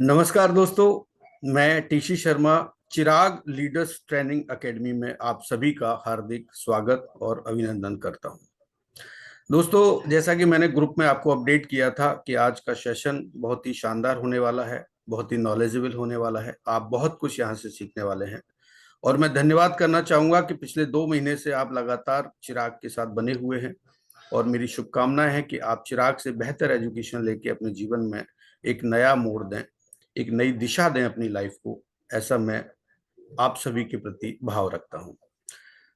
नमस्कार दोस्तों, मैं टीसी शर्मा चिराग लीडर्स ट्रेनिंग एकेडमी में आप सभी का हार्दिक स्वागत और अभिनंदन करता हूं। दोस्तों, जैसा कि मैंने ग्रुप में आपको अपडेट किया था कि आज का सेशन बहुत ही शानदार होने वाला है, बहुत ही नॉलेजेबल होने वाला है। आप बहुत कुछ यहाँ से सीखने वाले हैं और मैं धन्यवाद करना चाहूंगा कि पिछले 2 महीने से आप लगातार चिराग के साथ बने हुए हैं और मेरी शुभकामनाएं हैं कि आप चिराग से बेहतर एजुकेशन लेके अपने जीवन में एक नया मोड़ दें, एक नई दिशा दें अपनी लाइफ को। ऐसा मैं आप सभी के प्रति भाव रखता हूं।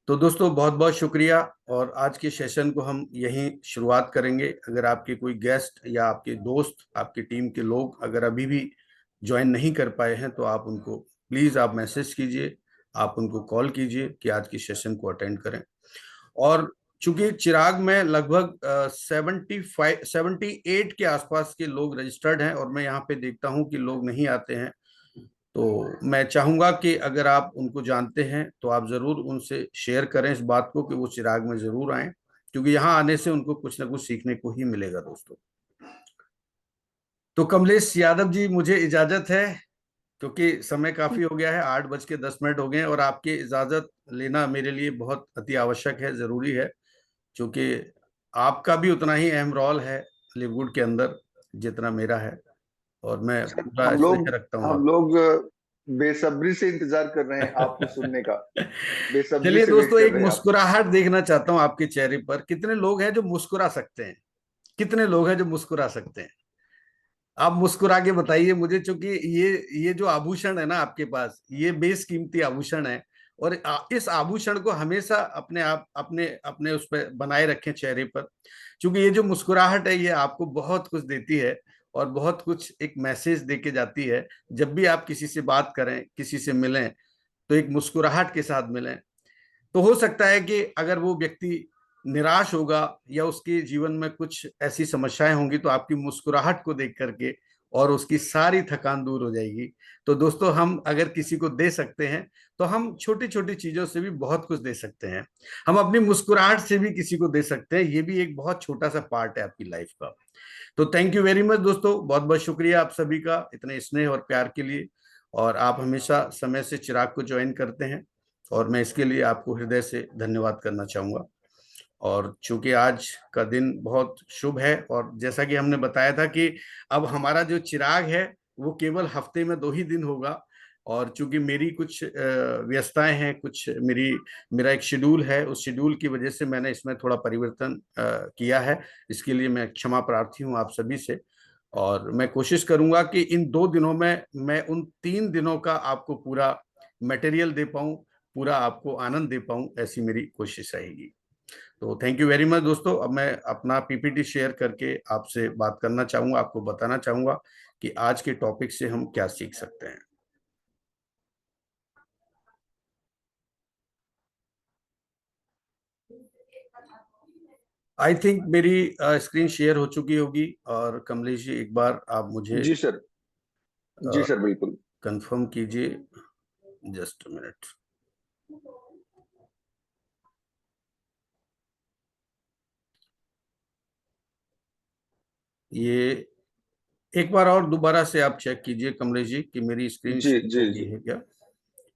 तो दोस्तों, बहुत बहुत शुक्रिया और आज के सेशन को हम यहीं शुरुआत करेंगे। अगर आपके कोई गेस्ट या आपके दोस्त, आपकी टीम के लोग अगर अभी भी ज्वाइन नहीं कर पाए हैं तो आप उनको प्लीज आप मैसेज कीजिए, आप उनको कॉल कीजिए कि आज की सेशन को अटेंड करें। और चूंकि चिराग में लगभग 78 के आसपास के लोग रजिस्टर्ड हैं और मैं यहाँ पे देखता हूँ कि लोग नहीं आते हैं, तो मैं चाहूंगा कि अगर आप उनको जानते हैं तो आप जरूर उनसे शेयर करें इस बात को कि वो चिराग में जरूर आए, क्योंकि यहाँ आने से उनको कुछ ना कुछ सीखने को ही मिलेगा दोस्तों। तो कमलेश यादव जी, मुझे इजाजत है क्योंकि समय काफी हो गया है, 8:10 हो गए हैं और आपकी इजाजत लेना मेरे लिए बहुत अति आवश्यक है, जरूरी है, क्योंकि आपका भी उतना ही अहम रोल है लिववुड के अंदर जितना मेरा है और मैं सर, पूरा हम स्नेह लोग रखता हूँ हम आप। लोग बेसब्री से इंतजार कर रहे हैं आपको सुनने का। बेसब्री चलिए से वेट दोस्तों, कर एक रहे हैं आपको। मुस्कुराहट देखना चाहता हूँ आपके चेहरे पर। कितने लोग हैं जो मुस्कुरा सकते हैं? कितने लोग हैं जो मुस्कुरा सकते हैं? आप मुस्कुरा के बताइए मुझे, क्योंकि ये जो आभूषण है ना आपके पास, ये बेशकीमती आभूषण है और इस आभूषण को हमेशा अपने आप अपने अपने उस पर बनाए रखें चेहरे पर, क्योंकि ये जो मुस्कुराहट है ये आपको बहुत कुछ देती है और बहुत कुछ एक मैसेज दे के जाती है। जब भी आप किसी से बात करें, किसी से मिलें, तो एक मुस्कुराहट के साथ मिलें। तो हो सकता है कि अगर वो व्यक्ति निराश होगा या उसके जीवन में कुछ ऐसी समस्याएं होंगी तो आपकी मुस्कुराहट को देख करके और उसकी सारी थकान दूर हो जाएगी। तो दोस्तों, हम अगर किसी को दे सकते हैं तो हम छोटी छोटी चीजों से भी बहुत कुछ दे सकते हैं। हम अपनी मुस्कुराहट से भी किसी को दे सकते हैं, ये भी एक बहुत छोटा सा पार्ट है आपकी लाइफ का। तो थैंक यू वेरी मच दोस्तों, बहुत बहुत शुक्रिया आप सभी का इतने स्नेह और प्यार के लिए। और आप हमेशा समय से चिराग को ज्वाइन करते हैं और मैं इसके लिए आपको हृदय से धन्यवाद करना चाहूंगा। और चूंकि आज का दिन बहुत शुभ है और जैसा कि हमने बताया था कि अब हमारा जो चिराग है वो केवल हफ्ते में 2 ही दिन होगा। और चूंकि मेरी कुछ व्यस्तताएं हैं, कुछ मेरा एक शेड्यूल है, उस शेड्यूल की वजह से मैंने इसमें थोड़ा परिवर्तन किया है। इसके लिए मैं क्षमा प्रार्थी हूँ आप सभी से। और मैं कोशिश करूंगा कि इन 2 दिनों में मैं उन 3 दिनों का आपको पूरा मटेरियल दे पाऊं, पूरा आपको आनंद दे पाऊं, ऐसी मेरी कोशिश रहेगी। तो थैंक यू वेरी मच दोस्तों। अब मैं अपना पीपीटी शेयर करके आपसे बात करना चाहूंगा, आपको बताना चाहूंगा कि आज के टॉपिक से हम क्या सीख सकते हैं। आई थिंक मेरी स्क्रीन शेयर हो चुकी होगी और कमलेश जी, एक बार आप मुझे जी सर। जी सर, बिल्कुल। कंफर्म कीजिए। Just minute. ये एक बार और दोबारा से आप चेक कीजिए कमलेश जी कि मेरी स्क्रीन जी शेयर हो जी गई जी। है क्या,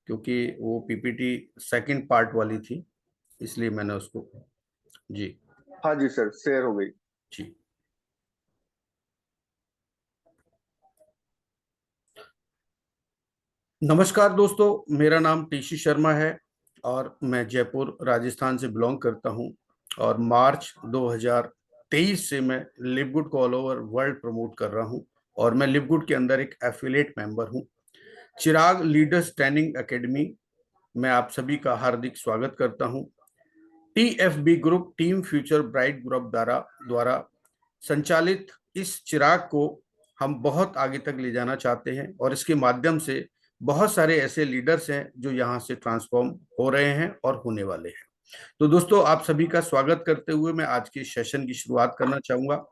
क्योंकि वो पीपीटी सेकंड पार्ट वाली थी, इसलिए मैंने उसको। जी। हाँ जी सर, शेयर हो गई। जी। नमस्कार दोस्तों, मेरा नाम टीसी शर्मा है और मैं जयपुर राजस्थान से बिलोंग करता हूं। और मार्च 2023 से मैं लिवगुड को ऑल ओवर वर्ल्ड प्रमोट कर रहा हूं और मैं लिवगुड के अंदर एक एफिलिएट मेंबर हूं। चिराग लीडर्स ट्रेनिंग एकेडमी में आप सभी का हार्दिक स्वागत करता हूं। TFB group, team future bright group द्वारा द्वारा संचालित इस चिराग को हम बहुत आगे तक ले जाना चाहते हैं और इसके माध्यम से बहुत सारे ऐसे लीडर्स हैं जो यहाँ से ट्रांसफॉर्म हो रहे हैं और होने वाले हैं। तो दोस्तों, आप सभी का स्वागत करते हुए मैं आज के सेशन की शुरुआत करना चाहूंगा।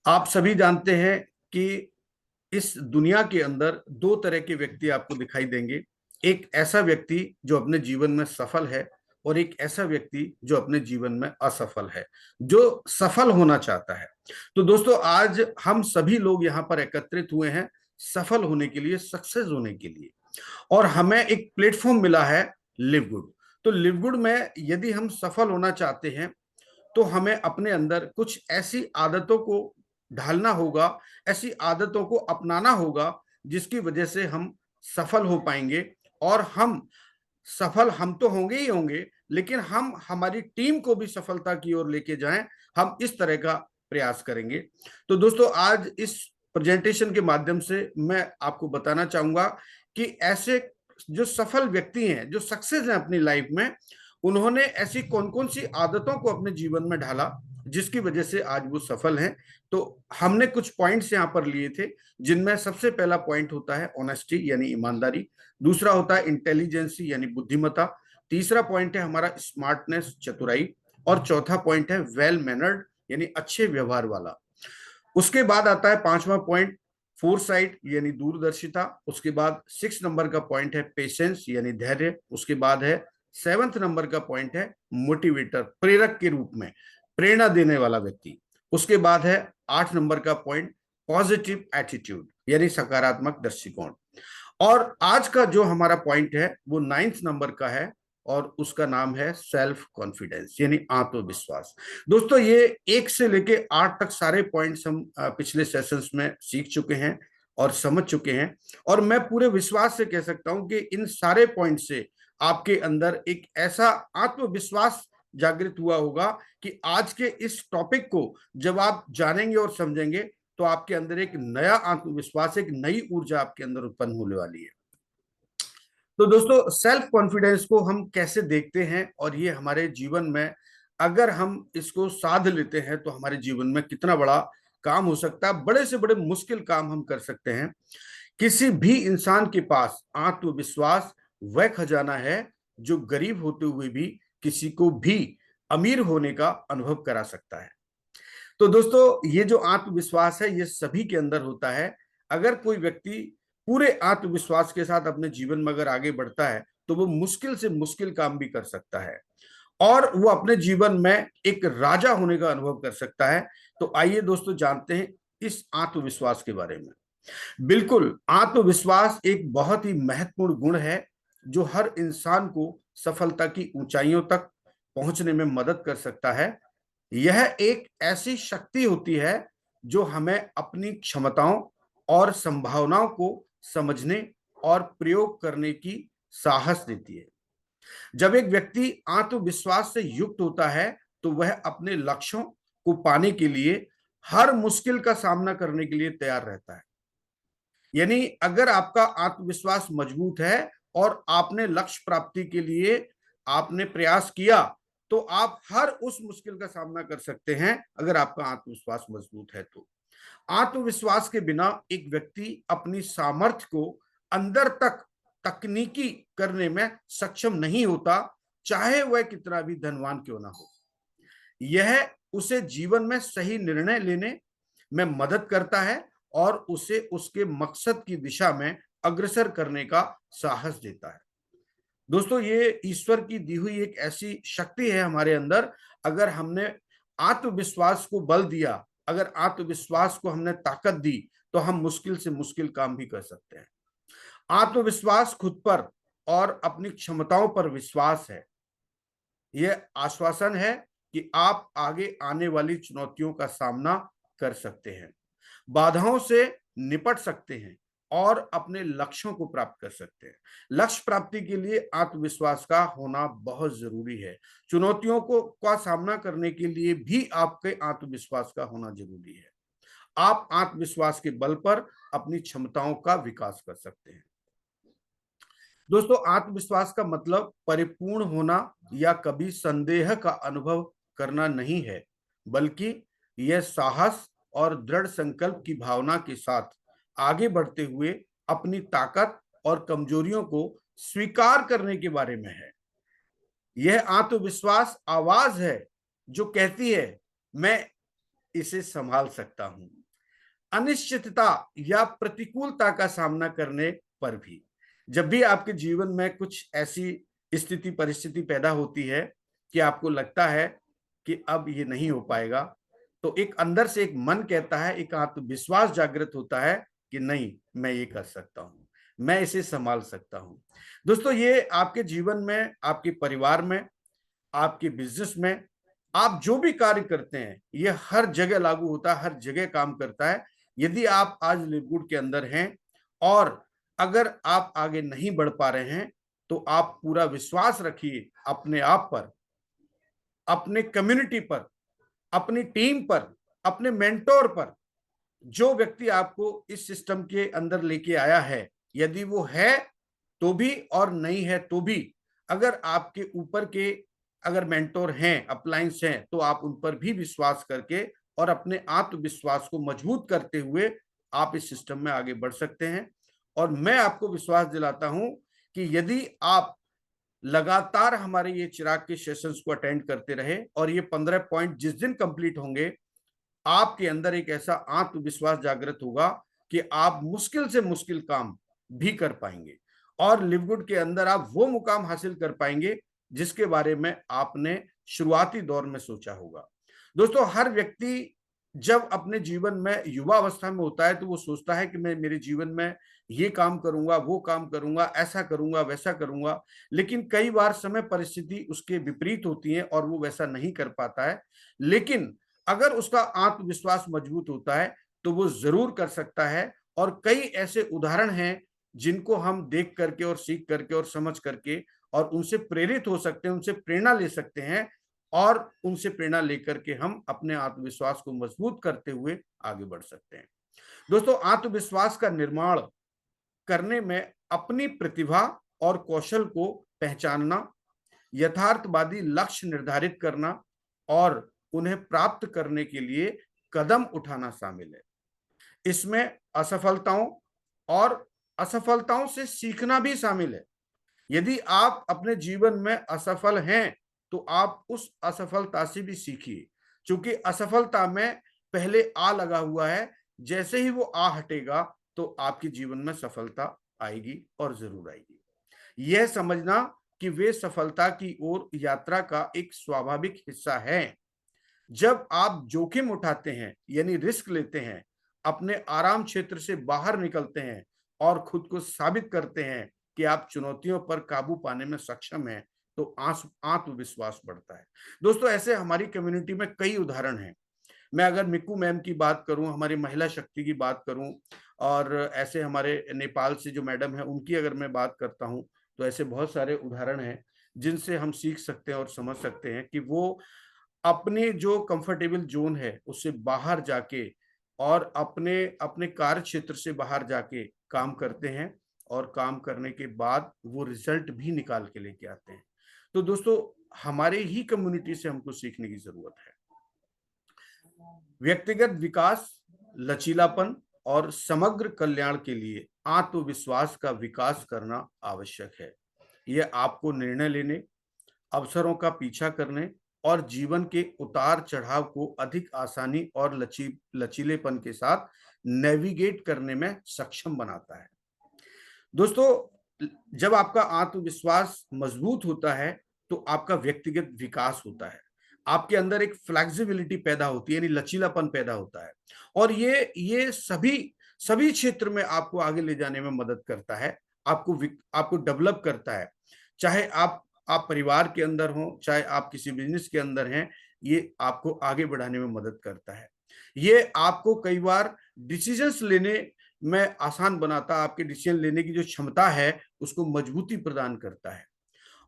आप सभी जानते हैं कि इस दुनिया के अंदर 2 तरह के व्यक्ति आपको दिखाई देंगे। एक ऐसा व्यक्ति जो अपने जीवन में सफल है और एक ऐसा व्यक्ति जो अपने जीवन में असफल है, जो सफल होना चाहता है। तो दोस्तों, आज हम सभी लोग यहाँ पर एकत्रित हुए हैं सफल होने के लिए, सक्सेस होने के लिए। और हमें एक प्लेटफॉर्म मिला है लिव गुड। तो लिव गुड में यदि हम सफल होना चाहते हैं तो हमें अपने अंदर कुछ ऐसी आदतों को ढालना होगा, ऐसी आदतों को अपनाना होगा जिसकी वजह से हम सफल हो पाएंगे। और हम सफल हम तो होंगे ही होंगे, लेकिन हम हमारी टीम को भी सफलता की ओर लेके जाएं, हम इस तरह का प्रयास करेंगे। तो दोस्तों, आज इस प्रेजेंटेशन के माध्यम से मैं आपको बताना चाहूंगा कि ऐसे जो सफल व्यक्ति हैं, जो सक्सेस हैं अपनी लाइफ में, उन्होंने ऐसी कौन कौन सी आदतों को अपने जीवन में ढाला जिसकी वजह से आज वो सफल हैं। तो हमने कुछ पॉइंट्स यहाँ पर लिए थे, जिनमें सबसे पहला पॉइंट होता है ऑनेस्टी यानी ईमानदारी, दूसरा होता है इंटेलिजेंसी यानी बुद्धिमत्ता, तीसरा पॉइंट है हमारा स्मार्टनेस चतुराई, और चौथा पॉइंट है वेल मैनर्ड यानी अच्छे व्यवहार वाला। उसके बाद आता है पांचवा पॉइंट फोरसाइट यानी दूरदर्शिता। उसके बाद 6 नंबर का पॉइंट है पेशेंस यानी धैर्य। उसके बाद है 7 नंबर का पॉइंट है मोटिवेटर, प्रेरक के रूप में प्रेरणा देने वाला व्यक्ति। उसके बाद है 8 नंबर का पॉइंट पॉजिटिव एटीट्यूड यानी सकारात्मक दृष्टिकोण। और आज का जो हमारा पॉइंट है वो 9th नंबर का है, और उसका नाम है सेल्फ कॉन्फिडेंस यानी आत्मविश्वास। दोस्तों, ये 1 से लेके 8 तक सारे पॉइंट्स हम पिछले सेशंस में सीख चुके हैं और समझ चुके हैं। और मैं पूरे विश्वास से कह सकता हूं कि इन सारे पॉइंट से आपके अंदर एक ऐसा आत्मविश्वास जागृत हुआ होगा कि आज के इस टॉपिक को जब आप जानेंगे और समझेंगे तो आपके अंदर एक नया आत्मविश्वास, एक नई ऊर्जा आपके अंदर उत्पन्न होने वाली है। तो दोस्तों, सेल्फ कॉन्फिडेंस को हम कैसे देखते हैं, और ये हमारे जीवन में अगर हम इसको साध लेते हैं तो हमारे जीवन में कितना बड़ा काम हो सकता है, बड़े से बड़े मुश्किल काम हम कर सकते हैं। किसी भी इंसान के पास आत्मविश्वास वह खजाना है जो गरीब होते हुए भी किसी को भी अमीर होने का अनुभव करा सकता है। तो दोस्तों, ये जो आत्मविश्वास है ये सभी के अंदर होता है। अगर कोई व्यक्ति पूरे आत्मविश्वास के साथ अपने जीवन में अगर आगे बढ़ता है तो वो मुश्किल से मुश्किल काम भी कर सकता है, और वो अपने जीवन में एक राजा होने का अनुभव कर सकता है। तो आइए दोस्तों, जानते हैं इस आत्मविश्वास के बारे में। बिल्कुल, आत्मविश्वास एक बहुत ही महत्वपूर्ण गुण है जो हर इंसान को सफलता की ऊंचाइयों तक पहुंचने में मदद कर सकता है। यह एक ऐसी शक्ति होती है जो हमें अपनी क्षमताओं और संभावनाओं को समझने और प्रयोग करने की साहस देती है। जब एक व्यक्ति आत्मविश्वास से युक्त होता है तो वह अपने लक्ष्यों को पाने के लिए हर मुश्किल का सामना करने के लिए तैयार रहता है। यानी अगर आपका आत्मविश्वास मजबूत है और आपने लक्ष्य प्राप्ति के लिए आपने प्रयास किया, तो आप हर उस मुश्किल का सामना कर सकते हैं अगर आपका आत्मविश्वास मजबूत है तो। आत्मविश्वास के बिना एक व्यक्ति अपनी सामर्थ्य को अंदर तक तकनीकी करने में सक्षम नहीं होता, चाहे वह कितना भी धनवान क्यों ना हो। यह उसे जीवन में सही निर्णय लेने में मदद करता है और उसे उसके मकसद की दिशा में अग्रसर करने का साहस देता है। दोस्तों, ये ईश्वर की दी हुई एक ऐसी शक्ति है हमारे अंदर। अगर हमने आत्मविश्वास को बल दिया, अगर आत्मविश्वास को हमने ताकत दी, तो हम मुश्किल से मुश्किल काम भी कर सकते हैं। आत्मविश्वास खुद पर और अपनी क्षमताओं पर विश्वास है। यह आश्वासन है कि आप आगे आने वाली चुनौतियों का सामना कर सकते हैं, बाधाओं से निपट सकते हैं और अपने लक्ष्यों को प्राप्त कर सकते हैं। लक्ष्य प्राप्ति के लिए आत्मविश्वास का होना बहुत जरूरी है। चुनौतियों को का सामना करने के लिए भी आपके आत्मविश्वास का होना जरूरी है। आप आत्मविश्वास के बल पर अपनी क्षमताओं का विकास कर सकते हैं। दोस्तों, आत्मविश्वास का मतलब परिपूर्ण होना या कभी संदेह का अनुभव करना नहीं है, बल्कि यह साहस और दृढ़ संकल्प की भावना के साथ आगे बढ़ते हुए अपनी ताकत और कमजोरियों को स्वीकार करने के बारे में है। यह आत्मविश्वास आवाज है जो कहती है, मैं इसे संभाल सकता हूं, अनिश्चितता या प्रतिकूलता का सामना करने पर भी। जब भी आपके जीवन में कुछ ऐसी स्थिति परिस्थिति पैदा होती है कि आपको लगता है कि अब ये नहीं हो पाएगा, तो एक अंदर से एक मन कहता है, एक आत्मविश्वास जागृत होता है कि नहीं, मैं ये कर सकता हूं, मैं इसे संभाल सकता हूं। दोस्तों, ये आपके जीवन में, आपके परिवार में, आपके बिजनेस में, आप जो भी कार्य करते हैं, ये हर जगह लागू होता है, हर जगह काम करता है। यदि आप आज लिवगुड के अंदर हैं और अगर आप आगे नहीं बढ़ पा रहे हैं, तो आप पूरा विश्वास रखिए अपने आप पर, अपने कम्युनिटी पर, अपनी टीम पर, अपने मेंटोर पर। जो व्यक्ति आपको इस सिस्टम के अंदर लेके आया है, यदि वो है तो भी और नहीं है तो भी, अगर आपके ऊपर के अगर मेंटोर हैं, अपलाइंस हैं, तो आप उन पर भी विश्वास करके और अपने आत्मविश्वास को मजबूत करते हुए आप इस सिस्टम में आगे बढ़ सकते हैं। और मैं आपको विश्वास दिलाता हूं कि यदि आप लगातार हमारे ये चिराग के सेशंस को अटेंड करते रहे और ये 15 पॉइंट जिस दिन कंप्लीट होंगे, आपके अंदर एक ऐसा आत्मविश्वास जागृत होगा कि आप मुश्किल से मुश्किल काम भी कर पाएंगे और लिवगुड के अंदर आप वो मुकाम हासिल कर पाएंगे जिसके बारे में आपने शुरुआती दौर में सोचा होगा। दोस्तों, हर व्यक्ति जब अपने जीवन में युवा अवस्था में होता है तो वो सोचता है कि मैं मेरे जीवन में ये काम करूंगा, वो काम करूंगा, ऐसा करूंगा, वैसा करूंगा। लेकिन कई बार समय परिस्थिति उसके विपरीत होती है और वो वैसा नहीं कर पाता है। लेकिन अगर उसका आत्मविश्वास मजबूत होता है तो वो जरूर कर सकता है। और कई ऐसे उदाहरण हैं जिनको हम देख करके और सीख करके और समझ करके और उनसे प्रेरित हो सकते हैं, उनसे प्रेरणा ले सकते हैं और उनसे प्रेरणा लेकर के हम अपने आत्मविश्वास को मजबूत करते हुए आगे बढ़ सकते हैं। दोस्तों, आत्मविश्वास का निर्माण करने में अपनी प्रतिभा और कौशल को पहचानना, यथार्थवादी लक्ष्य निर्धारित करना और उन्हें प्राप्त करने के लिए कदम उठाना शामिल है। इसमें असफलताओं और असफलताओं से सीखना भी शामिल है। यदि आप अपने जीवन में असफल हैं तो आप उस असफलता से भी सीखिए, क्योंकि असफलता में पहले आ लगा हुआ है। जैसे ही वो आ हटेगा तो आपके जीवन में सफलता आएगी और जरूर आएगी। यह समझना कि वे सफलता की ओर यात्रा का एक स्वाभाविक हिस्सा है। जब आप जोखिम उठाते हैं, यानी रिस्क लेते हैं, अपने आराम क्षेत्र से बाहर निकलते हैं और खुद को साबित करते हैं कि आप चुनौतियों पर काबू पाने में सक्षम हैं, तो आत्मविश्वास बढ़ता है। दोस्तों, ऐसे हमारी कम्युनिटी में कई उदाहरण हैं। मैं अगर मिक्कू मैम की बात करूं, हमारी महिला शक्ति की बात करूं, और ऐसे हमारे नेपाल से जो मैडम है उनकी अगर मैं बात करता हूं, तो ऐसे बहुत सारे उदाहरण हैं जिनसे हम सीख सकते हैं और समझ सकते हैं कि वो अपने जो कंफर्टेबल जोन है उससे बाहर जाके और अपने अपने कार्य क्षेत्र से बाहर जाके काम करते हैं और काम करने के बाद वो रिजल्ट भी निकाल के लेके आते हैं। तो दोस्तों, हमारे ही कम्युनिटी से हमको सीखने की जरूरत है। व्यक्तिगत विकास, लचीलापन और समग्र कल्याण के लिए आत्मविश्वास का विकास करना आवश्यक है। यह आपको निर्णय लेने, अवसरों का पीछा करने और जीवन के उतार चढ़ाव को अधिक आसानी और लचीलेपन के साथ नेविगेट करने में सक्षम बनाता है। दोस्तों, जब आपका आत्मविश्वास मजबूत होता है तो आपका व्यक्तिगत विकास होता है, आपके अंदर एक फ्लेक्सिबिलिटी पैदा होती है, यानी लचीलापन पैदा होता है। और ये सभी सभी क्षेत्र में आपको आगे ले जाने में मदद करता है, आपको डेवलप करता है। चाहे आप परिवार के अंदर हो, चाहे आप किसी बिजनेस के अंदर हैं, ये आपको आगे बढ़ाने में मदद करता है। ये आपको कई बार डिसीजंस लेने में आसान बनाता, आपके डिसीजन लेने की जो क्षमता है उसको मजबूती प्रदान करता है।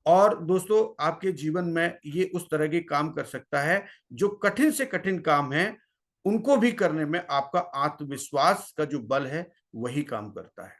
और दोस्तों, आपके जीवन में ये उस तरह के काम कर सकता है जो कठिन से कठिन काम है, उनको भी करने में आपका आत्मविश्वास का जो बल है वही काम करता है।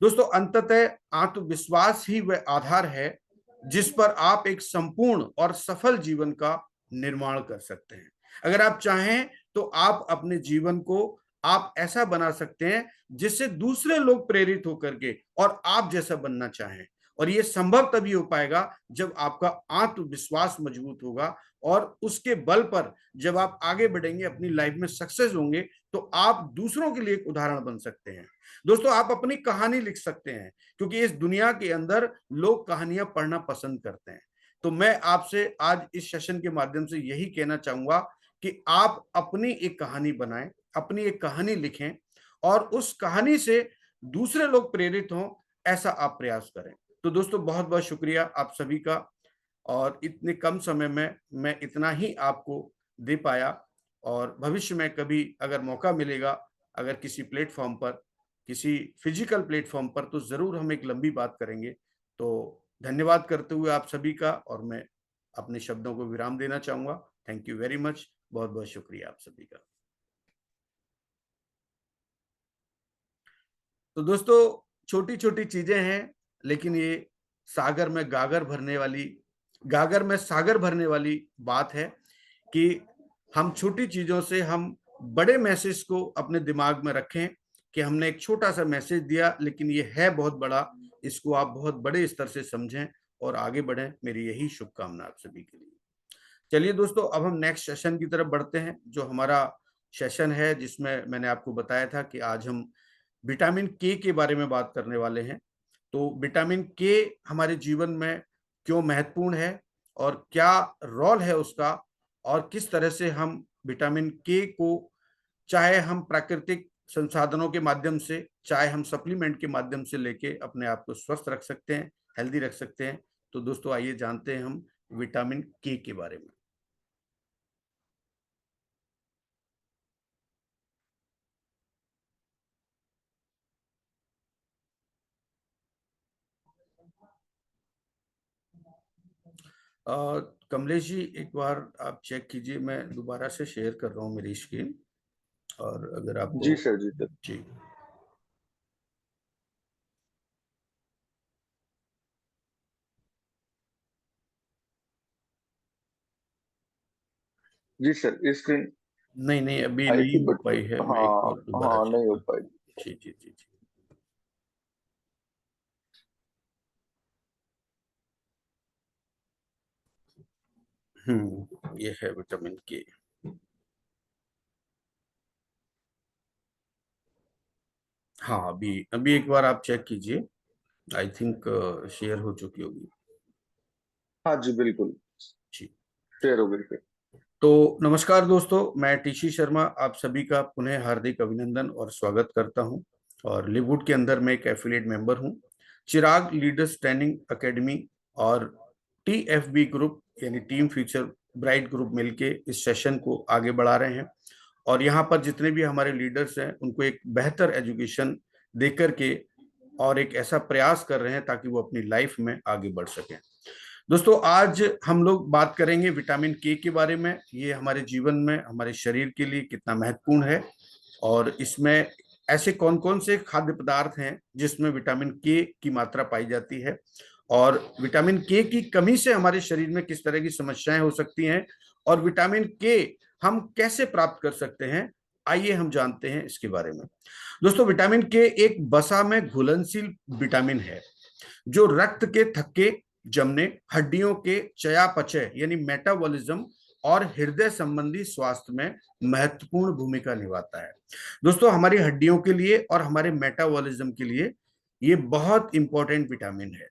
दोस्तों, अंततः आत्मविश्वास ही वह आधार है जिस पर आप एक संपूर्ण और सफल जीवन का निर्माण कर सकते हैं। अगर आप चाहें तो आप अपने जीवन को आप ऐसा बना सकते हैं जिससे दूसरे लोग प्रेरित होकर के और आप जैसा बनना चाहें। और ये संभव तभी हो पाएगा जब आपका आत्मविश्वास मजबूत होगा, और उसके बल पर जब आप आगे बढ़ेंगे, अपनी लाइफ में सक्सेस होंगे, तो आप दूसरों के लिए एक उदाहरण बन सकते हैं। दोस्तों, आप अपनी कहानी लिख सकते हैं, क्योंकि इस दुनिया के अंदर लोग कहानियां पढ़ना पसंद करते हैं। तो मैं आपसे आज इस सेशन के माध्यम से यही कहना चाहूंगा कि आप अपनी एक कहानी बनाएं, अपनी एक कहानी लिखें और उस कहानी से दूसरे लोग प्रेरित हों, ऐसा आप प्रयास करें। तो दोस्तों बहुत बहुत शुक्रिया आप सभी का, और इतने कम समय में मैं इतना ही आपको दे पाया। और भविष्य में कभी अगर मौका मिलेगा, अगर किसी प्लेटफॉर्म पर, किसी फिजिकल प्लेटफॉर्म पर, तो जरूर हम एक लंबी बात करेंगे। तो धन्यवाद करते हुए आप सभी का, और मैं अपने शब्दों को विराम देना चाहूंगा। थैंक यू वेरी मच, बहुत बहुत शुक्रिया आप सभी का। तो दोस्तों छोटी छोटी चीजें हैं, लेकिन ये सागर में गागर भरने वाली, गागर में सागर भरने वाली बात है कि हम छोटी चीजों से हम बड़े मैसेज को अपने दिमाग में रखें, कि हमने एक छोटा सा मैसेज दिया लेकिन ये है बहुत बड़ा, इसको आप बहुत बड़े स्तर से समझें और आगे बढ़ें। मेरी यही शुभकामना आप सभी के लिए। चलिए दोस्तों, अब हम नेक्स्ट सेशन की तरफ बढ़ते हैं, जो हमारा सेशन है जिसमें मैंने आपको बताया था कि आज हम विटामिन के बारे में बात करने वाले हैं। तो विटामिन के हमारे जीवन में क्यों महत्वपूर्ण है, और क्या रोल है उसका, और किस तरह से हम विटामिन के को, चाहे हम प्राकृतिक संसाधनों के माध्यम से, चाहे हम सप्लीमेंट के माध्यम से लेके अपने आप को स्वस्थ रख सकते हैं, हेल्दी रख सकते हैं। तो दोस्तों आइए जानते हैं हम विटामिन के बारे में। कमलेश जी एक बार आप चेक कीजिए, मैं दोबारा से शेयर कर रहा हूँ मेरी स्क्रीन, और अगर आपको। जी सर, जी सर। जी। जी सर, स्क्रीन नहीं नहीं, अभी आई नहीं थी हो बट पाई है, मैं एक हाँ, बार दोबारा हाँ, चेक नहीं हो कर। पाई। जी जी जी जी। ये है विटामिन के। हाँ, अभी अभी एक बार आप चेक कीजिए, आई थिंक शेयर हो चुकी होगी। हाँ जी, बिल्कुल। जी। शेयर हो गई फिर। तो नमस्कार दोस्तों, मैं टीसी शर्मा आप सभी का पुनः हार्दिक अभिनंदन और स्वागत करता हूं। और लिववुड के अंदर मैं एक एफिलिएट मेंबर हूं। चिराग लीडर्स ट्रेनिंग एकेडमी और टीएफबी ग्रुप यानी टीम फ्यूचर ब्राइट ग्रुप मिलके इस सेशन को आगे बढ़ा रहे हैं। और यहाँ पर जितने भी हमारे लीडर्स हैं उनको एक बेहतर एजुकेशन देकर के, और एक ऐसा प्रयास कर रहे हैं ताकि वो अपनी लाइफ में आगे बढ़ सकें। दोस्तों आज हम लोग बात करेंगे विटामिन के बारे में। ये हमारे जीवन में, हमारे शरीर के लिए कितना महत्वपूर्ण है, और इसमें ऐसे कौन कौन से खाद्य पदार्थ हैं जिसमें विटामिन के की मात्रा पाई जाती है, और विटामिन के की कमी से हमारे शरीर में किस तरह की समस्याएं हो सकती हैं, और विटामिन के हम कैसे प्राप्त कर सकते हैं। आइए हम जानते हैं इसके बारे में। दोस्तों विटामिन के एक वसा में घुलनशील विटामिन है, जो रक्त के थक्के जमने, हड्डियों के चयापचय यानी मेटाबॉलिज्म और हृदय संबंधी स्वास्थ्य में महत्वपूर्ण भूमिका निभाता है। दोस्तों हमारी हड्डियों के लिए और हमारे मेटाबॉलिज्म के लिए ये बहुत इंपॉर्टेंट विटामिन है,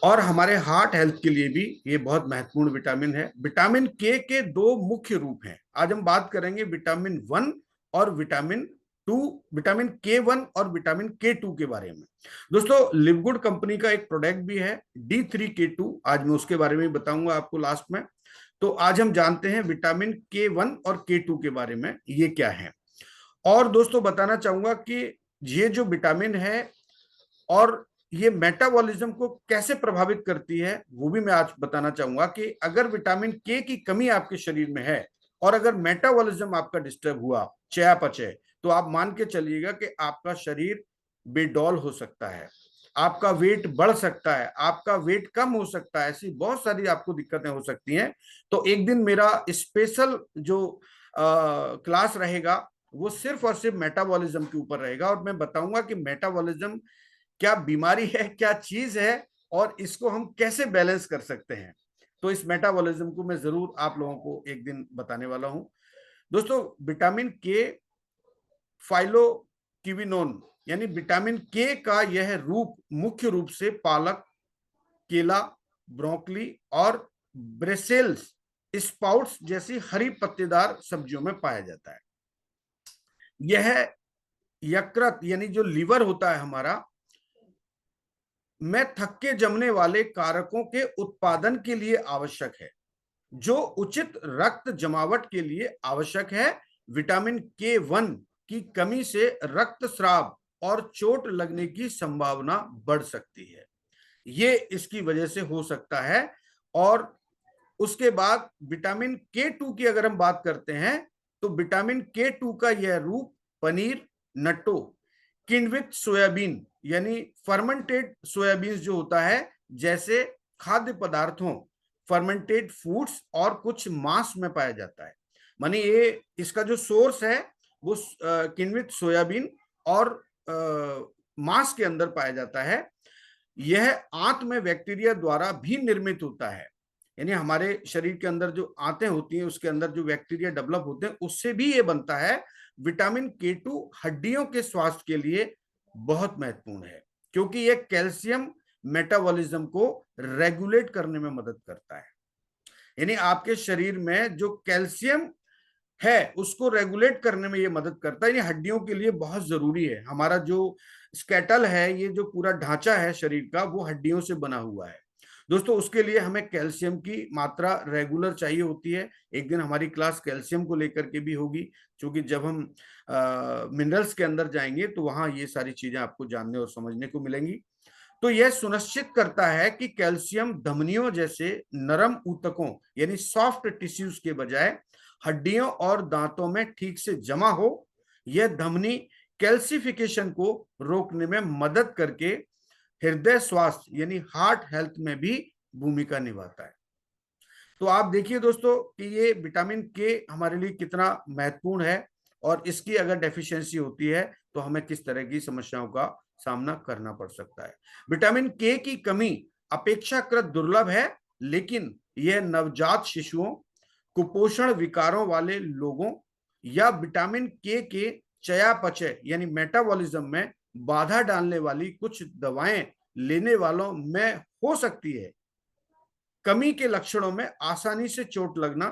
और हमारे हार्ट हेल्थ के लिए भी ये बहुत महत्वपूर्ण विटामिन है। विटामिन के दो मुख्य रूप हैं। आज हम बात करेंगे विटामिन 1 और विटामिन 2, विटामिन के 1 और विटामिन के 2 के बारे में। दोस्तों लिवगुड कंपनी का एक प्रोडक्ट भी है D3K2, आज मैं उसके बारे में बताऊंगा आपको लास्ट में। तो आज हम जानते हैं विटामिन के 1 और के 2 के बारे में, ये क्या है। और दोस्तों बताना चाहूंगा कि ये जो विटामिन है और ये मेटाबॉलिज्म को कैसे प्रभावित करती है, वो भी मैं आज बताना चाहूंगा। कि अगर विटामिन के की कमी आपके शरीर में है, और अगर मेटाबॉलिज्म आपका डिस्टर्ब हुआ, चयापचय, तो आप मान के चलिएगा कि आपका शरीर बेडौल हो सकता है, आपका वेट बढ़ सकता है, आपका वेट कम हो सकता है, ऐसी बहुत सारी आपको दिक्कतें हो सकती हैं। तो एक दिन मेरा स्पेशल जो क्लास रहेगा वो सिर्फ और सिर्फ मेटाबॉलिज्म के ऊपर रहेगा, और मैं बताऊंगा कि मेटाबॉलिज्म क्या बीमारी है, क्या चीज है, और इसको हम कैसे बैलेंस कर सकते हैं। तो इस मेटाबॉलिज्म को मैं जरूर आप लोगों को एक दिन बताने वाला हूं। दोस्तों विटामिन के फाइलोक्विनोन यानी विटामिन के का यह रूप मुख्य रूप से पालक, केला, ब्रोकली और ब्रेसेल्स स्पाउट्स जैसी हरी पत्तेदार सब्जियों में पाया जाता है। यह यकृत यानी जो लिवर होता है हमारा, में थक के जमने वाले कारकों के उत्पादन के लिए आवश्यक है, जो उचित रक्त जमावट के लिए आवश्यक है। विटामिन K1 की कमी से रक्तस्राव और चोट लगने की संभावना बढ़ सकती है, ये इसकी वजह से हो सकता है। और उसके बाद विटामिन K2 की अगर हम बात करते हैं, तो विटामिन K2 का यह रूप पनीर, नट्टो, किण्वित सोयाबीन यानी फर्मेंटेड सोयाबीन जो होता है, जैसे खाद्य पदार्थों, फर्मेंटेड फूड्स और कुछ मांस में पाया जाता है। मानी ये इसका जो सोर्स है वो किण्वित सोयाबीन और मांस के अंदर पाया जाता है। यह आंत में बैक्टीरिया द्वारा भी निर्मित होता है, यानी हमारे शरीर के अंदर जो आंतें होती हैं उसके अंदर जो बैक्टीरिया डेवलप होते हैं उससे भी ये बनता है। विटामिन K2 हड्डियों के स्वास्थ्य के लिए बहुत महत्वपूर्ण है, क्योंकि यह कैल्शियम मेटाबॉलिज्म को रेगुलेट करने में मदद करता है। यानी आपके शरीर में जो कैल्शियम है उसको रेगुलेट करने में ये मदद करता है, यानी हड्डियों के लिए बहुत जरूरी है। हमारा जो स्केटल है, ये जो पूरा ढांचा है शरीर का, वो हड्डियों से बना हुआ है। दोस्तों उसके लिए हमें कैल्शियम की मात्रा रेगुलर चाहिए होती है। एक दिन हमारी क्लास कैल्शियम को लेकर के भी होगी, क्योंकि जब हम मिनरल्स के अंदर जाएंगे तो वहां ये सारी चीजें आपको जानने और समझने को मिलेंगी। तो यह सुनिश्चित करता है कि कैल्शियम धमनियों जैसे नरम ऊतकों यानी सॉफ्ट टिश्यूज के बजाय हड्डियों और दांतों में ठीक से जमा हो। यह धमनी कैल्सिफिकेशन को रोकने में मदद करके हृदय स्वास्थ्य यानी हार्ट हेल्थ में भी भूमिका निभाता है। तो आप देखिए दोस्तों कि ये विटामिन के हमारे लिए कितना महत्वपूर्ण है, और इसकी अगर डेफिशिएंसी होती है तो हमें किस तरह की समस्याओं का सामना करना पड़ सकता है। विटामिन के की कमी अपेक्षाकृत दुर्लभ है, लेकिन यह नवजात शिशुओं, कुपोषण विकारों वाले लोगों या विटामिन के चयापचय यानी मेटाबॉलिज्म में बाधा डालने वाली कुछ दवाएं लेने वालों में हो सकती है। कमी के लक्षणों में आसानी से चोट लगना,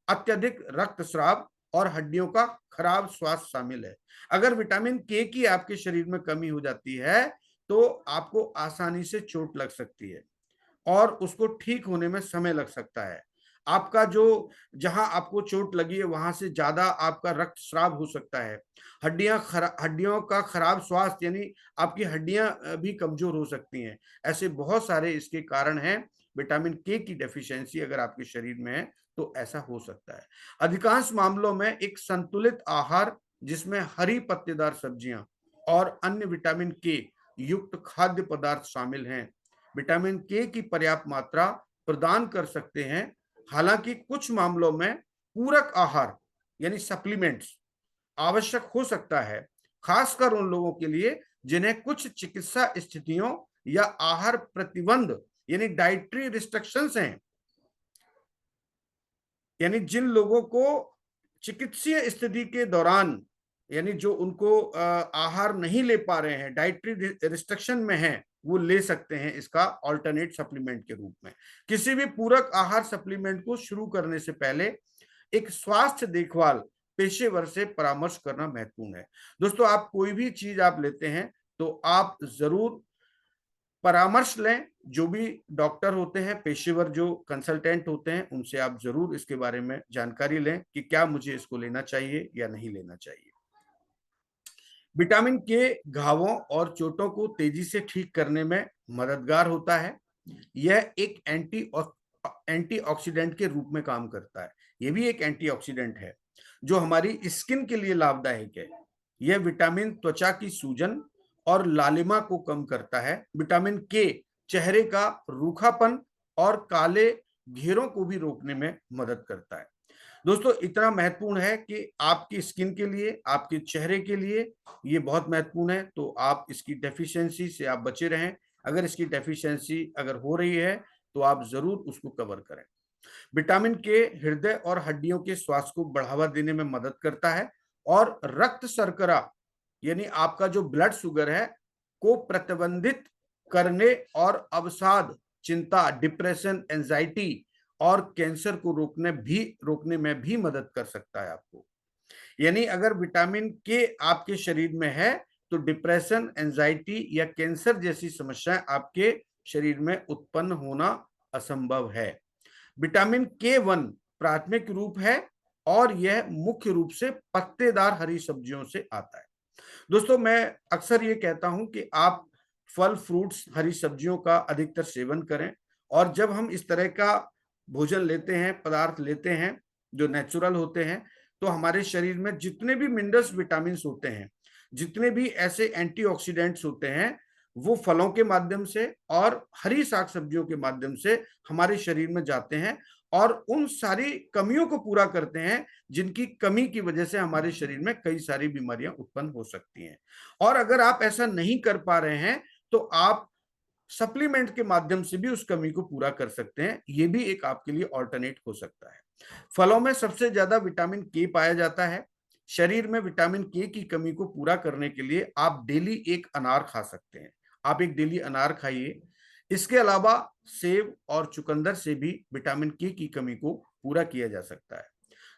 अत्यधिक रक्तस्राव और हड्डियों का खराब स्वास्थ्य शामिल है। अगर विटामिन के की आपके शरीर में कमी हो जाती है तो आपको आसानी से चोट लग सकती है और उसको ठीक होने में समय लग सकता है। आपका जो जहां आपको चोट लगी है वहां से ज्यादा आपका रक्तस्राव हो सकता है। हड्डियों का खराब स्वास्थ्य यानी आपकी हड्डियां भी कमजोर हो सकती हैं। ऐसे बहुत सारे इसके कारण हैं। विटामिन के की डेफिशिएंसी अगर आपके शरीर में है तो ऐसा हो सकता है। अधिकांश मामलों में एक संतुलित आहार जिसमें हरी पत्तेदार सब्जियां और अन्य विटामिन के युक्त खाद्य पदार्थ शामिल हैं, विटामिन के की पर्याप्त मात्रा प्रदान कर सकते हैं। हालांकि कुछ मामलों में पूरक आहार यानी सप्लीमेंट्स आवश्यक हो सकता है, खासकर उन लोगों के लिए जिन्हें कुछ चिकित्सा स्थितियों या आहार प्रतिबंध यानी डाइटरी रिस्ट्रिक्शंस हैं। यानी जिन लोगों को चिकित्सीय स्थिति के दौरान यानी जो उनको आहार नहीं ले पा रहे हैं, डाइटरी रिस्ट्रिक्शन में हैं, वो ले सकते हैं इसका ऑल्टरनेट सप्लीमेंट के रूप में। किसी भी पूरक आहार सप्लीमेंट को शुरू करने से पहले एक स्वास्थ्य देखभाल पेशेवर से परामर्श करना महत्वपूर्ण है। दोस्तों आप कोई भी चीज आप लेते हैं तो आप जरूर परामर्श लें। जो भी डॉक्टर होते हैं, पेशेवर जो कंसल्टेंट होते हैं, उनसे आप जरूर इसके बारे में जानकारी लें कि क्या मुझे इसको लेना चाहिए या नहीं लेना चाहिए। विटामिन के घावों और चोटों को तेजी से ठीक करने में मददगार होता है। यह एक एंटीऑक्सीडेंट के रूप में काम करता है। यह भी एक एंटीऑक्सीडेंट है जो हमारी स्किन के लिए लाभदायक है। यह विटामिन त्वचा की सूजन और लालिमा को कम करता है। विटामिन के चेहरे का रूखापन और काले घेरों को भी रोकने में मदद करता है। दोस्तों इतना महत्वपूर्ण है कि आपकी स्किन के लिए, आपके चेहरे के लिए ये बहुत महत्वपूर्ण है। तो आप इसकी डेफिशिएंसी से आप बचे रहें। अगर इसकी डेफिशिएंसी अगर हो रही है तो आप जरूर उसको कवर करें। विटामिन के हृदय और हड्डियों के स्वास्थ्य को बढ़ावा देने में मदद करता है और रक्त शर्करा यानी आपका जो ब्लड शुगर है को प्रतिबंधित करने और अवसाद, चिंता, डिप्रेशन, एंजाइटी और कैंसर को रोकने में भी मदद कर सकता है आपको। यानी अगर विटामिन के आपके शरीर में है तो डिप्रेशन, एंजाइटी या कैंसर जैसी समस्याएं आपके शरीर में उत्पन्न होना असंभव है। विटामिन के वन प्राथमिक रूप है और यह मुख्य रूप से पत्तेदार हरी सब्जियों से आता है। दोस्तों, मैं अक्सर ये कहता हूं कि आप फल, फ्रूट्स, हरी सब्जियों का अधिकतर सेवन करें। और जब हम इस तरह का भोजन लेते हैं, पदार्थ लेते हैं जो नेचुरल होते हैं, तो हमारे शरीर में जितने भी मिनरल्स, विटामिन होते हैं, जितने भी ऐसे एंटीऑक्सीडेंट्स होते हैं, वो फलों के माध्यम से और हरी साग सब्जियों के माध्यम से हमारे शरीर में जाते हैं और उन सारी कमियों को पूरा करते हैं जिनकी कमी की वजह से हमारे शरीर में कई सारी बीमारियां उत्पन्न हो सकती हैं। और अगर आप ऐसा नहीं कर पा रहे हैं तो आप सप्लीमेंट के माध्यम से भी उस कमी को पूरा कर सकते हैं। ये भी एक आपके लिए ऑल्टरनेट हो सकता है। फलों में सबसे ज्यादा विटामिन के पाया जाता है। शरीर में विटामिन के की कमी को पूरा करने के लिए आप डेली एक अनार खा सकते हैं। आप एक डेली अनार खाइए। इसके अलावा सेब और चुकंदर से भी विटामिन के की कमी को पूरा किया जा सकता है।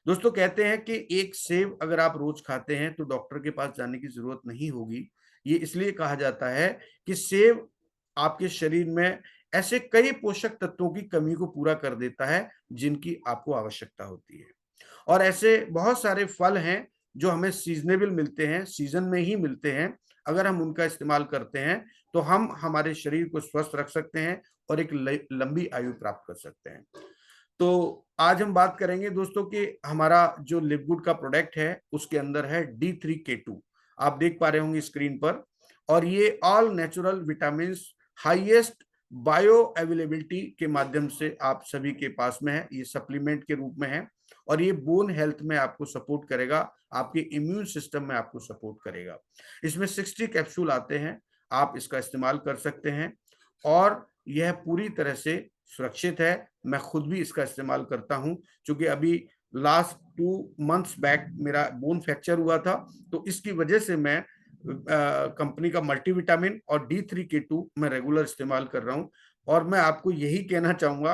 दोस्तों, कहते हैं कि एक सेब अगर आप रोज खाते हैं तो डॉक्टर के पास जाने की जरूरत नहीं होगी। ये इसलिए कहा जाता है कि सेब आपके शरीर में ऐसे कई पोषक तत्वों की कमी को पूरा कर देता है जिनकी आपको आवश्यकता होती है। और ऐसे बहुत सारे फल हैं जो हमें सीजनेबल मिलते हैं, सीजन में ही मिलते हैं। अगर हम उनका इस्तेमाल करते हैं तो हम हमारे शरीर को स्वस्थ रख सकते हैं और एक लंबी आयु प्राप्त कर सकते हैं। तो आज हम बात करेंगे दोस्तों कि हमारा जो लिवगुड का प्रोडक्ट है उसके अंदर है D3K2। आप देख पा रहे होंगे स्क्रीन पर। और ये all natural vitamin highest bio availability के माध्यम से आप सभी के पास में है। ये सप्लीमेंट के रूप में है और ये बोन हेल्थ में आपको सपोर्ट करेगा, आपके इम्यून सिस्टम में आपको सपोर्ट करेगा। इसमें 60 कैप्सूल आते हैं, आप इसका इस्तेमाल कर सकते हैं और यह पूरी तरह से सुरक्षित है। मैं खुद भी इसका इस्तेमाल करता हूं, क्योंकि अभी लास्ट 2 मंथ्स बैक मेरा बोन फ्रैक्चर हुआ था, तो इसकी वजह से मैं कंपनी का मल्टीविटामिन और D3K2 मैं रेगुलर इस्तेमाल कर रहा हूं। और मैं आपको यही कहना चाहूंगा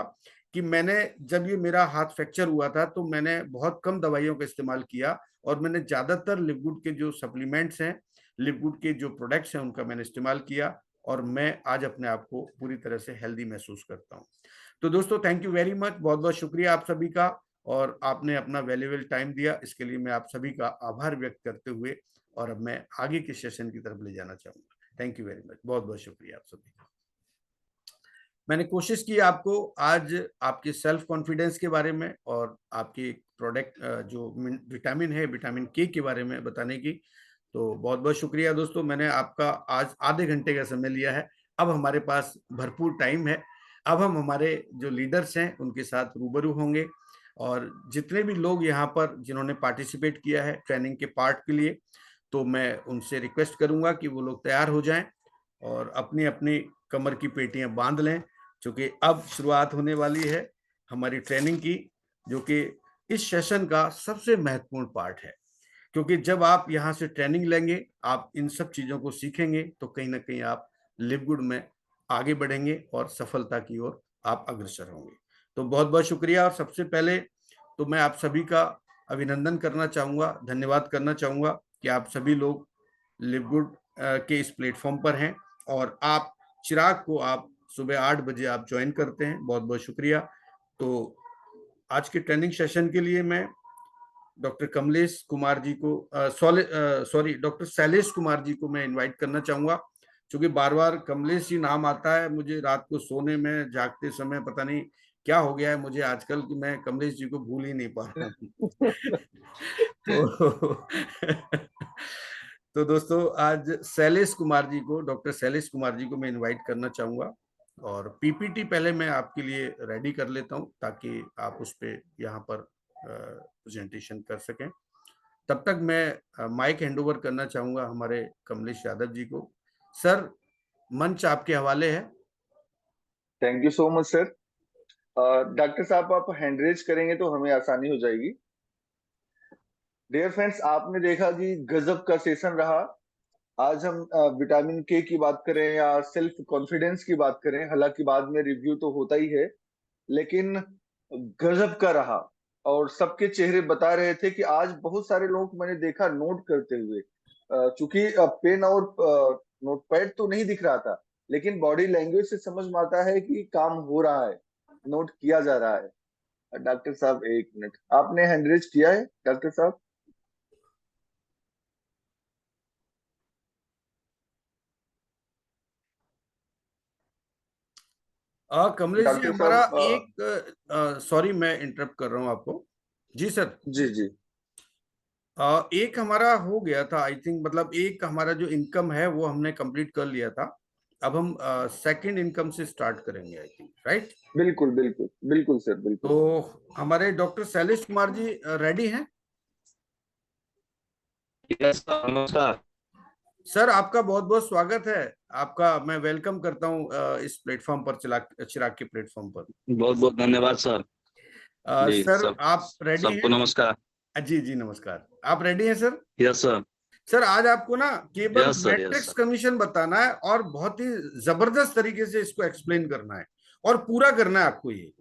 कि मैंने जब ये मेरा हाथ फ्रैक्चर हुआ था तो मैंने बहुत कम दवाइयों का इस्तेमाल किया और मैंने ज्यादातर लिवगुड के जो सप्लीमेंट्स हैं, लिवगुड के जो प्रोडक्ट्स हैं, उनका मैंने इस्तेमाल किया और मैं आज अपने आप को पूरी तरह से हेल्दी महसूस करता हूँ। तो दोस्तों, थैंक यू वेरी मच, बहुत बहुत शुक्रिया आप सभी का। और आपने अपना वैल्यूएबल टाइम दिया, इसके लिए मैं आप सभी का आभार व्यक्त करते हुए और अब मैं आगे के सेशन की तरफ ले जाना चाहूंगा। थैंक यू वेरी मच, बहुत बहुत शुक्रिया आप सभी का। मैंने कोशिश की आपको आज आपके सेल्फ कॉन्फिडेंस के बारे में और आपके प्रोडक्ट जो विटामिन है, विटामिन के बारे में बताने की। तो बहुत बहुत शुक्रिया दोस्तों, मैंने आपका आज आधे घंटे का समय लिया है। अब हमारे पास भरपूर टाइम है। अब हम हमारे जो लीडर्स हैं उनके साथ रूबरू होंगे और जितने भी लोग यहाँ पर जिन्होंने पार्टिसिपेट किया है ट्रेनिंग के पार्ट के लिए, तो मैं उनसे रिक्वेस्ट करूंगा कि वो लोग तैयार हो जाएं और अपनी अपनी कमर की पेटियां बांध लें, क्योंकि अब शुरुआत होने वाली है हमारी ट्रेनिंग की, जो कि इस सेशन का सबसे महत्वपूर्ण पार्ट है। क्योंकि जब आप यहाँ से ट्रेनिंग लेंगे, आप इन सब चीज़ों को सीखेंगे, तो कहीं ना कहीं आप लिवगुड में आगे बढ़ेंगे और सफलता की ओर आप अग्रसर होंगे। तो बहुत बहुत शुक्रिया। और सबसे पहले तो मैं आप सभी का अभिनंदन करना चाहूँगा, धन्यवाद करना चाहूँगा कि आप सभी लोग लिवगुड के इस प्लेटफॉर्म पर हैं और आप चिराग को आप सुबह 8 बजे आप ज्वाइन करते हैं। बहुत बहुत शुक्रिया। तो आज के ट्रेनिंग सेशन के लिए मैं डॉक्टर कमलेश कुमार जी को डॉक्टर शैलेश कुमार जी को मैं इनवाइट करना चाहूंगा, क्योंकि बार बार कमलेश जी नाम आता है मुझे रात को सोने में, जागते समय पता नहीं क्या हो गया है मुझे आजकल कि मैं कमलेश जी को भूल ही नहीं पा रहा हूँ। तो तो दोस्तों, आज शैलेश कुमार जी को, डॉक्टर शैलेश कुमार जी को मैं इनवाइट करना चाहूंगा और पीपीटी पहले मैं आपके लिए रेडी कर लेता हूं ताकि आप उस पर यहाँ पर प्रेजेंटेशन कर सकें। तब तक मैं माइक हैंडओवर करना चाहूंगा हमारे कमलेश यादव जी को। सर, मंच आपके हवाले है। Thank you so much sir. Doctor साहब, आप हैंड रेज करेंगे तो हमें आसानी हो जाएगी। डियर फ्रेंड्स, आपने देखा कि गजब का सेशन रहा। आज हम विटामिन के की बात करें या सेल्फ कॉन्फिडेंस की बात करें, हालांकि बाद में रिव्यू तो होता ही है, लेकिन गजब का रहा। और सबके चेहरे बता रहे थे कि आज बहुत सारे लोग मैंने देखा नोट करते हुए। चूंकि पेन और नोटपैड तो नहीं दिख रहा था, लेकिन बॉडी लैंग्वेज से समझ में आता है कि काम हो रहा है, नोट किया जा रहा है। डॉक्टर साहब एक मिनट, आपने हैंड रेज किया है डॉक्टर साहब? कमलेश जी डॉक्टर हमारा साहब एक, सॉरी मैं इंटरप्ट कर रहा हूँ आपको। जी सर। जी जी। एक हमारा हो गया था आई थिंक, मतलब एक हमारा जो इनकम है वो हमने कंप्लीट कर लिया था। अब हम सेकंड इनकम से स्टार्ट करेंगे आई थिंक, राइट? बिल्कुल बिल्कुल बिल्कुल सर, बिल्कुल। तो हमारे डॉक्टर शैलेश कुमार जी रेडी हैं? यस सर, नमस्कार। सर आपका बहुत बहुत स्वागत है। आपका मैं वेलकम करता हूँ इस प्लेटफॉर्म पर, चिराग चिराग के प्लेटफॉर्म पर। बहुत बहुत धन्यवाद सर। जी सर सब, आप रेडी सबको हैं? नमस्कार। जी जी नमस्कार। आप रेडी हैं सर? Yes sir. सर आज आपको ना केवल yes sir. Yes matrix sir. Commission बताना है और बहुत ही जबरदस्त तरीके से इसको एक्सप्लेन करना है और पूरा करना है आपको ये।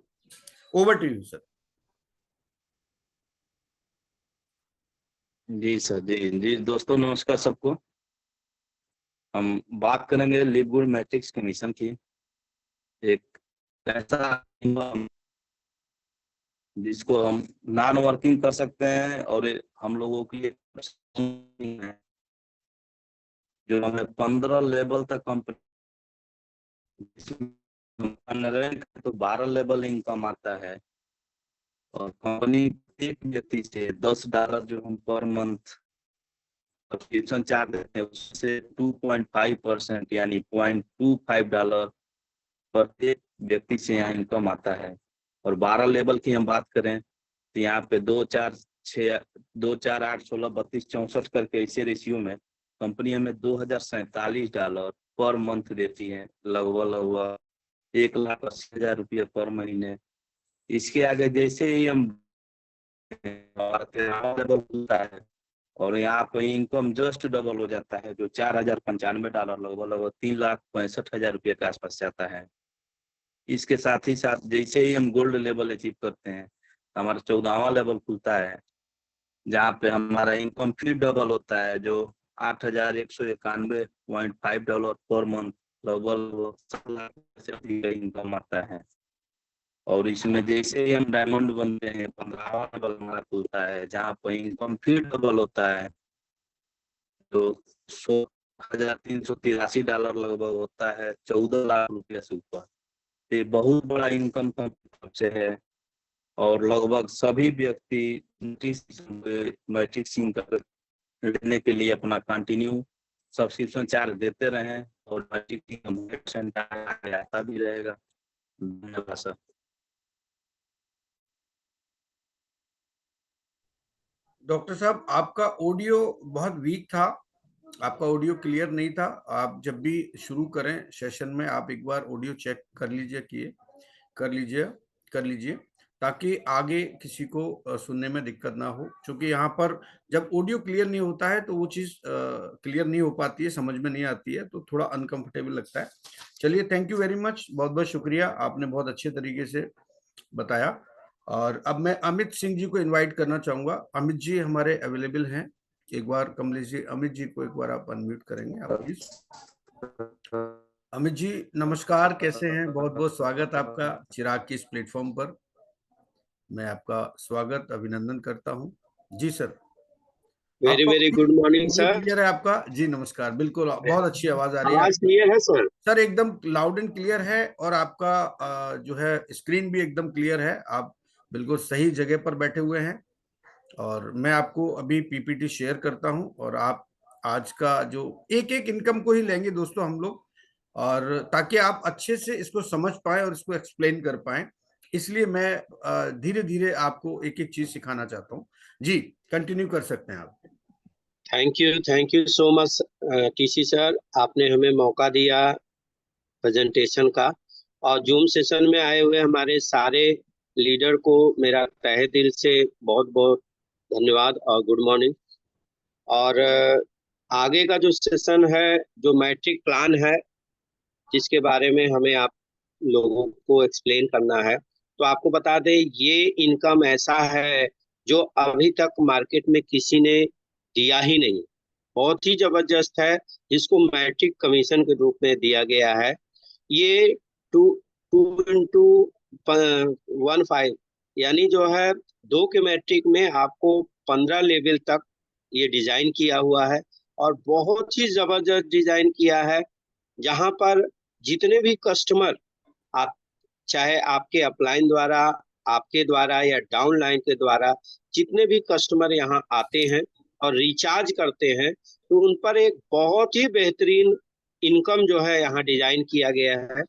Over to you sir. जी सर। जी जी दोस्तों, नमस्कार सबको। हम बात करेंगे लिवगुड मैट्रिक्स कमीशन की। एक ऐसा income जिसको हम नॉन वर्किंग कर सकते हैं, और हम लोगों की एक है जो हमें 15 लेवल तक कंपनी, रैंक तो 12 लेवल इनकम आता है। और कंपनी एक व्यक्ति से $10 जो हम पर मंथ सब्सक्रिप्शन चार्ज देते हैं, उससे 2.5% यानी $0.25 प्रत्येक व्यक्ति से यहाँ इनकम आता है। और 12 लेवल की हम बात करें तो यहाँ पे 2, 4, 6, 2, 4, 8, 16, 32, 64 करके ऐसे रेशियो में कंपनी हमें $2,047 पर मंथ देती है, लगभग लगभग 1,80,000 पर महीने। इसके आगे जैसे ही हम लेवल खुलता है और यहाँ पे इनकम जस्ट डबल हो जाता है, जो $4,095 लगभग लगभग ₹3,65,000 के आसपास जाता है। इसके साथ ही साथ जैसे ही हम गोल्ड लेवल अचीव करते हैं, हमारा 14वां लेवल खुलता है, जहाँ पे हमारा इनकम फिर डबल होता है, जो $8,191.5 पर मंथ, लगभग 7 लाख से अधिक का इनकम आता है। और इसमें जैसे ही हम डायमंड बनते हैं, 15वां लेवल हमारा खुलता है, जहाँ पर इनकम फिर डबल होता है, तो $16,383 लगभग होता है, 14 लाख से ऊपर। ये बहुत बड़ा इनकम से है। और लगभग सभी व्यक्ति मैट्रिक्स इनकम लेने के लिए अपना कंटिन्यू सब्सक्रिप्शन चार्ज देते रहे, और मैट्रिक्स इनकम आता भी रहेगा। धन्यवाद सर। डॉक्टर साहब आपका ऑडियो बहुत वीक था, आपका ऑडियो क्लियर नहीं था। आप जब भी शुरू करें सेशन में आप एक बार ऑडियो चेक कर लीजिए, कर लीजिए, ताकि आगे किसी को सुनने में दिक्कत ना हो। क्योंकि यहाँ पर जब ऑडियो क्लियर नहीं होता है तो वो चीज़ क्लियर नहीं हो पाती है, समझ में नहीं आती है, तो थोड़ा अनकंफर्टेबल लगता है। चलिए, थैंक यू वेरी मच, बहुत बहुत शुक्रिया, आपने बहुत अच्छे तरीके से बताया। और अब मैं अमित सिंह जी को इनवाइट करना चाहूंगा। अमित जी हमारे अवेलेबल हैं? एक बार कमलेश जी अमित जी को एक बार आप अनम्यूट करेंगे आप प्लीज। अमित जी नमस्कार, कैसे हैं? बहुत बहुत स्वागत आपका चिराग की इस प्लेटफॉर्म पर। मैं आपका स्वागत अभिनंदन करता हूं। जी सर। वेरी आपका very good morning audio sir. Clear है आपका? जी नमस्कार, बिल्कुल बहुत अच्छी आवाज आ रही है आवाज आपकी। क्लियर है सर? सर एकदम लाउड एंड क्लियर है, और आपका जो है स्क्रीन भी एकदम क्लियर है। आप बिल्कुल सही जगह पर बैठे हुए हैं। और मैं आपको अभी पीपीटी शेयर करता हूं, और आप आज का जो एक एक इनकम को ही लेंगे दोस्तों हम लोग, और ताकि आप अच्छे से इसको समझ पाए और इसको एक्सप्लेन कर पाए, इसलिए मैं धीरे धीरे आपको एक एक चीज सिखाना चाहता हूँ। जी कंटिन्यू कर सकते हैं आप। Thank you so much TC sir, आपने हमें मौका दिया प्रेजेंटेशन का। और जूम सेशन में आए हुए हमारे सारे लीडर को मेरा तहे दिल से बहुत बहुत धन्यवाद और गुड मॉर्निंग। और आगे का जो सेशन है, जो मैट्रिक प्लान है, जिसके बारे में हमें आप लोगों को एक्सप्लेन करना है, तो आपको बता दें ये इनकम ऐसा है जो अभी तक मार्केट में किसी ने दिया ही नहीं, बहुत ही जबरदस्त है, जिसको मैट्रिक कमीशन के रूप में दिया गया है। ये टू टू इंटू 1.5 यानी जो है 2 के मैट्रिक में आपको 15 लेवल तक ये डिजाइन किया हुआ है, और बहुत ही जबरदस्त डिजाइन किया है, जहां पर जितने भी कस्टमर, आप चाहे आपके अपलाइन द्वारा, आपके द्वारा या डाउनलाइन के द्वारा जितने भी कस्टमर यहाँ आते हैं और रिचार्ज करते हैं, तो उन पर एक बहुत ही बेहतरीन इनकम जो है यहाँ डिजाइन किया गया है।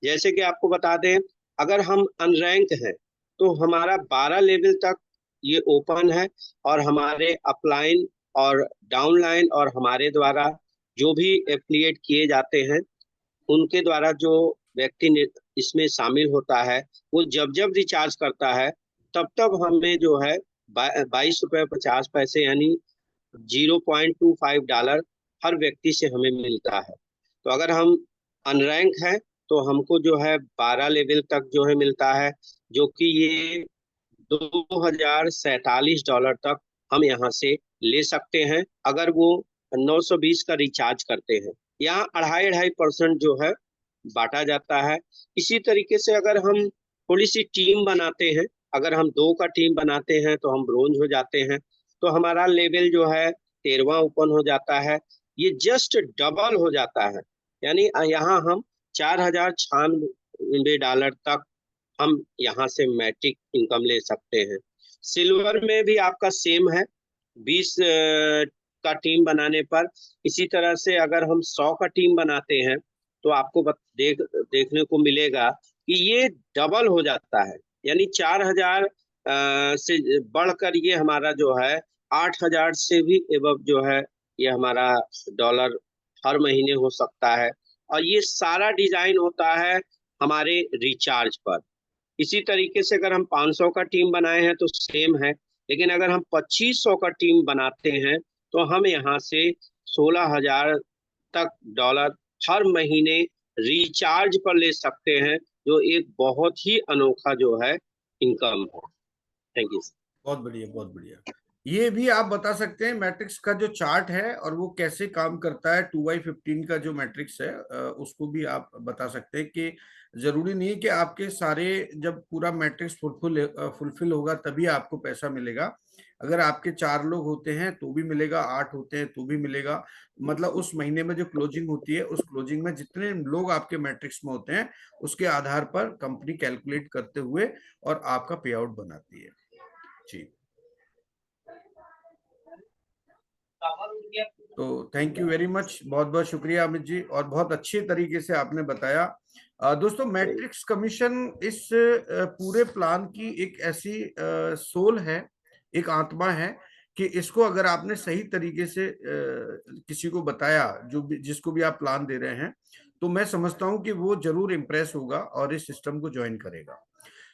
जैसे कि आपको बता दें, अगर हम अनरैंक हैं तो हमारा 12 लेवल तक ये ओपन है, और हमारे अपलाइन और डाउनलाइन और हमारे द्वारा जो भी एफिलिएट किए जाते हैं, उनके द्वारा जो व्यक्ति इसमें शामिल होता है, वो जब जब रिचार्ज करता है तब तब हमें जो है 22.50 यानी $0.25 हर व्यक्ति से हमें मिलता है। तो अगर हम अनरैंक हैं तो हमको जो है 12 लेवल तक जो है मिलता है, जो कि ये $2047 तक हम यहाँ से ले सकते हैं, अगर वो 920 का रिचार्ज करते हैं। यहाँ 2.5% जो है बांटा जाता है। इसी तरीके से अगर हम थोड़ी सी टीम बनाते हैं, अगर हम 2 का टीम बनाते हैं तो हम ब्रोंज हो जाते हैं, तो हमारा लेवल जो है 13वां ओपन हो जाता है। ये जस्ट डबल हो जाता है, यानी यहाँ हम $4096 तक हम यहाँ से मैट्रिक इनकम ले सकते हैं। सिल्वर में भी आपका सेम है, 20 का टीम बनाने पर। इसी तरह से अगर हम 100 का टीम बनाते हैं तो आपको देखने को मिलेगा कि ये डबल हो जाता है, यानी 4000 से बढ़कर ये हमारा जो है 8000 से भी एबव जो है ये हमारा डॉलर हर महीने हो सकता है। और ये सारा डिजाइन होता है हमारे रिचार्ज पर। इसी तरीके से अगर हम 500 का टीम बनाए हैं तो सेम है, लेकिन अगर हम 2500 का टीम बनाते हैं तो हम यहाँ से 16000 तक डॉलर हर महीने रिचार्ज पर ले सकते हैं, जो एक बहुत ही अनोखा जो है इनकम है। Thank you. बहुत बढ़िया, बहुत बढ़िया। ये भी आप बता सकते हैं मैट्रिक्स का जो चार्ट है और वो कैसे काम करता है, 2x15 का जो मैट्रिक्स है उसको भी आप बता सकते हैं कि जरूरी नहीं है कि आपके सारे, जब पूरा मैट्रिक्स फुलफिल होगा तभी आपको पैसा मिलेगा। अगर आपके 4 लोग होते हैं तो भी मिलेगा, 8 होते हैं तो भी मिलेगा। मतलब उस महीने में जो क्लोजिंग होती है, उस क्लोजिंग में जितने लोग आपके मैट्रिक्स में होते हैं उसके आधार पर कंपनी कैलकुलेट करते हुए और आपका पे आउट बनाती है। जी, तो थैंक यू वेरी मच, बहुत बहुत शुक्रिया अमित जी, और बहुत अच्छे तरीके से आपने बताया। दोस्तों, मैट्रिक्स कमीशन इस पूरे प्लान की एक ऐसी सोल है, एक आत्मा है कि इसको अगर आपने सही तरीके से किसी को बताया, जो भी जिसको भी आप प्लान दे रहे हैं, तो मैं समझता हूं कि वो जरूर इम्प्रेस होगा और इस सिस्टम को ज्वाइन करेगा।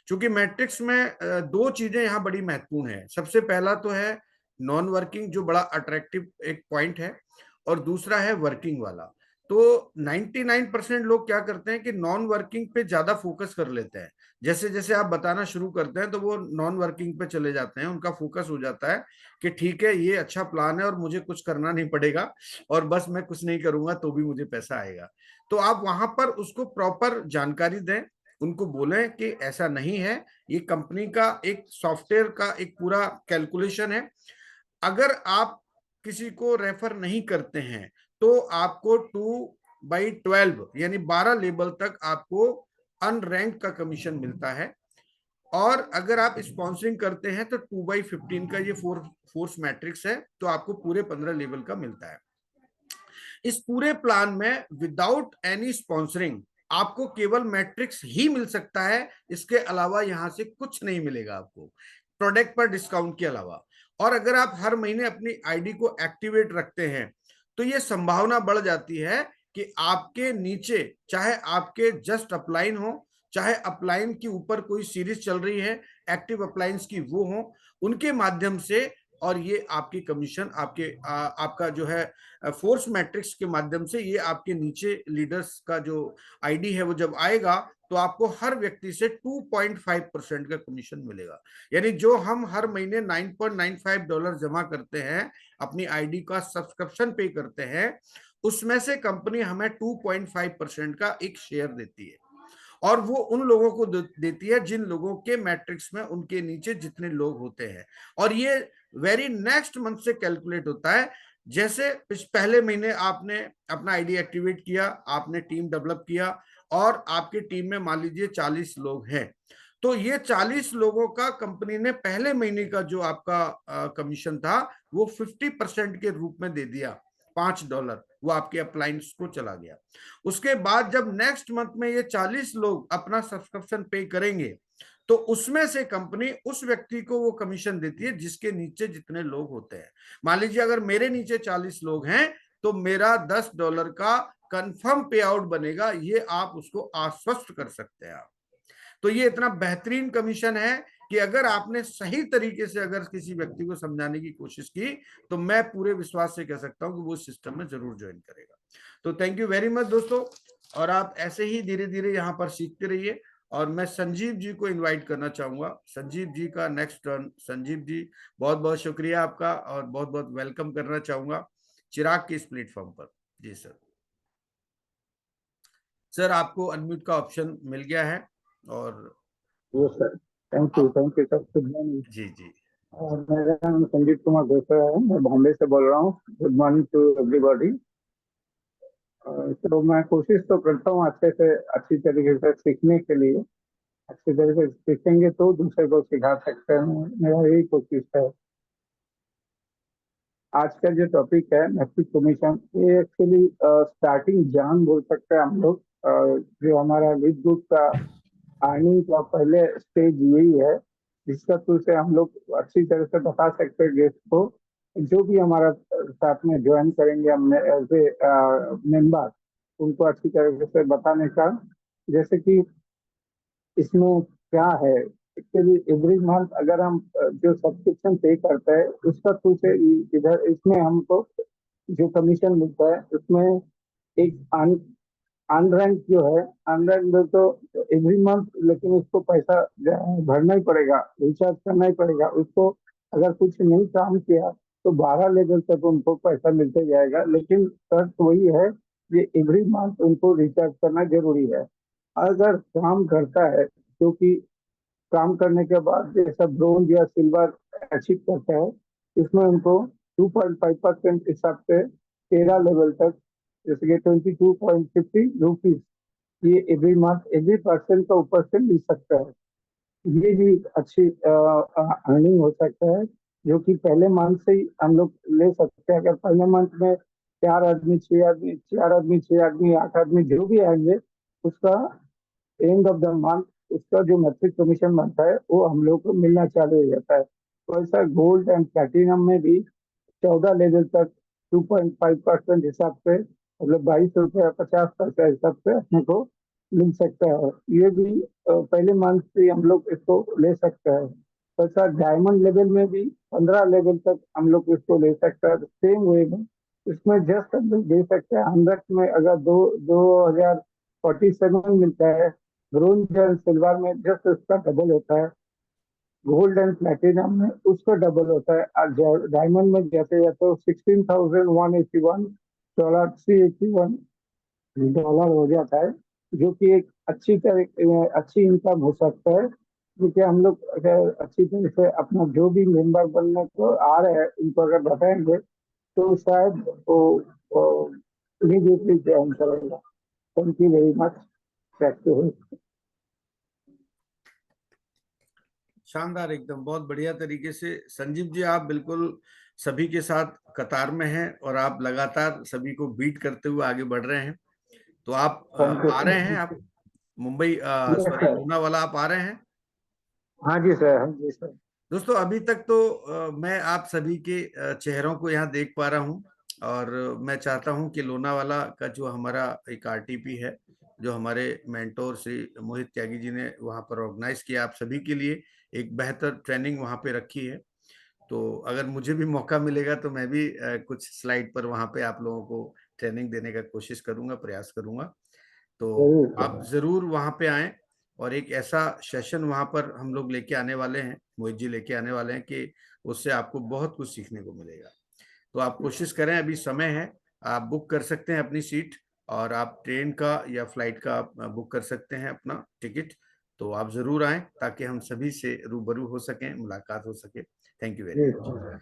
क्योंकि मैट्रिक्स में 2 चीजें यहाँ बड़ी महत्वपूर्ण है। सबसे पहला तो है नॉन वर्किंग, जो बड़ा अट्रैक्टिव एक पॉइंट है, और दूसरा है वर्किंग वाला। तो 99% लोग क्या करते हैं कि नॉन वर्किंग पे ज्यादा फोकस कर लेते हैं। जैसे जैसे आप बताना शुरू करते हैं तो वो नॉन वर्किंग पे चले जाते हैं, उनका फोकस हो जाता है कि ठीक है, ये अच्छा प्लान है और मुझे कुछ करना नहीं पड़ेगा, और बस मैं कुछ नहीं करूंगा तो भी मुझे पैसा आएगा। तो आप वहां पर उसको प्रॉपर जानकारी दें, उनको बोलें कि ऐसा नहीं है, ये कंपनी का एक सॉफ्टवेयर का एक पूरा कैलकुलेशन है। अगर आप किसी को रेफर नहीं करते हैं तो आपको 2/12 यानी 12 लेवल तक आपको अनरैंक का कमीशन मिलता है, और अगर आप स्पॉन्सरिंग करते हैं तो 2/15 का ये फोर्स मैट्रिक्स है, तो आपको पूरे 15 लेवल का मिलता है। इस पूरे प्लान में विदाउट एनी स्पॉन्सरिंग आपको केवल मैट्रिक्स ही मिल सकता है, इसके अलावा यहां से कुछ नहीं मिलेगा आपको प्रोडक्ट पर डिस्काउंट के अलावा। और अगर आप हर महीने अपनी आईडी को एक्टिवेट रखते हैं तो ये संभावना बढ़ जाती है कि आपके नीचे, चाहे आपके जस्ट अपलाइन हो, चाहे अपलाइन के ऊपर कोई सीरीज चल रही है एक्टिव अपलाइंस की, वो हो, उनके माध्यम से और ये आपकी कमीशन आपका जो है फोर्स मैट्रिक्स के माध्यम से ये आपके नीचे लीडर्स का जो आईडी है वो जब आएगा तो आपको हर व्यक्ति से 2.5% का कमीशन मिलेगा। यानी जो हम हर महीने $9.95 जमा करते हैं, अपनी आईडी का सब्सक्रिप्शन पे करते हैं, उसमें से कंपनी हमें 2.5% का एक शेयर देती है, और वो उन लोगों को देती है जिन लोगों के मैट्रिक्स में उनके नीचे जितने लोग होते हैं। और ये वेरी नेक्स्ट मंथ से कैलकुलेट होता है। जैसे पहले महीने आपने अपना आईडी एक्टिवेट किया, आपने टीम डेवलप किया, और आपकी टीम में मान लीजिए 40 लोग हैं, तो ये 40 लोगों का कंपनी ने पहले महीने का जो आपका कमीशन था वो 50% के रूप में दे दिया, $5, वो आपके अप्लायंस को चला गया। उसके बाद जब नेक्स्ट मंथ में ये 40 लोग अपना सब्सक्रिप्शन पे करेंगे, तो उसमें से कंपनी उस व्यक्ति को वो कमीशन देती है जिसके नीचे जितने लोग होते हैं। मान लीजिए अगर मेरे नीचे 40 लोग हैं तो मेरा $10 का कंफर्म पे आउट बनेगा, ये आप उसको आश्वस्त कर सकते हैं आप। तो ये इतना बेहतरीन कमीशन है कि अगर आपने सही तरीके से अगर किसी व्यक्ति को समझाने की कोशिश की तो मैं पूरे विश्वास से कह सकता हूं कि वो सिस्टम में जरूर ज्वाइन करेगा। तो थैंक यू वेरी मच दोस्तों, और आप ऐसे ही धीरे धीरे यहाँ पर सीखते रहिए। और मैं संजीव जी को इनवाइट करना चाहूंगा, संजीव जी का नेक्स्ट टर्न। संजीव जी बहुत बहुत शुक्रिया आपका, और बहुत बहुत वेलकम करना चाहूंगा चिराग के इस प्लेटफॉर्म पर। जी सर। सर आपको अनम्यूट का ऑप्शन मिल गया है। और yes sir, thank you sir. Good morning. जी जी। और मेरा नाम संजीव कुमार गोसरा है, मैं बॉम्बे से बोल रहा हूँ। Good morning to everybody. तो मैं कोशिश तो करता हूँ अच्छे से अच्छी तरीके से सीखने के लिए। अच्छी तरीके से सीखेंगे तो दूसरे को सिखा सकते हैं, मेरा यही कोशिश है। आज का जो टॉपिक है मैट्रिक कमीशन, ये एक्चुअली स्टार्टिंग जान बोल सकते हैं हम लोग। जो हमारा लीड ग्रुप का अर्निंग का पहले स्टेज यही है, जिसका थ्रू से हम लोग अच्छी तरह से बता सकते हैं गेस्ट को, जो भी हमारा साथ में ज्वाइन करेंगे हम एज ए मेंबर, उनको अच्छी तरीके से बताने का। जैसे कि इसमें क्या है, एक्चुअली एवरी मंथ अगर हम जो सब्सक्रिप्शन पे करते हैं उसका थ्रू से इधर इसमें हमको जो कमीशन मिलता है उसमें एक अनरैंक जो है, अनरैंक में तो एवरी मंथ, लेकिन उसको पैसा भरना ही पड़ेगा, रिचार्ज करना ही पड़ेगा उसको। अगर कुछ नहीं काम किया तो 12 लेवल तक उनको पैसा मिलते जाएगा, लेकिन शर्त वही है कि एवरी मंथ उनको रिचार्ज करना जरूरी है। अगर काम करता है, क्योंकि काम करने के बाद जैसा ब्रोंज या सिल्वर अचीव करता है, इसमें उनको 2.5% हिसाब से 13 लेवल तक, जैसे कि 22.50 रुपीज, ये एवरी मंथ एवरी पर्सन का ऊपर से मिल सकता है। ये भी अच्छी अर्निंग हो सकता है, जो कि पहले मंथ से ही हम लोग ले सकते हैं। अगर पहले मंथ में 4 आदमी 6 आदमी 4 आदमी 6 आदमी 8 आदमी जो भी आएंगे, उसका एंड ऑफ द मंथ उसका जो मैट्रिक कमीशन बनता है वो हम लोग को मिलना चालू हो जाता है। तो ऐसा गोल्ड एंड प्लैटिनम में भी 14 लेवल तक 2.5% हिसाब से, मतलब 22 रुपया 50 पैसा हिसाब से अपने को मिल सकता है। ये भी पहले मंथ से हम लोग इसको ले सकते हैं। तो ऐसा डायमंड लेवल में भी 15 लेवल तक हम लोग इसको ले सकते हैं। सेम वे में इसमें जस्ट हम लोग दे सकते हैं 100 में अगर 2047 मिलता है, ब्रोंज एंड सिल्वर में जस्ट उसका डबल होता है, गोल्ड एंड प्लेटिनम में उसका डबल होता है, और डायमंड में जाते जाते तो $16,181 हो जाता है, जो कि एक अच्छी इनकम हो सकता है। क्योंकि हम लोग अगर अच्छी तरह से अपना जो भी मेंबर बनने को आ रहे हैं उनको अगर बताएंगे तो शायद वो इमीडिएटली ज्वाइन करेगा। Thank you very much. शानदार, एकदम बहुत बढ़िया तरीके से संजीव जी, आप बिल्कुल सभी के साथ कतार में हैं और आप लगातार सभी को बीट करते हुए आगे बढ़ रहे हैं। तो आप आ रहे हैं, आप मुंबई सॉरी लोनावाला आप आ रहे हैं? हाँ जी सर, हाँ जी सर। दोस्तों अभी तक तो मैं आप सभी के चेहरों को यहाँ देख पा रहा हूँ, और मैं चाहता हूँ कि लोनावाला का जो हमारा एक आरटीपी है, जो हमारे मेंटोर श्री मोहित त्यागी जी ने वहाँ पर ऑर्गेनाइज किया आप सभी के लिए, एक बेहतर ट्रेनिंग वहाँ पे रखी है। तो अगर मुझे भी मौका मिलेगा तो मैं भी कुछ स्लाइड पर वहां पे आप लोगों को ट्रेनिंग देने का कोशिश करूंगा, प्रयास करूंगा। तो जरूर आप जरूर वहां पे आएं, और एक ऐसा सेशन वहां पर हम लोग लेके आने वाले हैं, मोहित जी लेके आने वाले हैं कि उससे आपको बहुत कुछ सीखने को मिलेगा। तो आप कोशिश करें, अभी समय है, आप बुक कर सकते हैं अपनी सीट, और आप ट्रेन का या फ्लाइट का आप बुक कर सकते हैं अपना टिकट। तो आप जरूर आएं ताकि हम सभी से रूबरू हो सकें, मुलाकात हो सके। Thank you very much.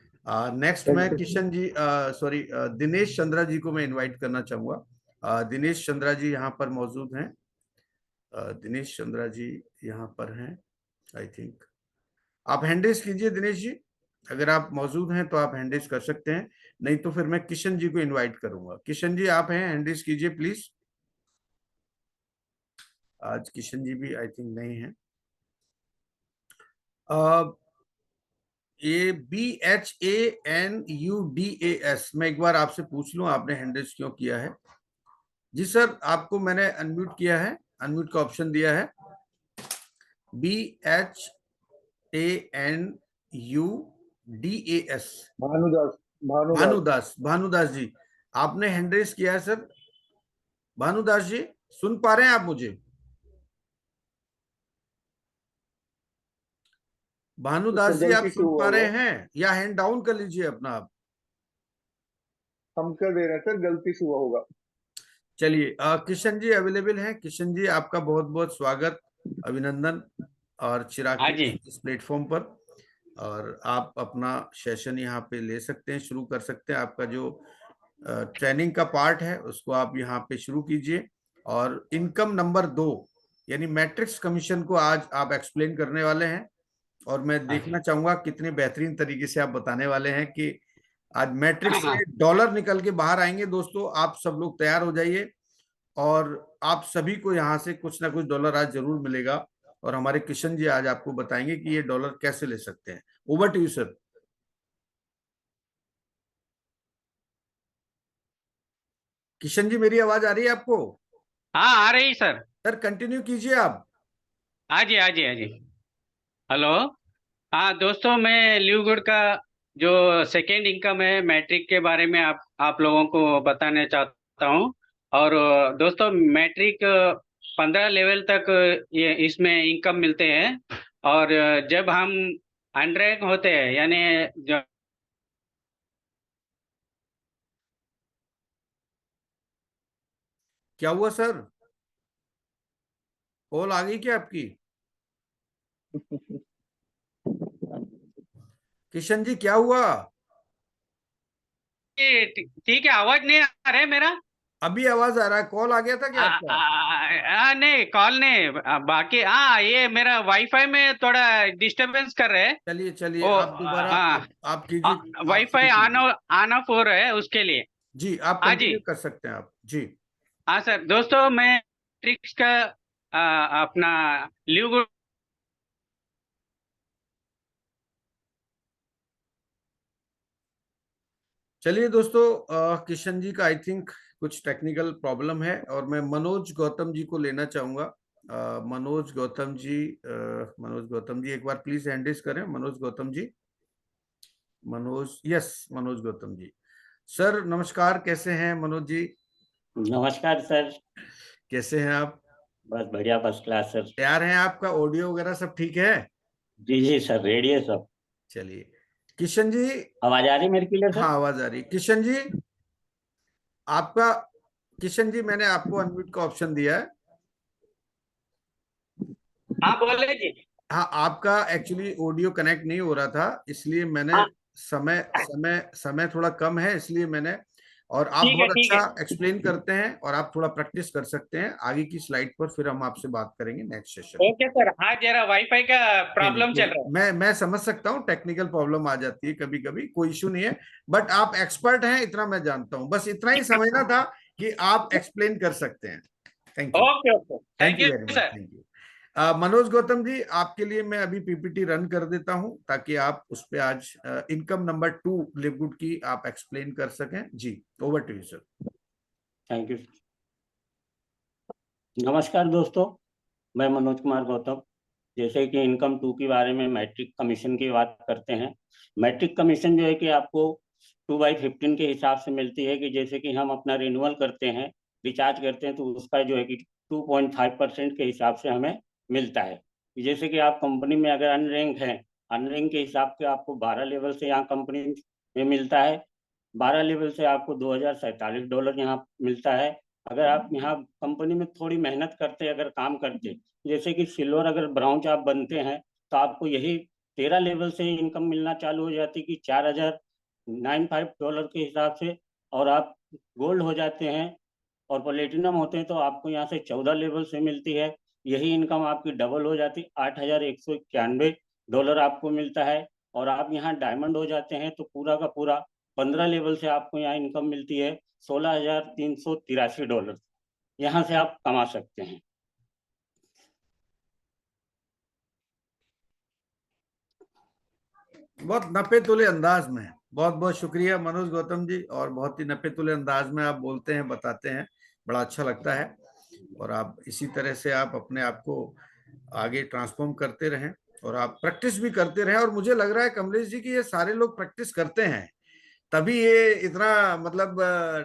Next मैं किशन जी, सॉरी, दिनेश चंद्रा जी को मैं इनवाइट करना चाहूंगा। दिनेश चंद्रा जी यहाँ पर मौजूद हैं। दिनेश चंद्रा जी यहाँ पर हैं, आई थिंक। आप हैंड रेज कीजिए दिनेश जी, अगर आप मौजूद हैं तो आप हैंड रेज कर सकते हैं, नहीं तो फिर मैं किशन जी को इनवाइट करूंगा। किशन जी आप हैं, हैंड रेज कीजिए प्लीज। आज किशन जी भी आई थिंक नहीं है। ये BHANUDAS, मैं एक बार आपसे पूछ लूं आपने हैंड रेज क्यों किया है? जी सर, आपको मैंने अनम्यूट किया है, अनम्यूट का ऑप्शन दिया है। BHANUDAS, भानुदास भानुदास, भानुदास जी आपने हैंड रेज किया है सर। भानुदास जी सुन पा रहे हैं आप मुझे? भानुदास सर जी आप गलती से सुन हुआ पा रहे होगा, हैं या हैंड डाउन कर लीजिए अपना आप? हम कर दे रहे हैं सर, गलती से हुआ होगा। चलिए, किशन जी अवेलेबल हैं। किशन जी आपका बहुत बहुत स्वागत, अभिनंदन और चिराग हाँ के जी। इस प्लेटफॉर्म पर। और आप अपना सेशन यहाँ पे ले सकते हैं, शुरू कर सकते हैं। आपका जो ट्रेनिंग का पार्ट है उसको आप यहाँ पे शुरू कीजिए। और इनकम नंबर 2 यानी मैट्रिक्स कमीशन को आज आप एक्सप्लेन करने वाले हैं, और मैं देखना चाहूंगा कितने बेहतरीन तरीके से आप बताने वाले हैं कि आज मैट्रिक्स से डॉलर निकल के बाहर आएंगे। दोस्तों आप सब लोग तैयार हो जाइए, और आप सभी को यहाँ से कुछ ना कुछ डॉलर आज जरूर मिलेगा। और हमारे किशन जी आज आपको बताएंगे कि ये डॉलर कैसे ले सकते हैं। Over to you sir. Kishan ji मेरी आवाज आ रही है आपको? हाँ आ रही सर। सर कंटिन्यू कीजिए आप। हाँ जी हाँ जी हाँ जी। हेलो। हाँ दोस्तों, मैं लिवगुड का जो सेकेंड इनकम है मैट्रिक के बारे में आप लोगों को बताने चाहता हूँ। और दोस्तों मैट्रिक 15 लेवल तक ये इसमें इनकम मिलते हैं। और जब हम अनरैंक होते हैं यानी जो क्या हुआ सर, कॉल आ गई क्या आपकी? किशन जी क्या हुआ? ठीक है, आवाज नहीं आ रहा है मेरा? अभी आवाज आ रहा है, कॉल आ गया था क्या आपका? नहीं कॉल नहीं, बाकी हाँ ये मेरा वाईफाई में थोड़ा डिस्टरबेंस कर रहे हैं। चलिए चलिए, ओ आप दोबारा हाँ, आप कीजिए, आप वाईफाई शुरू कीजिए। ऑन ऑफ हो रहा है उसके लिए। जी आप हाँ जी। कंटिन्यू कर सकते हैं आप जी। हाँ सर, दोस्तों मैं ट्रिक्स का अपना लिव चलिए दोस्तों, किशन जी का आई थिंक कुछ टेक्निकल प्रॉब्लम है, और मैं मनोज गौतम जी को लेना चाहूंगा। मनोज गौतम जी, मनोज गौतम जी एक बार प्लीज हैंड रेज करें। मनोज गौतम जी, मनोज, यस मनोज गौतम जी। सर नमस्कार, कैसे हैं मनोज जी? नमस्कार सर। कैसे हैं आप? बस बढ़िया, फर्स्ट क्लास सर। तैयार हैं? आपका ऑडियो वगैरह सब ठीक है? जी जी सर, रेडी है सब। चलिए किशन जी। आवाज आ रही है मेरी क्लियर सर? हाँ आवाज आ रही। किशन जी आपका, किशन जी मैंने आपको अनम्यूट का ऑप्शन दिया है। हाँ बोले जी। हाँ आपका एक्चुअली ऑडियो कनेक्ट नहीं हो रहा था, इसलिए मैंने हाँ समय समय समय थोड़ा कम है इसलिए मैंने, और आप ठीक है बहुत ठीक अच्छा है। एक्सप्लेन करते हैं, और आप थोड़ा प्रैक्टिस कर सकते हैं आगे की स्लाइड पर, फिर हम आपसे बात करेंगे नेक्स्ट सेशन में। ओके सर, हाँ जरा वाईफाई का नहीं नहीं प्रॉब्लम चल कोई, रहा है। मैं समझ सकता हूँ, टेक्निकल प्रॉब्लम आ जाती है कभी कभी, कोई इशू नहीं है। बट आप एक्सपर्ट हैं इतना मैं जानता हूँ, बस इतना ही समझना था कि आप एक्सप्लेन कर सकते हैं। Thank you, okay okay, thank thank you you very much, sir. Thank you. Manoj Gautam ji आपके लिए मैं अभी पीपीटी रन कर देता हूं ताकि आप उस पे आज इनकम नंबर 2 लिवगुड की आप एक्सप्लेन कर सकें। जी over to you sir. Thank you. नमस्कार दोस्तों, मैं मनोज कुमार गौतम, जैसे कि इनकम 2 के बारे में मैट्रिक कमीशन की बात करते हैं। मैट्रिक कमीशन जो है कि आपको 2/15 के हिसाब से मिलती है, कि जैसे कि हम अपना रिन्यूअल करते हैं, रिचार्ज करते हैं, तो उसका जो है कि 2.5% के हिसाब से हमें मिलता है। जैसे कि आप कंपनी में अगर अनरैंक हैं, अनरैंक के हिसाब से आपको 12 लेवल से यहाँ कंपनी में मिलता है। 12 लेवल से आपको $2047 यहाँ मिलता है। अगर आप यहाँ कंपनी में थोड़ी मेहनत करते, अगर काम करते, जैसे कि सिल्वर अगर ब्राउन आप बनते हैं, तो आपको यही 13 लेवल से इनकम मिलना चालू हो जाती कि $4095 के हिसाब से। और आप गोल्ड हो जाते हैं और प्लेटिनम होते हैं तो आपको यहाँ से 14 लेवल से मिलती है। यही इनकम आपकी डबल हो जाती, $8191 आपको मिलता है। और आप यहाँ डायमंड हो जाते हैं तो पूरा का पूरा 15 लेवल से आपको यहाँ इनकम मिलती है $16,383। यहाँ से आप कमा सकते हैं। बहुत नपे तुले अंदाज में। बहुत बहुत शुक्रिया मनोज गौतम जी, और बहुत ही नपे तुले अंदाज में आप बोलते हैं, बताते हैं, बड़ा अच्छा लगता है। और आप इसी तरह से आप अपने आप को आगे ट्रांसफॉर्म करते रहें और आप प्रैक्टिस भी करते रहें। और मुझे लग रहा है कमलेश जी कि ये सारे लोग प्रैक्टिस करते हैं, तभी ये इतना मतलब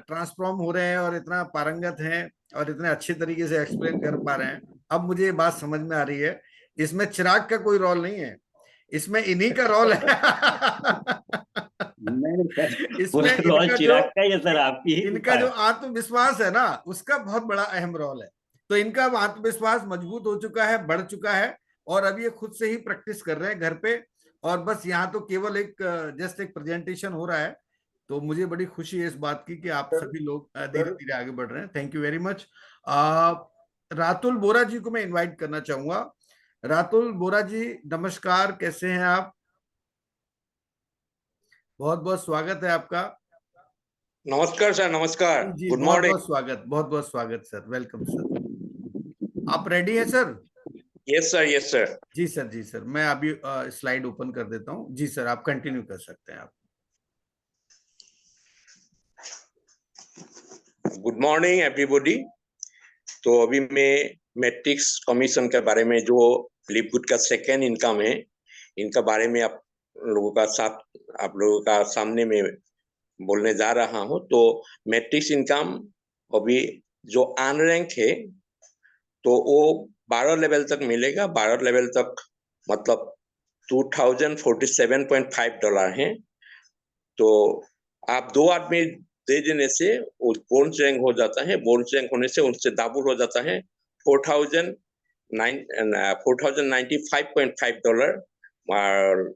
ट्रांसफॉर्म हो रहे हैं और इतना पारंगत हैं और इतने अच्छे तरीके से एक्सप्लेन कर पा रहे हैं। अब मुझे ये बात समझ में आ रही है, इसमें चिराग का कोई रोल नहीं है, इसमें इन्हीं का रोल है। नहीं सर, इसमें रोल चिराग का ही है सर, आपकी ही इनका जो आत्मविश्वास है ना, उसका बहुत बड़ा अहम रोल है। तो इनका आत्मविश्वास मजबूत हो चुका है, बढ़ चुका है, और अब ये खुद से ही प्रैक्टिस कर रहे हैं घर पे। और बस यहाँ तो केवल एक जस्ट एक प्रेजेंटेशन हो रहा है। तो मुझे बड़ी खुशी है इस बात की कि आप सभी लोग धीरे धीरे आगे बढ़ रहे हैं। Thank you very much. Ratul Bora ji को मैं इनवाइट करना चाहूंगा। रातुल बोरा जी नमस्कार, कैसे हैं आप? बहुत बहुत स्वागत है आपका। नमस्कार सर, नमस्कार, जी गुड बहुत मॉर्निंग। बहुत स्वागत, बहुत बहुत स्वागत सर, वेलकम सर। आप रेडी हैं sir? Yes sir, yes sir. जी सर, जी सर, मैं अभी स्लाइड ओपन कर देता हूँ। जी सर, आप कंटिन्यू कर सकते हैं आप। Good morning everybody. तो अभी मैं मैट्रिक्स कमीशन के बारे में, जो लिवगुड का सेकेंड इनकम है, इनका बारे में आप लोगों का सामने में बोलने जा रहा हूं। तो मैट्रिक्स इनकम अभी जो अनरैंक है तो वो 12 लेवल तक मिलेगा। 12 लेवल तक मतलब $2047.5 है। तो आप 2 आदमी दे देने से वो बोनस रैंक हो जाता है। बोनस रैंक होने से उनसे डबल हो जाता है $4,095.5। और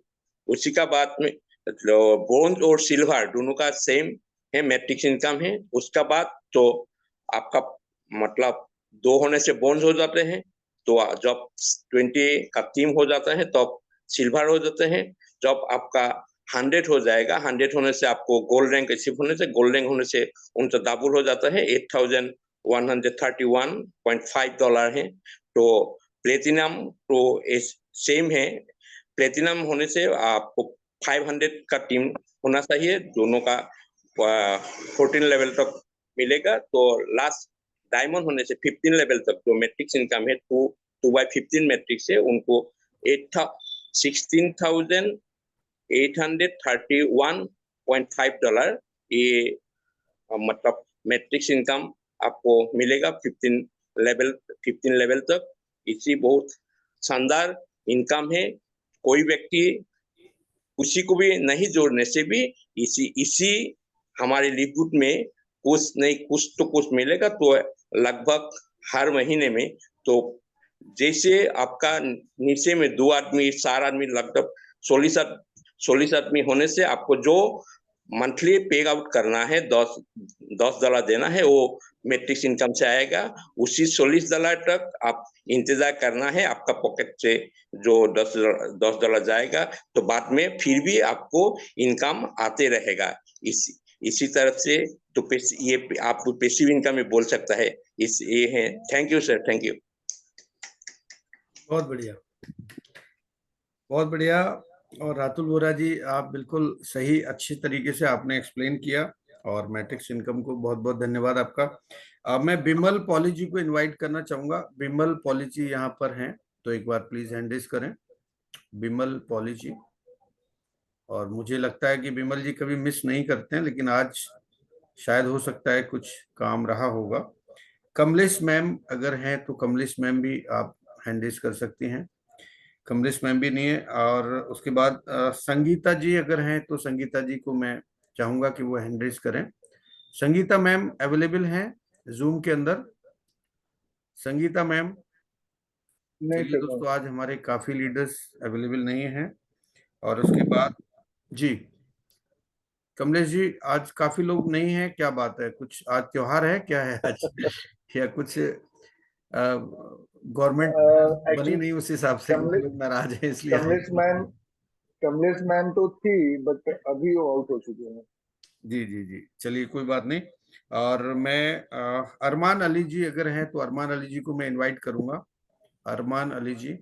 उसी का बाद में ब्रोंज और सिल्वर दोनों का सेम है, मैट्रिक्स इनकम है। उसका बाद तो आपका मतलब 2 होने से ब्रोंज हो जाते हैं। तो जब 20 का टीम हो जाता है तब सिल्वर हो जाते हैं। जब आपका 100 हो जाएगा, 100 होने से आपको गोल्ड रैंक अचीव होने से, गोल्ड रैंक होने से उनका डबल हो जाता है, $8,131.5 है। तो प्लेटिनम तो सेम है। प्लेटिनम होने से आपको 500 का टीम होना चाहिए, दोनों का 14 लेवल तक मिलेगा। तो लास्ट डायमंड होने से 15 लेवल तक जो मैट्रिक्स इनकम है 2/15 मैट्रिक्स है, उनको $16,831.5 ये मतलब मैट्रिक्स इनकम आपको मिलेगा 15 लेवल तक। इसी बहुत शानदार इनकम है। कोई व्यक्ति उसी को भी नहीं जोड़ने से भी इसी हमारे लिवगुड में कुछ नहीं कुछ तो कुछ मिलेगा। तो लगभग हर महीने में, तो जैसे आपका नीचे में 2 आदमी 4 आदमी लगभग 40 आदमी होने से आपको जो मंथली पे आउट करना है, $10 देना है, वो मैट्रिक्स इनकम से आएगा। उसी $40 तक आप इंतजार करना है, आपका पॉकेट से जो $10 जाएगा। तो बाद में फिर भी आपको इनकम आते रहेगा। इसी तरफ से तो ये आप पैसिव इनकम में बोल सकता है। ये है। Thank you sir, thank you. बहुत बढ़िया, बहुत बढ़िया। और रातुल बोरा जी, आप बिल्कुल सही अच्छी तरीके से आपने एक्सप्लेन किया, और मैट्रिक्स इनकम को बहुत बहुत धन्यवाद आपका। मैं बिमल पॉली जी को इनवाइट करना चाहूंगा। बिमल पॉली जी यहाँ पर हैं, तो एक बार प्लीज हैंड रेज करें। बिमल पॉली जी, और मुझे लगता है कि बिमल जी कभी मिस नहीं करते हैं, लेकिन आज शायद हो सकता है कुछ काम रहा होगा। कमलेश मैम अगर हैं तो कमलेश मैम भी आप हैंड रेज कर सकती हैं। कमलेश मैम भी नहीं है। और उसके बाद संगीता जी अगर हैं तो संगीता जी को मैं चाहूंगा कि वो हैंड रेज करें। संगीता मैम अवेलेबल हैं जूम के अंदर? संगीता मैम? नहीं चलिए सर। दोस्तों, आज हमारे काफी लीडर्स अवेलेबल नहीं हैं। और उसके बाद जी कमलेश जी, आज काफी लोग नहीं हैं, क्या बात है? कुछ आज त्योहार है क्या है आज? या कुछ गवर्नमेंट बनी एक्चुअली नहीं उस हिसाब से कुछ कमलेश लोग नाराज हैं इसलिए आए कमलेश नहीं? मैम कमलेश मैम तो थी, बट अभी वो आउट हो चुके हैं। जी जी जी, चलिए कोई बात नहीं। और मैं अरमान अली जी अगर हैं तो अरमान अली जी को मैं इनवाइट करूंगा। अरमान अली जी।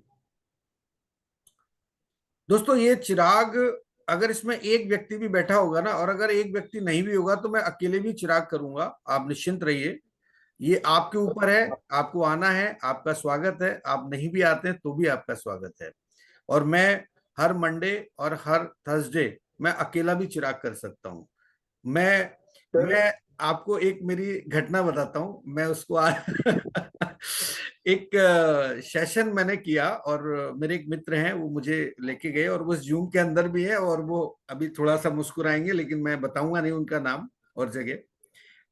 दोस्तों ये चिराग, अगर इसमें एक व्यक्ति भी बैठा होगा ना, और अगर एक व्यक्ति नहीं भी होगा तो मैं अकेले भी चिराग करूंगा, आप निश्चिंत रहिए। ये आपके ऊपर है, आपको आना है, आपका स्वागत है। आप नहीं भी आते हैं तो भी आपका स्वागत है। और मैं हर मंडे और हर थर्सडे मैं अकेला भी चिराग कर सकता हूँ। मैं आपको एक मेरी घटना बताता हूँ। मैं उसको एक सेशन मैंने किया, और मेरे एक मित्र हैं वो मुझे लेके गए, और वो जूम के अंदर भी है, और वो अभी थोड़ा सा मुस्कुराएंगे, लेकिन मैं बताऊंगा नहीं उनका नाम और जगह।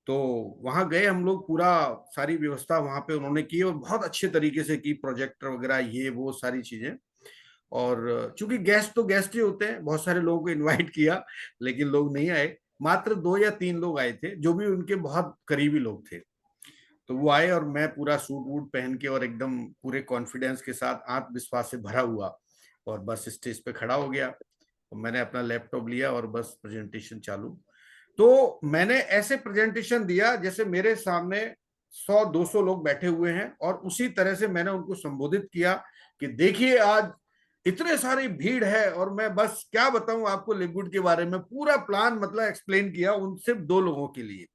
तो वहां गए हम लोग, पूरा सारी व्यवस्था वहां पे उन्होंने की, और बहुत अच्छे तरीके से की, प्रोजेक्टर वगैरह ये वो सारी चीजें। और चूंकि गेस्ट तो गेस्ट ही होते हैं, बहुत सारे लोगों को इनवाइट किया लेकिन लोग नहीं आए। मात्र 2 या 3 लोग आए थे, जो भी उनके बहुत करीबी लोग थे। तो वो आए, और मैं पूरा सूट वूट पहन के और एकदम पूरे कॉन्फिडेंस के साथ, आत्मविश्वास से भरा हुआ, और बस स्टेज पे खड़ा हो गया। और मैंने अपना लैपटॉप लिया और बस प्रेजेंटेशन चालू। तो मैंने ऐसे प्रेजेंटेशन दिया जैसे मेरे सामने 100-200 लोग बैठे हुए हैं, और उसी तरह से मैंने उनको संबोधित किया कि देखिए आज इतने सारी भीड़ है, और मैं बस क्या बताऊं आपको लिक्विड के बारे में, पूरा प्लान मतलब एक्सप्लेन किया उन सिर्फ 2 लोगों के लिए।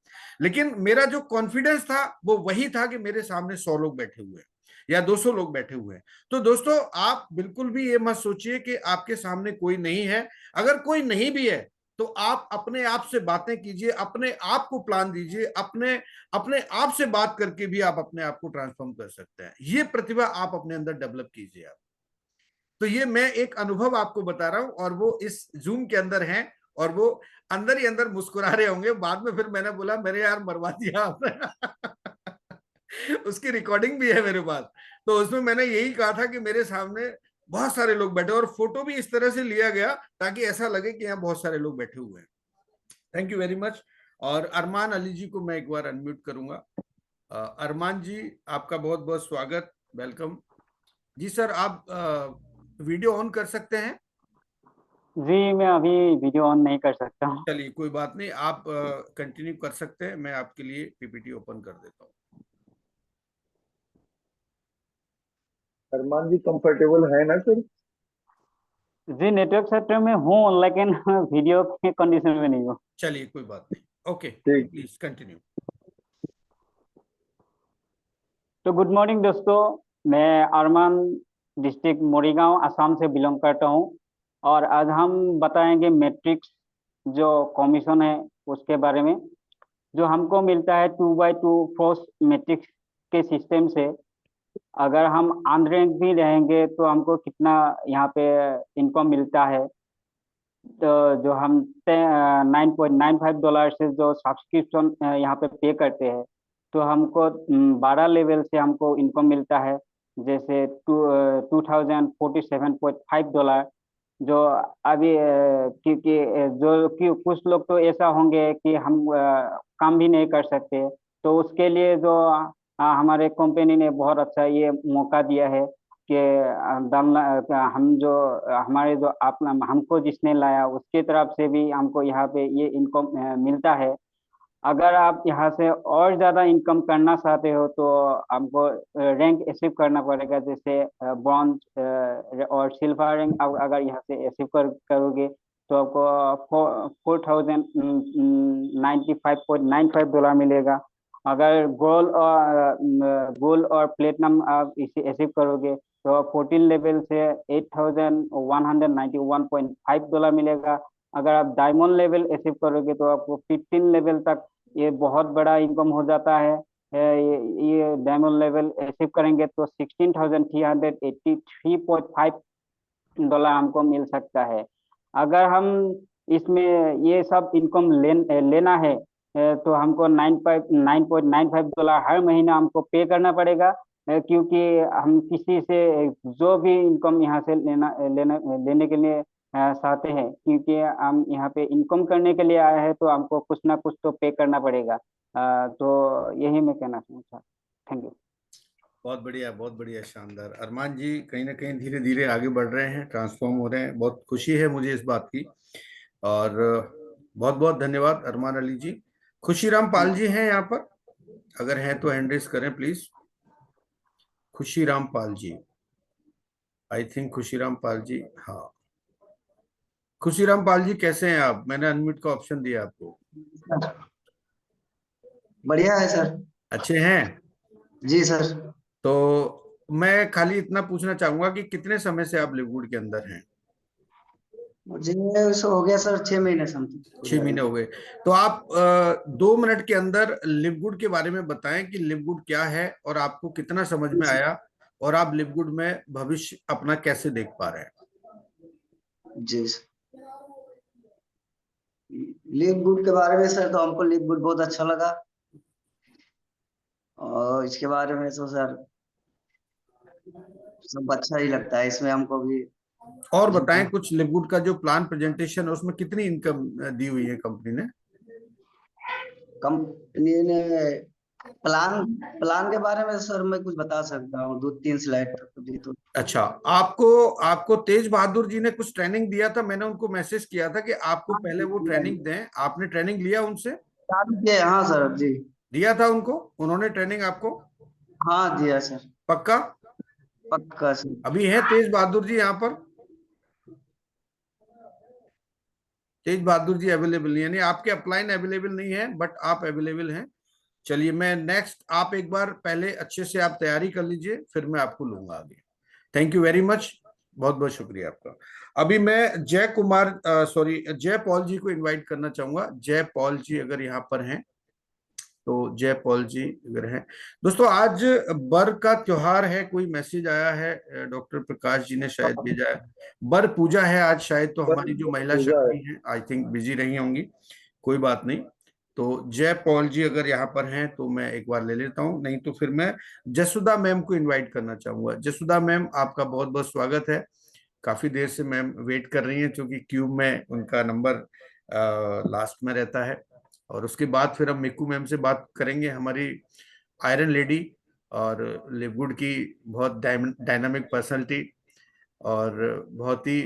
लेकिन मेरा जो कॉन्फिडेंस था वो वही था कि मेरे सामने 100 लोग बैठे हुए हैं या 200 लोग बैठे हुए हैं। तो दोस्तों आप बिल्कुल भी ये मत सोचिए कि आपके सामने कोई नहीं है। अगर कोई नहीं भी है तो आप अपने आप से बातें कीजिए, अपने आप को प्लान दीजिए, अपने अपने आप से बात करके भी आप अपने आप को ट्रांसफॉर्म कर सकते हैं। ये प्रतिभा आप अपने अंदर डेवलप कीजिए आप। तो ये मैं एक अनुभव आपको बता रहा हूं, और वो इस जूम के अंदर हैं, और वो अंदर ही अंदर मुस्कुरा रहे होंगे। बाद में फिर मैंने बोला मेरे यार मरवा दिया आपने उसकी रिकॉर्डिंग भी है मेरे पास। तो उसमें मैंने यही कहा था कि मेरे सामने बहुत सारे लोग बैठे, और फोटो भी इस तरह से लिया गया ताकि ऐसा लगे कि यहाँ बहुत सारे लोग बैठे हुए हैं। Thank you very much. और अरमान अली जी को मैं एक बार अनम्यूट करूंगा। अरमान जी आपका बहुत बहुत स्वागत, वेलकम जी। सर आप वीडियो ऑन कर सकते हैं? जी मैं अभी वीडियो ऑन नहीं कर सकता हूँ। चलिए कोई बात नहीं, आप कंटिन्यू कर सकते हैं, मैं आपके लिए पीपीटी ओपन कर देता हूँ। अरमान जी कंफर्टेबल है ना सर? जी नेटवर्क सेक्टर में हूँ, लेकिन वीडियो के कंडीशन में नहीं हूँ। चलिए कोई बात नहीं, ओके ठीक। Please continue. तो गुड मॉर्निंग दोस्तों, मैं अरमान डिस्ट्रिक्ट मोरीगांव असम से बिलोंग करता हूँ, और आज हम बताएंगे मैट्रिक्स जो कमीशन है उसके बारे में, जो हमको मिलता है 2x2 फोर्स मैट्रिक्स के सिस्टम से। अगर हम अनरैंक भी रहेंगे तो हमको कितना यहाँ पे इनकम मिलता है। तो जो हम $9.95 से जो सब्सक्रिप्शन यहाँ पे करते हैं, तो हमको 12 लेवल से हमको इनकम मिलता है। जैसे $2047.5, जो अभी क्योंकि जो कि कुछ लोग तो ऐसा होंगे कि हम काम भी नहीं कर सकते, तो उसके लिए जो हमारे कंपनी ने बहुत अच्छा ये मौका दिया है कि हम जो हमारे जो आप हमको जिसने लाया उसके तरफ से भी हमको यहाँ पे ये इनकम मिलता है। अगर आप यहाँ से और ज़्यादा इनकम करना चाहते हो तो आपको रैंक अचीव करना पड़ेगा, जैसे ब्रॉन्ज और सिल्वर रैंक अगर यहाँ से अचीव करोगे तो आपको $4,095.95 मिलेगा। अगर गोल्ड और प्लेटिनम आप इसे अचीव करोगे तो 14 लेवल से $8,191.5 मिलेगा। अगर आप डायमंड लेवल अचीव करोगे तो आपको 15 लेवल तक ये बहुत बड़ा इनकम हो जाता है। ये डायमंड लेवल अचीव करेंगे तो $16,383.5 हमको मिल सकता है। अगर हम इसमें ये सब इनकम लेना है तो हमको $9.95 हर महीना हमको पे करना पड़ेगा, क्योंकि हम किसी से जो भी इनकम यहाँ से लेने के लिए चाहते हैं, क्योंकि हम यहाँ पे इनकम करने के लिए आए हैं तो हमको कुछ ना कुछ तो पे करना पड़ेगा। तो यही मैं कहना चाहूँगा। Thank you. बहुत बढ़िया, शानदार। अरमान जी कहीं ना कहीं धीरे धीरे आगे बढ़ रहे हैं, ट्रांसफॉर्म हो रहे हैं। बहुत खुशी है मुझे इस बात की, और बहुत बहुत धन्यवाद अरमान अली जी। खुशीराम पाल जी हैं यहाँ पर? अगर हैं तो हैंड रेज करें please. Khushiram Pal ji, I think Khushiram Pal ji, हाँ। खुशीराम पाल जी कैसे हैं आप? मैंने अनम्यूट का ऑप्शन दिया आपको। बढ़िया है सर। अच्छे हैं जी सर। तो मैं खाली इतना पूछना चाहूंगा कि कितने समय से आप लिववुड के अंदर हैं? मुझे हो गया सर 6 महीने समथिंग। 6 महीने हो गए। तो आप 2 मिनट के अंदर लिववुड के बारे में बताएं कि लिववुड क्या है और आपको कितना समझ में आया, और आप लिववुड में भविष्य अपना कैसे देख पा रहे हैं। जी सर, लिववुड के बारे में सर तो हमको लिववुड बहुत अच्छा लगा, और इसके बारे में तो सर सब अच्छा ही लगता है, इसमें हमको भी। और बताएं कुछ, लिववुड का जो प्लान प्रेजेंटेशन है उसमें कितनी इनकम दी हुई है कंपनी ने? कंपनी ने प्लान के बारे में सर मैं कुछ बता सकता हूँ, 2-3 स्लाइड दी तो। अच्छा, आपको तेज बहादुर जी ने कुछ ट्रेनिंग दिया था। मैंने उनको मैसेज किया था कि आपको पहले वो ट्रेनिंग दें। आपने ट्रेनिंग लिया उनसे? हाँ सर जी, दिया था उनको, उन्होंने ट्रेनिंग आपको? हाँ दिया सर। पक्का? पक्का सर। अभी है तेज बहादुर जी यहाँ पर? तेज बहादुर जी अवेलेबल नहीं है, यानी आपके अपलाइन अवेलेबल नहीं है, बट आप अवेलेबल हैं। चलिए, मैं नेक्स्ट, आप एक बार पहले अच्छे से आप तैयारी कर लीजिए, फिर मैं आपको लूंगा आगे। थैंक यू वेरी मच, बहुत बहुत शुक्रिया आपका। अभी मैं जय पॉल जी को इनवाइट करना चाहूंगा। जय पॉल जी अगर यहाँ पर हैं तो जय पॉल जी अगर हैं। दोस्तों, आज बर का त्योहार है, कोई मैसेज आया है, डॉक्टर प्रकाश जी ने शायद भेजा है। बर पूजा है आज शायद, तो हमारी जो महिला शक्ति है आई थिंक बिजी रही होंगी, कोई बात नहीं। तो जय पॉल जी अगर यहाँ पर हैं तो मैं एक बार ले लेता हूँ, नहीं तो फिर मैं जसुदा मैम को इनवाइट करना चाहूंगा। जसुदा मैम, आपका बहुत बहुत स्वागत है। काफी देर से मैम वेट कर रही हैं, क्योंकि क्यूब में उनका नंबर लास्ट में रहता है। और उसके बाद फिर हम मिक्कू मैम से बात करेंगे, हमारी आयरन लेडी और लिववुड की बहुत डायनामिक पर्सनालिटी, और बहुत ही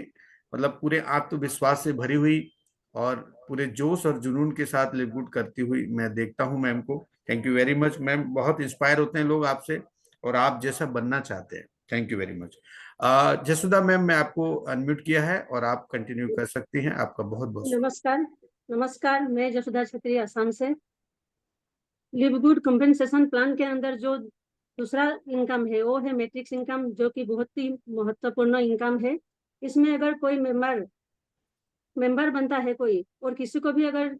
मतलब पूरे आत्मविश्वास से भरी हुई और पूरे जोश और जुनून के साथ लिववुड करती हुई मैं देखता हूं मैम को। Thank you very much ma'am, बहुत इंस्पायर होते हैं लोग आपसे, और आप जैसा बनना चाहते हैं। Thank you very much. Jasuda ma'am, मैं आपको अनम्यूट किया है और आप कंटिन्यू कर सकती हैं। आपका बहुत बहुत नमस्कार, मैं जसुदा छत्री असम से। लिववुड कंपेंसेशन प्लान के अंदर जो दूसरा इनकम है वो है मैट्रिक्स इनकम, जो कि बहुत ही महत्वपूर्ण इनकम है। इसमें अगर कोई मेंबर बनता है कोई, और किसी को भी अगर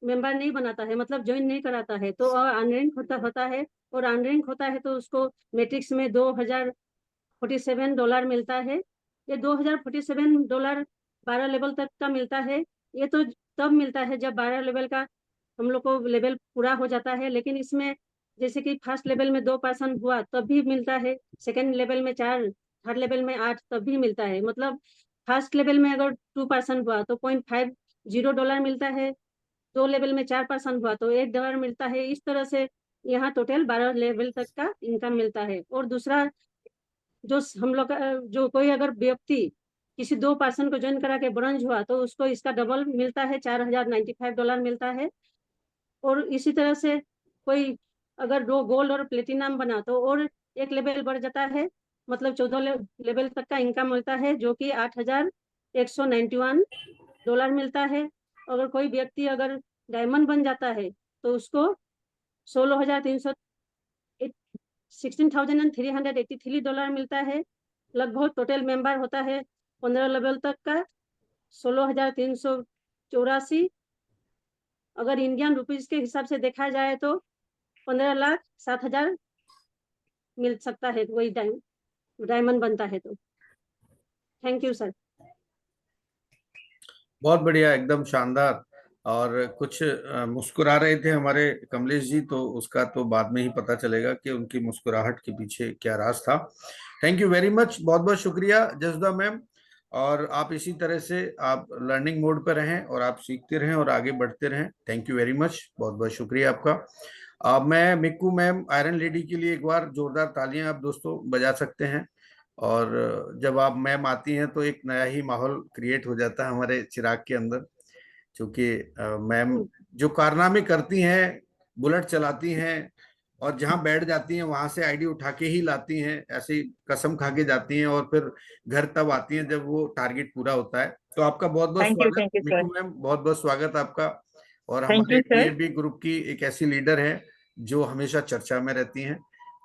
मेंबर नहीं बनाता है, मतलब ज्वाइन नहीं कराता है, तो अनरैंक होता है, और अनरैंक होता है तो उसको मैट्रिक्स में $2047 मिलता है। ये $2047 12 लेवल तक का मिलता है। ये तो तब मिलता है जब 12 लेवल का हम लोग को लेवल पूरा हो जाता है, लेकिन इसमें जैसे कि फर्स्ट लेवल में 2% हुआ तब भी मिलता है, सेकेंड लेवल में 4, थर्ड लेवल में 8 तब भी मिलता है। मतलब फर्स्ट लेवल में अगर 2% हुआ तो $0.50 मिलता है, 2 लेवल में 4% हुआ तो $1 मिलता है। इस तरह से यहाँ टोटल 12 लेवल तक का इनकम मिलता है। और दूसरा, जो हम लोग जो कोई अगर व्यक्ति किसी 2% को ज्वाइन करा के ब्रॉन्ज हुआ तो उसको इसका डबल मिलता है, $4095 मिलता है। और इसी तरह से कोई अगर 2 गोल्ड और प्लेटिनम बना तो और एक लेवल बढ़ जाता है, मतलब 14 लेवल तक का इनकम मिलता है, जो कि $8191 मिलता है। अगर कोई व्यक्ति अगर डायमंड बन जाता है तो उसको 16,383 $16,383 मिलता है। लगभग टोटल मेंबर होता है 15 लेवल तक का 16,384। अगर इंडियन रुपीज के हिसाब से देखा जाए तो 15,07,000 मिल सकता है, वही डायमंड बनता है। तो थैंक यू सर। बहुत बढ़िया, एकदम शानदार। और कुछ मुस्कुरा रहे थे हमारे कमलेश जी, तो उसका तो बाद में ही पता चलेगा कि उनकी मुस्कुराहट के पीछे क्या राज था। थैंक यू वेरी मच, बहुत बहुत शुक्रिया जसदा मैम। और आप इसी तरह से आप लर्निंग मोड पर रहें और आप सीखते रहें और आगे बढ़ते रहें। थैंक यू वेरी मच, बहुत बहुत शुक्रिया आपका। मैं मिक्कू मैम आयरन लेडी के लिए एक बार जोरदार तालियां आप दोस्तों बजा सकते हैं। और जब आप मैम आती हैं तो एक नया ही माहौल क्रिएट हो जाता है हमारे चिराग के अंदर, क्योंकि मैम जो कारनामे करती हैं, बुलेट चलाती हैं और जहां बैठ जाती हैं वहां से आईडी उठा के ही लाती हैं, ऐसे ही कसम खा के जाती हैं और फिर घर तब आती हैं जब वो टारगेट पूरा होता है। तो आपका बहुत बहुत स्वागत thank you sir. Mikku ma'am, बहुत बहुत स्वागत आपका। और थैंक हमारे यू सर। डीएबी ग्रुप की एक ऐसी लीडर है जो हमेशा चर्चा में रहती हैं,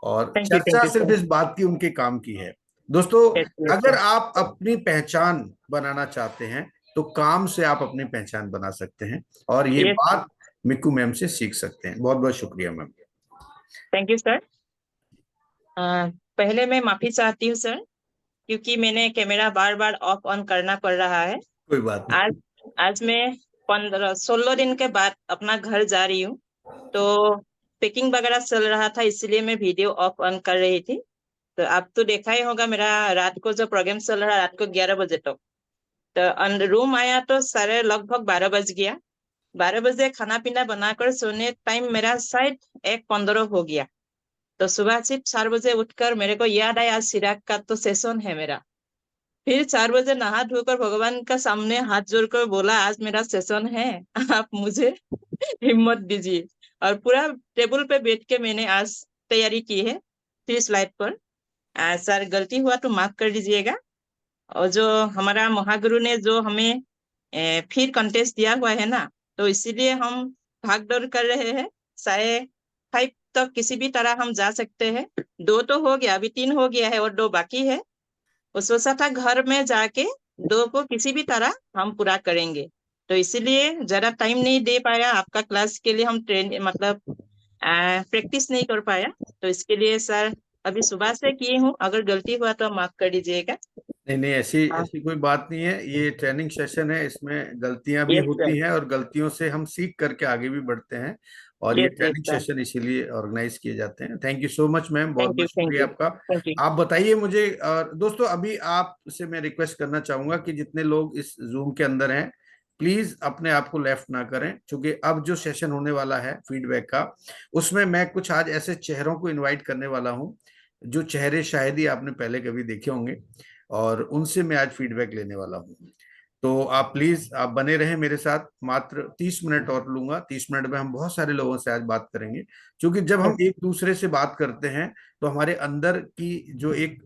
और थैंक चर्चा यू सिर्फ सर। इस बात की उनके काम की है। दोस्तों, Yes, yes, अगर sir. आप अपनी पहचान बनाना चाहते हैं तो काम से आप अपनी पहचान बना सकते हैं, और ये Yes, बात मिक्कू मैम से सीख सकते हैं। बहुत बहुत शुक्रिया मैम। Thank you sir. पहले मैं माफी चाहती हूँ सर, क्योंकि मैंने camera bar bar of on करना पड़ रहा है। कोई बात नहीं। आज मैं 16 दिन के बाद अपना घर जा रही हूँ, तो पैकिंग वगैरह चल रहा था, इसलिए मैं वीडियो ऑफ ऑन कर रही थी। तो आप तो देखा ही होगा मेरा रात को जो प्रोग्राम चल रहा है, रात को 11 बजे तक। तो रूम आया तो साढ़े लगभग 12 बज गया। 12 बजे खाना पीना बनाकर सोने टाइम मेरा शायद 1:15 हो गया। तो सुबह सिर्फ 4 बजे उठकर मेरे को याद आया आज चिराग का तो सेशन है मेरा। फिर 4 बजे नहा धोकर भगवान का सामने हाथ जोड़कर बोला आज मेरा सेशन है, आप मुझे हिम्मत दीजिए। और पूरा टेबल पे बैठ के मैंने आज तैयारी की है 3 स्लाइड पर। सर गलती हुआ तो माफ कर दीजिएगा। और जो हमारा महागुरु ने जो हमें फिर कंटेस्ट दिया हुआ है ना, तो इसीलिए हम भाग दौड़ कर रहे हैं। 5:30 तक किसी भी तरह हम जा सकते हैं। 2 तो हो गया, अभी 3 हो गया है और 2 बाकी है। वो सोचा था घर में जाके 2 को किसी भी तरह हम पूरा करेंगे, तो इसीलिए जरा टाइम नहीं दे पाया आपका क्लास के लिए। हम ट्रेन मतलब प्रैक्टिस नहीं कर पाया, तो इसके लिए सर अभी सुबह से किए हूँ। अगर गलती हुआ तो माफ कर दीजिएगा। नहीं नहीं, ऐसी कोई बात नहीं है। ये ट्रेनिंग सेशन है, इसमें गलतियां भी यस सर। होती हैं और गलतियों से हम सीख करके आगे भी बढ़ते हैं, और ये yes yes training sir. Session इसीलिए ऑर्गेनाइज किए जाते हैं। Thank you so much ma'am, बहुत थैंक बहुत यू, थैंक शुक्रिया यू, आपका। Thank you. आप बताइए मुझे। और दोस्तों, अभी आपसे मैं रिक्वेस्ट करना चाहूंगा कि जितने लोग इस जूम के अंदर हैं, प्लीज अपने आप को लेफ्ट ना करें, क्योंकि अब जो सेशन होने वाला है फीडबैक का, उसमें मैं कुछ आज ऐसे चेहरों को इनवाइट करने वाला हूं जो चेहरे शायद ही आपने पहले कभी देखे होंगे, और उनसे मैं आज फीडबैक लेने वाला हूं। तो आप प्लीज आप बने रहें मेरे साथ। मात्र 30 मिनट और लूंगा। 30 मिनट में हम बहुत सारे लोगों से आज बात करेंगे, क्योंकि जब हम एक दूसरे से बात करते हैं तो हमारे अंदर की जो एक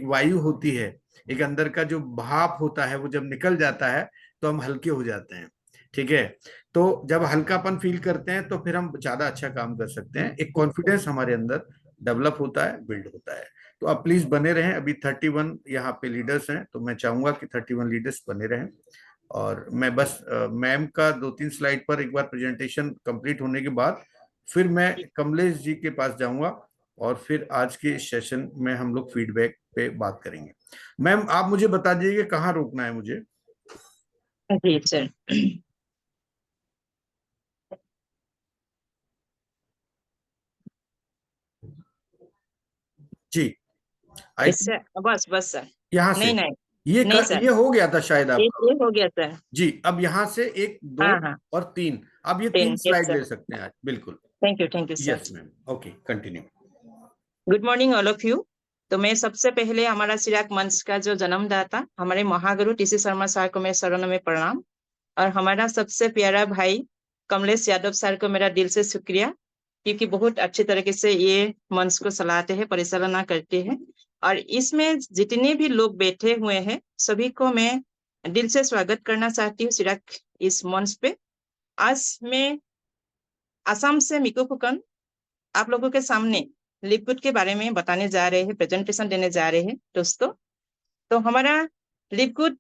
वायु होती है, एक अंदर का जो भाप होता है, वो जब निकल जाता है तो हम हल्के हो जाते हैं। ठीक है, तो जब हल्कापन फील करते हैं तो फिर हम ज्यादा अच्छा काम कर सकते हैं। एक कॉन्फिडेंस हमारे अंदर डेवलप होता है, बिल्ड होता है। तो आप प्लीज बने रहें। अभी 31 यहाँ पे लीडर्स हैं, तो मैं चाहूंगा कि 31 लीडर्स बने रहें। और मैं बस मैम का 2-3 स्लाइड पर एक बार प्रेजेंटेशन कंप्लीट होने के बाद फिर मैं कमलेश जी के पास जाऊंगा, और फिर आज के सेशन में हम लोग फीडबैक पे बात करेंगे। मैम, आप मुझे बता दीजिए कहाँ रोकना है मुझे। जी सर। जी, इससे बस बस सर। यहाँ से नहीं नहीं नहीं सर, ये हो गया था शायद ये आपका। हो गया सर। जी, अब यहाँ से 1, 2 हाँ हाँ, और 3, अब ये 10। 3 यस स्लाइड सर। ले सकते हैं आज। बिल्कुल। Thank you sir. Yes ma'am, okay, continue. Good morning all of you. तो मैं सबसे पहले हमारा चिराग मंच का जो जन्मदाता हमारे महागुरु टीसी शर्मा सर को मैं शरणों में प्रणाम। और हमारा सबसे प्यारा भाई कमलेश यादव सर को मेरा दिल से शुक्रिया, क्योंकि बहुत अच्छी तरीके से ये मंच को चलाते हैं, परिचालना करते हैं। और इसमें जितने भी लोग बैठे हुए हैं सभी को मैं दिल से स्वागत करना चाहती हूँ चिराग इस मंच पे। आज मैं असम से मिकू फुकन आप लोगों के सामने लिक्विड के बारे में बताने जा रहे हैं, प्रेजेंटेशन देने जा रहे हैं। दोस्तों, तो हमारा लिपगुड,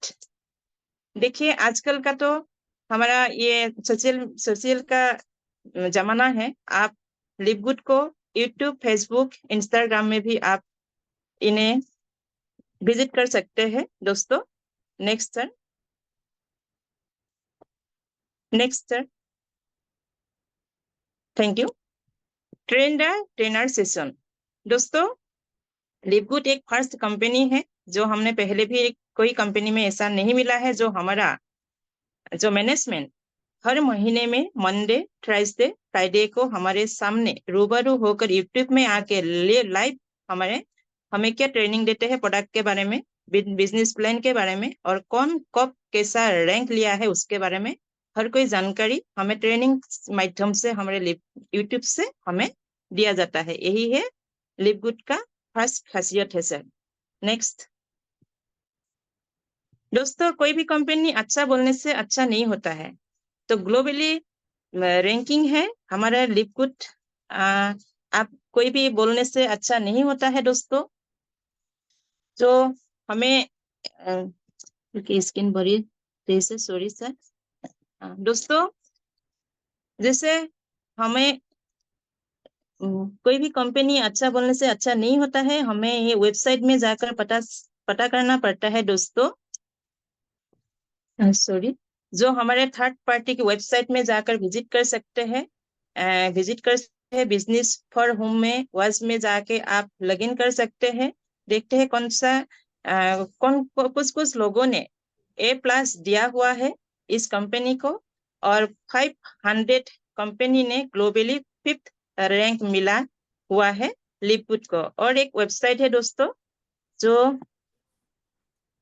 देखिए आजकल का तो हमारा ये सोशल का जमाना है। आप लिपगुड को यूट्यूब, फेसबुक, इंस्टाग्राम में भी आप इन्हें विजिट कर सकते हैं दोस्तों। Next sir, next sir, thank you. Trainer session दोस्तों, लिपगुड एक फर्स्ट कंपनी है जो हमने पहले भी कोई कंपनी में ऐसा नहीं मिला है, जो हमारा जो मैनेजमेंट हर महीने में मंडे, थर्सडे, फ्राइडे को हमारे सामने रूबरू होकर यूट्यूब में आके लाइव हमें क्या ट्रेनिंग देते हैं प्रोडक्ट के बारे में, बिजनेस प्लान के बारे में, और कौन कब कैसा रैंक लिया है उसके बारे में हर कोई जानकारी हमें ट्रेनिंग माध्यम से हमारे यूट्यूब से हमें दिया जाता है। यही है लिपगुड का फर्स्ट खासियत है सर। नेक्स्ट दोस्तों, कोई भी कंपनी अच्छा बोलने से अच्छा नहीं होता है, तो ग्लोबली रैंकिंग है हमारा लिपगुड। आप कोई भी बोलने से अच्छा नहीं होता है दोस्तों। जो हमें स्क्रीन भरी जैसे, सॉरी सर दोस्तों, जैसे हमें कोई भी कंपनी अच्छा बोलने से अच्छा नहीं होता है, हमें ये वेबसाइट में जाकर पता करना पड़ता है दोस्तों। सॉरी, जो हमारे थर्ड पार्टी की वेबसाइट में जाकर विजिट कर सकते हैं, बिजनेस फॉर होम में वाज में जाके आप लॉगिन कर सकते हैं। देखते हैं कौन सा कुछ लोगों ने A+ दिया हुआ है इस कंपनी को, और 500 कंपनी ने ग्लोबली 5th रैंक मिला हुआ है लिपगुड को। और एक वेबसाइट है दोस्तों जो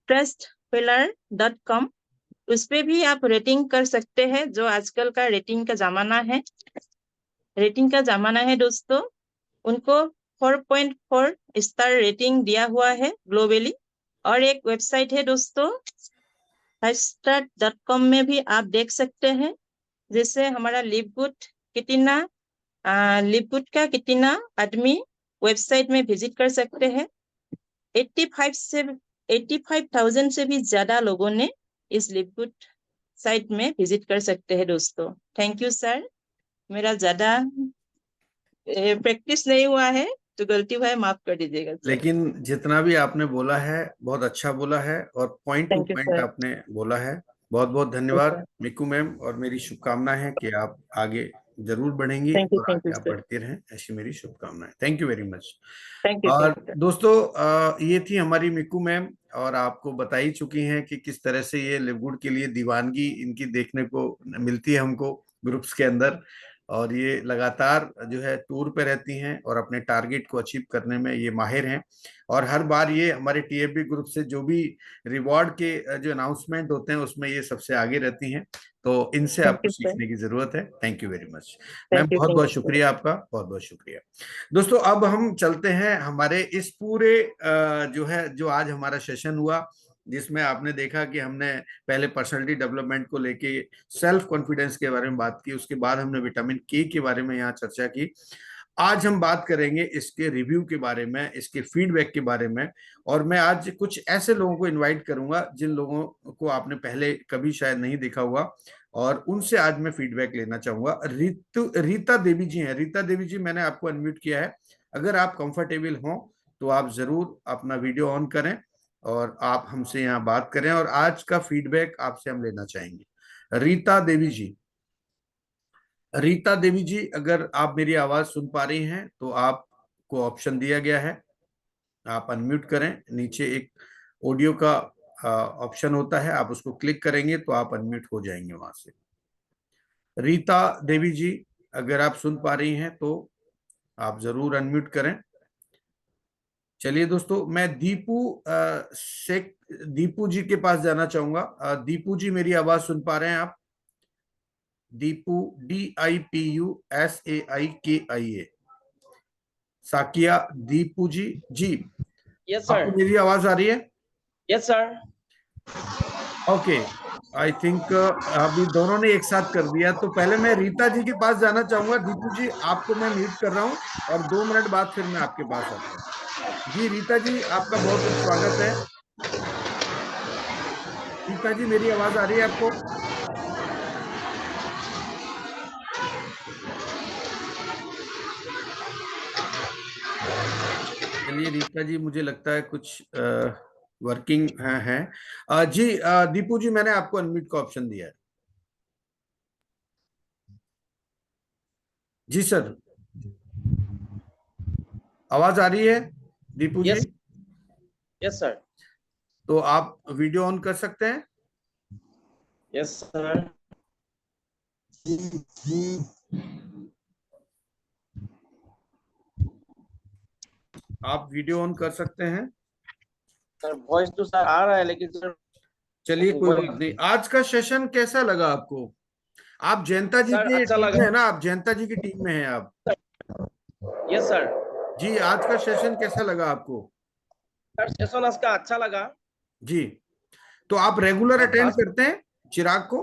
trustpillar.com, उस पे भी आप रेटिंग कर सकते हैं। जो आजकल का रेटिंग का जमाना है दोस्तों, उनको 4.4 स्टार रेटिंग दिया हुआ है ग्लोबली। और एक वेबसाइट है दोस्तों hivestart.com में भी आप देख सकते हैं, जैसे हमारा लिपगुड का कितना आदमी वेबसाइट में विजिट कर सकते हैं। 85,000 से भी ज्यादा लोगों ने इस लिपगुड साइट में विजिट कर सकते हैं दोस्तों। थैंक यू सर, मेरा ज्यादा प्रैक्टिस नहीं हुआ है तो गलती हुआ है माफ कर दीजिएगा सर। लेकिन जितना भी आपने बोला है बहुत अच्छा बोला है, और point two Thank you, point sir. आपने बोला है। बहुत बहुत धन्यवाद मिकू मैम, और मेरी शुभकामना है कि आप आगे जरूर बढ़ेंगी Thank you, और thank आगे you, आप sir. बढ़ते रहें, ऐसी मेरी शुभकामनाएं। Thank you very much. Thank you, और thank you, sir. दोस्तों, ये थी हमारी मिकू मैम, और आपको बता ही चुकी हैं कि किस तरह से ये लिपगुड के लिए दीवानगी इनकी देखने को मिलती है हमको ग्रुप्स के अंदर, और ये लगातार जो है टूर पे रहती हैं और अपने टारगेट को अचीव करने में ये माहिर हैं। और हर बार ये हमारे TFB ग्रुप से जो भी रिवॉर्ड के जो अनाउंसमेंट होते हैं उसमें ये सबसे आगे रहती हैं, तो इनसे Thank आपको you, sir. सीखने की जरूरत है। Thank you very much ma'am, Thank you, बहुत thank बहुत you, sir. शुक्रिया आपका, बहुत बहुत शुक्रिया। दोस्तों, अब हम चलते हैं हमारे इस पूरे जो आज हमारा सेशन हुआ, जिसमें आपने देखा कि हमने पहले पर्सनालिटी डेवलपमेंट को लेके सेल्फ कॉन्फिडेंस के बारे में बात की, उसके बाद हमने विटामिन के बारे में यहाँ चर्चा की। आज हम बात करेंगे इसके रिव्यू के बारे में, इसके फीडबैक के बारे में, और मैं आज कुछ ऐसे लोगों को इनवाइट करूंगा जिन लोगों को आपने पहले कभी शायद नहीं देखा हुआ, और उनसे आज मैं फीडबैक लेना चाहूंगा। रीता देवी जी हैं। रीता देवी जी, मैंने आपको अनम्यूट किया है, अगर आप कंफर्टेबल हों तो आप जरूर अपना वीडियो ऑन करें और आप हमसे यहाँ बात करें, और आज का फीडबैक आपसे हम लेना चाहेंगे। रीता देवी जी, रीता देवी जी, अगर आप मेरी आवाज सुन पा रही हैं तो आपको ऑप्शन दिया गया है, आप अनम्यूट करें। नीचे एक ऑडियो का ऑप्शन होता है, आप उसको क्लिक करेंगे तो आप अनम्यूट हो जाएंगे वहां से। रीता देवी जी, अगर आप सुन पा रही हैं तो आप जरूर अनम्यूट करें। चलिए दोस्तों, मैं दीपू जी के पास जाना चाहूंगा। दीपू जी, मेरी आवाज सुन पा रहे हैं आप? दीपू, DIPUSAIKIA, साकिया दीपू जी। जी, यस सर। आपको मेरी आवाज आ रही है? Yes sir. Okay, I think अभी दोनों ने एक साथ कर दिया। तो पहले मैं रीता जी के पास जाना चाहूंगा। दीपू जी, आपको मैं म्यूट कर रहा हूं, और 2 मिनट बाद फिर मैं आपके पास आता हूँ। जी रीता जी, आपका बहुत बहुत स्वागत है। रीता जी, मेरी आवाज आ रही है आपको? चलिए रीता जी, मुझे लगता है कुछ वर्किंग है। जी दीपू जी, मैंने आपको अनम्यूट का ऑप्शन दिया है। जी सर, आवाज आ रही है दीपू जी? Yes sir. तो आप वीडियो ऑन कर सकते हैं? Yes sir. आप वीडियो ऑन कर सकते हैं? सर वॉइस तो सर आ रहा है, लेकिन सर चलिए कोई वही बात नहीं। आज का सेशन कैसा लगा आपको? आप जयंता जी सर के अच्छा टीम लगा। में है ना? आप जयंता जी की टीम में हैं आप? Yes sir. जी, आज का सेशन कैसा लगा आपको? सर सेशन आज का अच्छा लगा। जी, तो आप रेगुलर अटेंड फास्ट करते हैं चिराग को?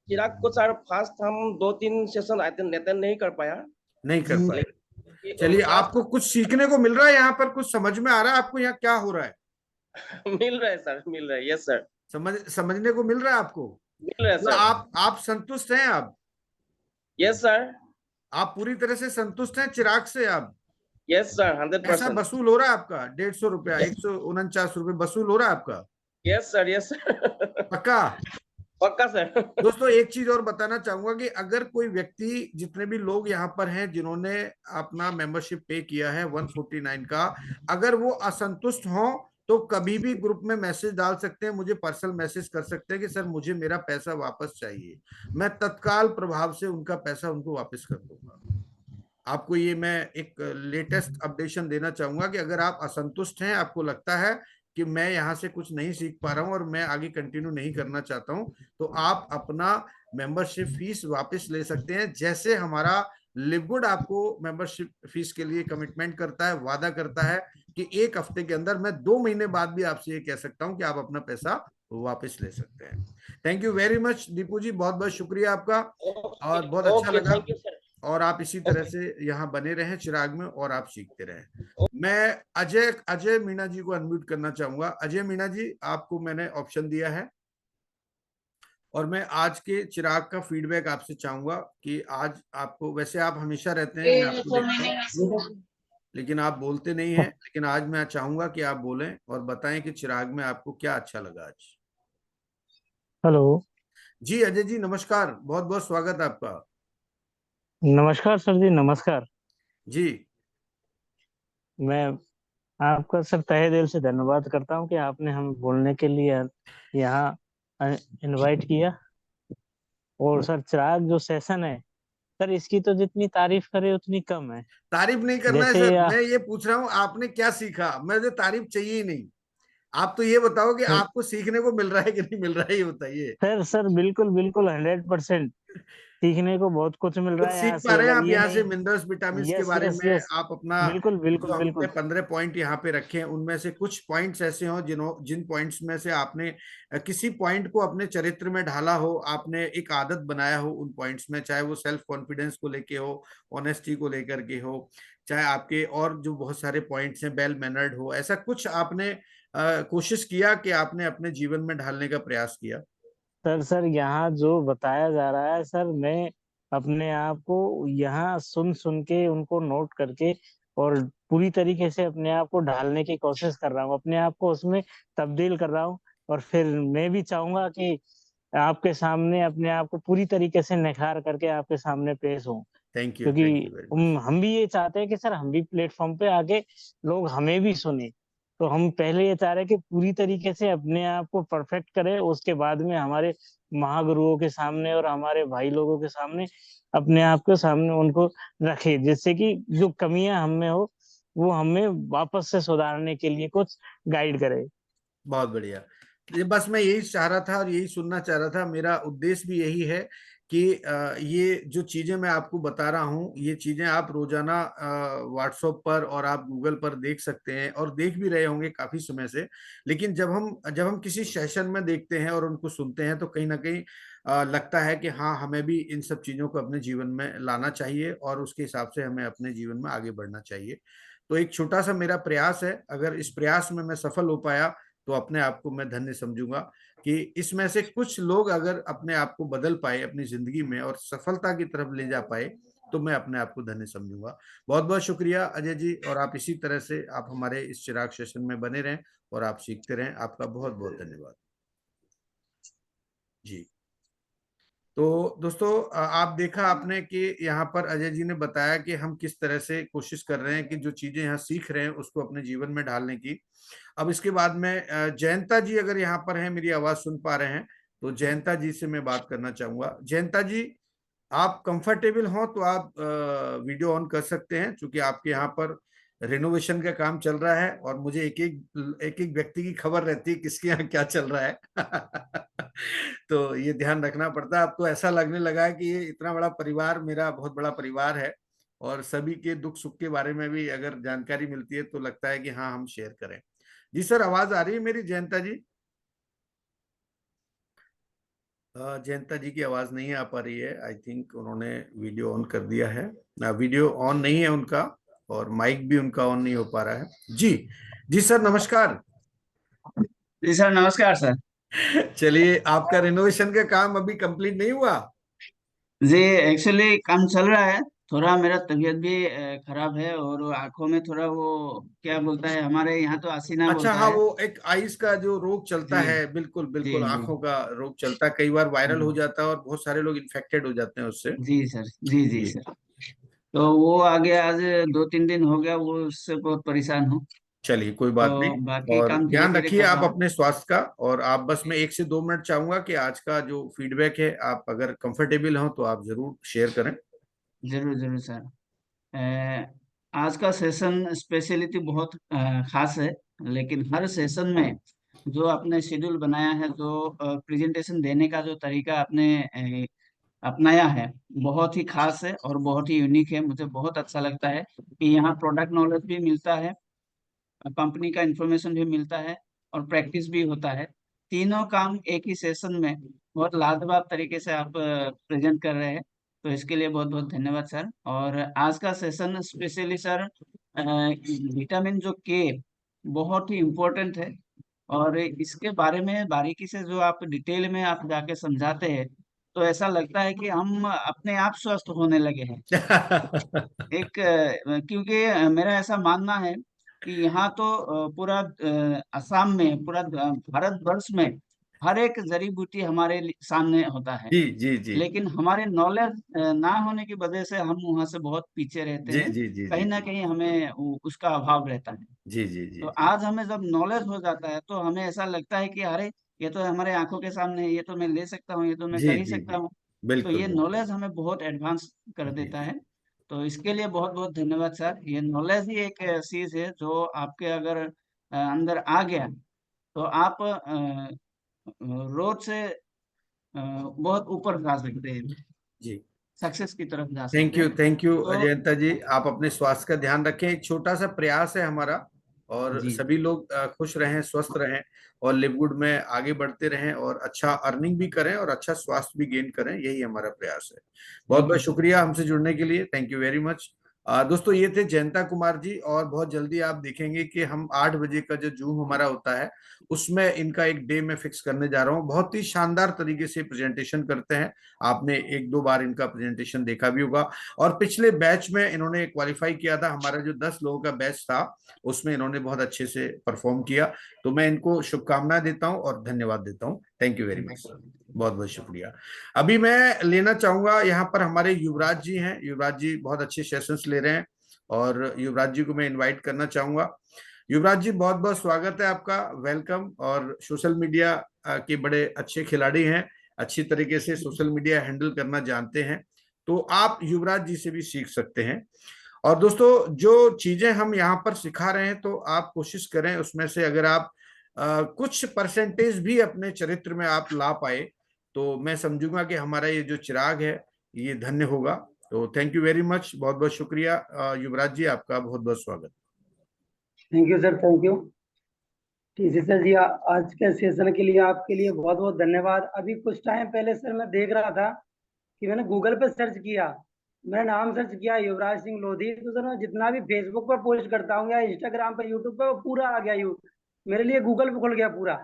चिराग को सर फास्ट हम 2-3 सेशन अटेंड नहीं कर पाया। नहीं कर पाए। लेकिन चलिए, फास्ट आपको कुछ सीखने को मिल रहा है यहाँ पर? कुछ समझ में आ रहा है आपको यहाँ क्या हो रहा है? मिल रहा है सर, मिल रहा है। Yes sir. समझने को मिल रहा है आपको? मिल रहा है तो सर। आप संतुष्ट हैं? आप यस सर। आप पूरी तरह से संतुष्ट हैं चिराग से? आप यस सर, पैसा 100%। वसूल हो रहा है आपका? 150 रुपया, 149 रुपये वसूल हो रहा है आपका? Yes sir, yes sir. पक्का? पक्का सर। दोस्तों, एक चीज और बताना चाहूंगा कि अगर कोई व्यक्ति, जितने भी लोग यहाँ पर हैं जिन्होंने अपना मेंबरशिप पे किया है 149 का, अगर वो असंतुष्ट हो तो कभी भी ग्रुप में मैसेज डाल सकते हैं, मुझे पर्सनल मैसेज कर सकते हैं कि सर मुझे मेरा पैसा वापस चाहिए। मैं तत्काल प्रभाव से उनका पैसा उनको वापस कर दूंगा। आपको ये मैं एक लेटेस्ट अपडेशन देना चाहूंगा कि अगर आप असंतुष्ट हैं, आपको लगता है कि मैं यहाँ से कुछ नहीं सीख पा रहा हूँ और मैं आगे कंटिन्यू नहीं करना चाहता हूँ, तो आप अपना मेंबरशिप फीस वापस ले सकते हैं। जैसे हमारा लिवगुड आपको मेंबरशिप फीस के लिए कमिटमेंट करता है, वादा करता है कि 1 हफ्ते के अंदर, मैं 2 महीने बाद भी आपसे ये कह सकता हूँ कि आप अपना पैसा वापस ले सकते हैं। Thank you very much Deepu ji, बहुत बहुत शुक्रिया आपका, और बहुत अच्छा लगा। Thank you sir. और आप इसी तरह से यहाँ बने रहें चिराग में, और आप सीखते रहें। मैं अजय मीणा जी को अनम्यूट करना चाहूंगा। अजय मीणा जी, आपको मैंने ऑप्शन दिया है, और मैं आज के चिराग का फीडबैक आपसे चाहूंगा कि आज आपको, वैसे आप हमेशा रहते हैं, मैं आपको देखता हूं, लेकिन आप बोलते नहीं हैं, लेकिन आज मैं चाहूंगा कि आप बोलें और बताएं कि चिराग में आपको क्या अच्छा लगा आज। हेलो। जी अजय जी, नमस्कार, बहुत बहुत स्वागत आपका। नमस्कार सर जी, नमस्कार। जी, मैं आपका सर तहे दिल से धन्यवाद करता हूं कि आपने हमें बोलने के लिए यहाँ इनवाइट किया। और सर चिराग जो सेशन है सर, इसकी तो जितनी तारीफ करे उतनी कम है। तारीफ नहीं करना है जैसे सर, मैं ये पूछ रहा हूँ आपने क्या सीखा। मुझे तारीफ चाहिए ही नहीं, आप तो ये बताओ कि सर आपको सीखने को मिल रहा है कि नहीं मिल रहा है, ये बताइए। सर सर बिल्कुल बिल्कुल 100% सीखने को बहुत कुछ मिल कुछ रहा है सीख यहाँ पा से। रहे हैं अगर आप ये यहाँ से? नहीं, मिनरल्स विटामिन के यस बारे यस में यस, आप अपना, बिल्कुल बिल्कुल जो हमने बिल्कुल 15 पॉइंट यहाँ पे रखे हैं, उनमें से कुछ पॉइंट्स ऐसे हों जिन पॉइंट्स में से आपने किसी पॉइंट को अपने चरित्र में ढाला हो, आपने एक आदत बनाया हो उन पॉइंट्स में, चाहे वो सेल्फ कॉन्फिडेंस को लेके हो, ऑनेस्टी को लेकर के हो, चाहे आपके और जो बहुत सारे पॉइंट्स हैं, वेल मैनर्ड हो, ऐसा कुछ आपने कोशिश किया कि आपने अपने जीवन में ढालने का प्रयास किया? सर यहाँ जो बताया जा रहा है सर, मैं अपने आप को यहाँ सुन सुन के उनको नोट करके और पूरी तरीके से अपने आप को ढालने की कोशिश कर रहा हूँ, अपने आप को उसमें तब्दील कर रहा हूँ। और फिर मैं भी चाहूंगा कि आपके सामने अपने आप को पूरी तरीके से निखार करके आपके सामने पेश हूँ। थैंक यू क्योंकि वेरी मच। हम भी ये चाहते हैं कि सर हम भी प्लेटफॉर्म पे आके लोग हमें भी सुने। तो हम पहले ये चाह रहे हैं कि पूरी तरीके से अपने आप को परफेक्ट करें, उसके बाद में हमारे महागुरुओं के सामने और हमारे भाई लोगों के सामने अपने आप के सामने उनको रखे, जिससे कि जो कमियां हम में हो वो हमें वापस से सुधारने के लिए कुछ गाइड करे। बहुत बढ़िया। ये बस मैं यही चाह रहा था और यही सुनना चाह रहा था। मेरा उद्देश्य भी यही है कि ये जो चीजें मैं आपको बता रहा हूँ, ये चीजें आप रोजाना व्हाट्सएप पर और आप गूगल पर देख सकते हैं, और देख भी रहे होंगे काफी समय से। लेकिन जब हम किसी सेशन में देखते हैं और उनको सुनते हैं, तो कहीं ना कहीं लगता है कि हाँ, हमें भी इन सब चीजों को अपने जीवन में लाना चाहिए, और उसके हिसाब से हमें अपने जीवन में आगे बढ़ना चाहिए। तो एक छोटा सा मेरा प्रयास है, अगर इस प्रयास में मैं सफल हो पाया तो अपने आप को मैं धन्य समझूंगा। कि इसमें से कुछ लोग अगर अपने आप को बदल पाए अपनी जिंदगी में और सफलता की तरफ ले जा पाए तो मैं अपने आप को धन्य समझूंगा। बहुत बहुत शुक्रिया अजय जी, और आप इसी तरह से आप हमारे इस चिराग सेशन में बने रहें और आप सीखते रहें। आपका बहुत बहुत धन्यवाद जी। तो दोस्तों आप देखा आपने कि यहाँ पर अजय जी ने बताया कि हम किस तरह से कोशिश कर रहे हैं कि जो चीजें यहाँ सीख रहे हैं उसको अपने जीवन में ढालने की। अब इसके बाद में जयंता जी अगर यहाँ पर हैं, मेरी आवाज सुन पा रहे हैं, तो जयंता जी से मैं बात करना चाहूंगा। जयंता जी, आप कंफर्टेबल हो तो आप वीडियो ऑन कर सकते हैं, क्योंकि आपके यहाँ पर रेनोवेशन का काम चल रहा है और मुझे एक एक व्यक्ति की खबर रहती है किसके यहाँ क्या चल रहा है तो ये ध्यान रखना पड़ता है। अब तो ऐसा लगने लगा है कि ये इतना बड़ा परिवार, मेरा बहुत बड़ा परिवार है, और सभी के दुख सुख के बारे में भी अगर जानकारी मिलती है तो लगता है कि हाँ हम शेयर करें। जी सर, आवाज आ रही है मेरी जयंता जी? जयंता जी की आवाज नहीं आ पा रही है। आई थिंक उन्होंने वीडियो ऑन कर दिया है, वीडियो ऑन नहीं है उनका, और माइक भी उनका ऑन नहीं हो पा रहा है। जी जी सर, नमस्कार। जी सर, नमस्कार सर। चलिए, आपका रिनोवेशन का काम अभी कंप्लीट नहीं हुआ? जी एक्चुअली काम चल रहा है, थोड़ा मेरा तबीयत भी खराब है और आंखों में थोड़ा वो क्या बोलता है, हमारे यहाँ तो आसीना अच्छा, बोलता हाँ, है। वो एक आइस का जो रोग चलता जी है, बिल्कुल जी बिल्कुल, जी आंखों का रोग चलता है, कई बार वायरल हो जी जाता है और बहुत सारे लोग इन्फेक्टेड हो जाते हैं उससे। जी सर, जी जी जी, सर। तो वो आगे आज 2-3 दिन हो गया, वो उससे बहुत परेशान हूँ। चलिए कोई बात तो नहीं, बाकी और काम धीरे ध्यान धीरे रखिए कर आप रहा हूँ। अपने स्वास्थ्य का। और आप बस, मैं 1 से 2 मिनट चाहूंगा कि आज का जो फीडबैक है, आप अगर कंफर्टेबल हो तो आप जरूर शेयर करें। जरूर जरूर सर। आज का सेशन स्पेशलिटी बहुत खास है, लेकिन हर सेशन में जो आपने शेड्यूल बनाया है, जो प्रेजेंटेशन देने का जो तरीका आपने अपनाया है, बहुत ही खास है और बहुत ही यूनिक है। मुझे बहुत अच्छा लगता है कि यहाँ प्रोडक्ट नॉलेज भी मिलता है, कंपनी का इंफॉर्मेशन भी मिलता है और प्रैक्टिस भी होता है। तीनों काम एक ही सेशन में बहुत लाजवाब तरीके से आप प्रेजेंट कर रहे हैं, तो इसके लिए बहुत बहुत धन्यवाद सर। और आज का सेशन स्पेशली सर, विटामिन जो के बहुत ही इम्पोर्टेंट है, और इसके बारे में बारीकी से जो आप डिटेल में आप जाके समझाते हैं, तो ऐसा लगता है कि हम अपने आप स्वस्थ होने लगे हैं। एक क्योंकि मेरा ऐसा मानना है कि यहाँ तो पूरा असम में, पूरा भारतवर्ष में हर एक जड़ी बूटी हमारे सामने होता है, जी जी जी लेकिन हमारे नॉलेज ना होने की वजह से हम वहाँ से बहुत पीछे रहते जी हैं। जी जी कहीं जी ना कहीं हमें उसका अभाव रहता है। जी जी जी तो जी आज हमें जब नॉलेज हो जाता है, तो हमें ऐसा लगता है कि अरे, ये तो हमारे आंखों के सामने है, ये तो मैं ले सकता हूँ, ये तो मैं जी कर ही जी सकता जी, हूँ। तो बिल्कुल ये बिल्कुल। नॉलेज हमें बहुत एडवांस कर जी देता जी है। तो इसके लिए बहुत बहुत धन्यवाद सर। ये नॉलेज ही एक चीज है जो आपके अगर अंदर आ गया, तो आप रोज से बहुत ऊपर जा सकते हैं, जी, सक्सेस की तरफ जा सकते हैं। थैंक यू तो अजयंता जी। आप अपने स्वास्थ्य का ध्यान रखें, एक छोटा सा प्रयास है हमारा, और जी सभी लोग खुश रहें, स्वस्थ रहें, और लिवगुड में आगे बढ़ते रहें, और अच्छा अर्निंग भी करें और अच्छा स्वास्थ्य भी गेन करें, यही हमारा प्रयास है। बहुत थैंक बहुत यू सर। शुक्रिया हमसे जुड़ने के लिए, थैंक यू वेरी मच। दोस्तों, ये थे जयंता कुमार जी, और बहुत जल्दी आप देखेंगे कि हम 8 बजे का जो जूम हमारा होता है उसमें इनका एक डे में फिक्स करने जा रहा हूँ। बहुत ही शानदार तरीके से प्रेजेंटेशन करते हैं, आपने 1-2 बार इनका प्रेजेंटेशन देखा भी होगा। और पिछले बैच में इन्होंने क्वालिफाई किया था, हमारा जो 10 लोगों का बैच था उसमें इन्होंने बहुत अच्छे से परफॉर्म किया। तो मैं इनको शुभकामनाएं देता हूं और धन्यवाद देता हूं। Thank you very much sir, बहुत बहुत शुक्रिया। अभी मैं लेना चाहूंगा, यहाँ पर हमारे युवराज जी हैं। युवराज जी बहुत अच्छे सेशंस ले रहे हैं, और युवराज जी को मैं इनवाइट करना चाहूंगा। युवराज जी, बहुत बहुत स्वागत है आपका, वेलकम। और सोशल मीडिया के बड़े अच्छे खिलाड़ी हैं, अच्छी तरीके से सोशल मीडिया हैंडल करना जानते हैं, तो आप युवराज जी से भी सीख सकते हैं। और दोस्तों, जो चीजें हम यहाँ पर सिखा रहे हैं, तो आप कोशिश करें उसमें से अगर आप कुछ परसेंटेज भी अपने चरित्र में आप ला पाए, तो मैं समझूंगा कि हमारा ये जो चिराग है ये धन्य होगा। तो थैंक यू वेरी मच, बहुत बहुत शुक्रिया। युवराज जी, आपका बहुत बहुत स्वागत। Thank you sir, thank you. TC sir ji, आज के सेशन के लिए आपके लिए बहुत बहुत धन्यवाद। अभी कुछ टाइम पहले सर मैं देख रहा था कि मैंने गूगल पे सर्च किया, मेरा नाम सर्च किया युवराज सिंह लोधी, तो सर मैं जितना भी फेसबुक पर पोस्ट करता हूँ या इंस्टाग्राम पर, यूट्यूब पर, वो पूरा आ गया। मेरे लिए गूगल पे खुल गया पूरा।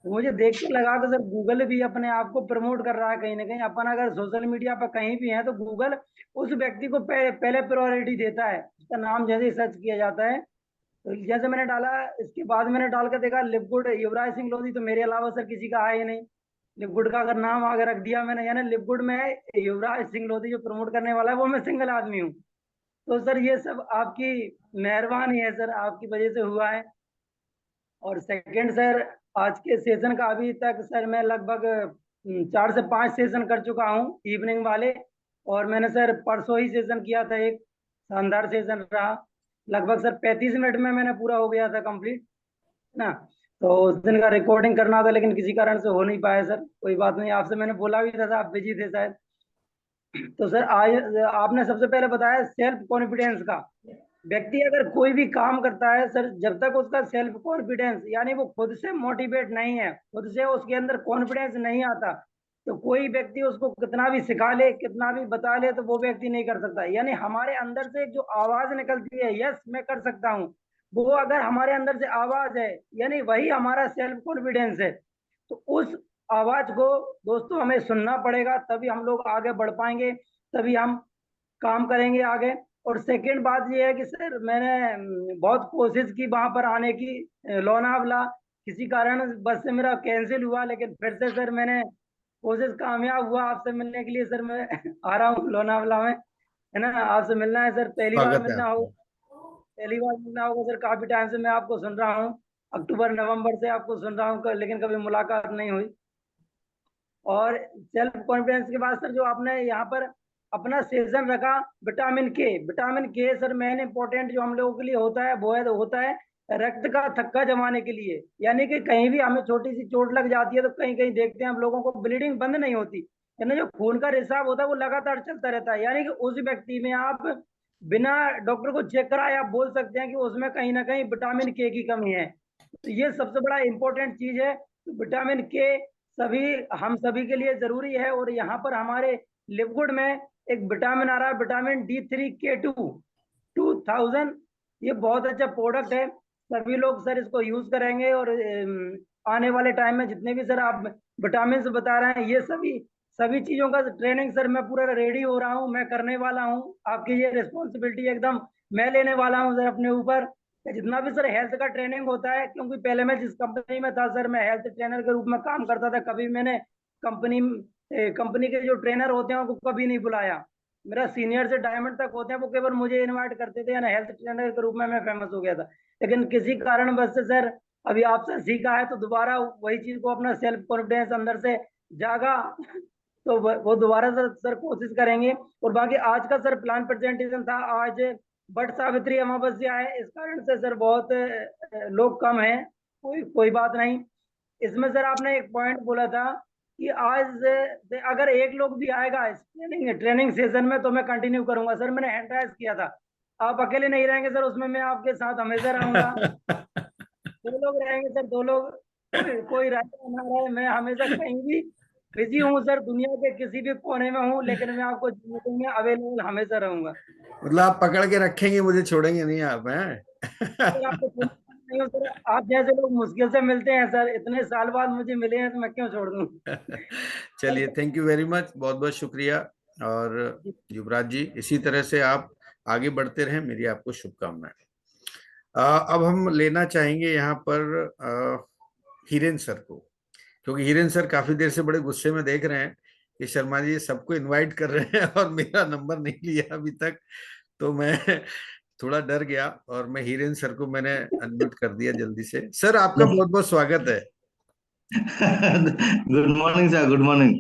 तो मुझे देख के लगा कि सर गूगल भी अपने आप को प्रमोट कर रहा है कहीं ना कहीं। अपन अगर सोशल मीडिया पर कहीं भी है तो गूगल उस व्यक्ति को पहले प्रायोरिटी देता है, उसका नाम जैसे ही सर्च किया जाता है। तो जैसे मैंने डाला, इसके बाद मैंने डाल कर देखा लिपगुड युवराज सिंह लोधी, तो मेरे अलावा सर किसी का है ही नहीं। लिपगुड का अगर नाम आगे रख दिया मैंने, यानी लिपगुड में युवराज सिंह लोधी जो प्रमोट करने वाला है वो मैं सिंगल आदमी हूँ। तो सर ये सब आपकी मेहरबानी है सर, आपकी वजह से हुआ है। और सेकंड सर, आज के सेशन का अभी तक सर मैं लगभग 4 से 5 सेशन कर चुका हूँ इवनिंग वाले। और मैंने सर परसों ही सेशन किया था, एक शानदार सेशन रहा। लगभग सर 35 मिनट में मैंने पूरा हो गया था कंप्लीट ना। तो उस दिन का रिकॉर्डिंग करना था लेकिन किसी कारण से हो नहीं पाया सर। कोई बात नहीं, आपसे मैंने बोला भी था, आप बिजी थे शायद। तो सर आज आपने सबसे पहले बताया सेल्फ कॉन्फिडेंस का। व्यक्ति अगर कोई भी काम करता है सर, जब तक उसका सेल्फ कॉन्फिडेंस यानी वो खुद से मोटिवेट नहीं है, खुद से उसके अंदर कॉन्फिडेंस नहीं आता, तो कोई व्यक्ति उसको कितना भी सिखा ले, कितना भी बता ले, तो वो व्यक्ति नहीं कर सकता। यानी हमारे अंदर से एक जो आवाज निकलती है, यस मैं कर सकता हूँ, वो अगर हमारे अंदर से आवाज है, यानी वही हमारा सेल्फ कॉन्फिडेंस है। तो उस आवाज को दोस्तों हमें सुनना पड़ेगा, तभी हम लोग आगे बढ़ पाएंगे, तभी हम काम करेंगे आगे। और सेकंड बात ये है कि सर मैंने बहुत कोशिश की वहां पर आने की, लोनावला, किसी कारण बस से मेरा कैंसिल हुआ, लेकिन फिर से सर मैंने कोशिश कामयाब हुआ आपसे मिलने के लिए। सर मैं आ रहा हूँ लोनावला में, है ना, आपसे मिलना है सर। पहली बार स्वागत है मिलना हो, पहली बार मिलना होगा सर। काफी टाइम से मैं आपको सुन रहा हूँ, अक्टूबर नवंबर से आपको सुन रहा हूँ, लेकिन कभी मुलाकात नहीं हुई। और सेल्फ कॉन्फिडेंस के बाद सर जो आपने यहाँ पर अपना सेशन रखा, विटामिन के, विटामिन के सर मेन इंपॉर्टेंट जो हम लोगों के लिए होता है वो है, होता है रक्त का थक्का जमाने के लिए। यानी कि कहीं भी हमें छोटी सी चोट लग जाती है तो कहीं कहीं देखते हैं हम लोगों को ब्लीडिंग बंद नहीं होती, यानी जो खून का रिसाव होता है वो लगातार चलता रहता है। यानी कि उस व्यक्ति में आप बिना डॉक्टर को चेक कराए आप बोल सकते हैं कि उसमें कहीं ना कहीं विटामिन के की कमी है। तो ये सबसे बड़ा इंपॉर्टेंट चीज है। तो विटामिन के सभी हम सभी के लिए जरूरी है। और यहाँ पर हमारे लिपगुड में एक विटामिन आ रहा है, विटामिन D3K2 2000, ये बहुत अच्छा प्रोडक्ट है। सभी लोग सर इसको यूज करेंगे। और आने वाले टाइम में जितने भी सर आप विटामिन बता रहे हैं, ये सभी सभी चीजों का ट्रेनिंग सर मैं पूरा रेडी हो रहा हूँ, मैं करने वाला हूँ। आपकी ये रिस्पॉन्सिबिलिटी एकदम मैं लेने वाला हूँ सर अपने ऊपर। जितना भी सर हेल्थ का ट्रेनिंग होता है, क्योंकि पहले मैं जिस कंपनी में था सर, मैं हेल्थ ट्रेनर के रूप में काम करता था, कभी मैंने कंपनी कंपनी के जो ट्रेनर होते हैं उनको कभी नहीं बुलाया। मेरा सीनियर से डायमंड तक होते हैं, वो केवल मुझे इनवाइट करते थे, यानी हेल्थ ट्रेनर के रूप में मैं फेमस हो गया था। लेकिन किसी कारणवश से सर अभी आपसे सीखा है तो दोबारा वही चीज को, अपना सेल्फ कॉन्फिडेंस अंदर से जागा तो वो दोबारा सर कोशिश करेंगे। और बाकी आज का सर प्लान प्रेजेंटेशन था, आज बट सावित्री अमावस्या है, इस कारण से सर बहुत लोग कम हैं। कोई कोई बात नहीं। इसमें सर आपने एक पॉइंट बोला था कि आज से अगर एक लोग भी आएगा इस ट्रेनिंग सेशन में तो मैं कंटिन्यू करूंगा। सर मैंने हैंड राइज किया था, आप अकेले नहीं रहेंगे सर उसमें, मैं आपके साथ हमेशा रहूंगा। 2 लोग रहेंगे सर, 2 लोग, कोई रहे ना रहे, मैं हमेशा कहीं भी बिजी हूँ सर, दुनिया के किसी भी कोने में हूँ, लेकिन मैं आपको मीटिंग में अवेलेबल हमेशा रहूंगा। मतलब आप पकड़ के रखेंगे, मुझे छोड़ेंगे नहीं आप, हैं? सर आपको नहीं हो सर, आप जैसे लोग मुश्किल से मिलते हैं सर, इतने साल बाद मुझे मिले हैं तो मैं क्यों छोड़ दूं। चलिए, थैंक यू वेरी मच, बहुत बहुत शुक्रिया। और युवराज जी इसी तरह से आप आगे बढ़ते रहें, मेरी आपको शुभकामनाएं। अब हम लेना चाहेंगे यहाँ पर हिरेन सर को, क्योंकि हिरेन सर काफी देर से बड़े गुस्से में देख रहे हैं कि शर्मा जी सबको इनवाइट कर रहे हैं और मेरा नंबर नहीं लिया अभी तक। तो मैं थोड़ा डर गया और मैं हिरेन सर को मैंने अनम्यूट कर दिया जल्दी से। सर आपका बहुत बहुत स्वागत है। Good morning sir, good morning.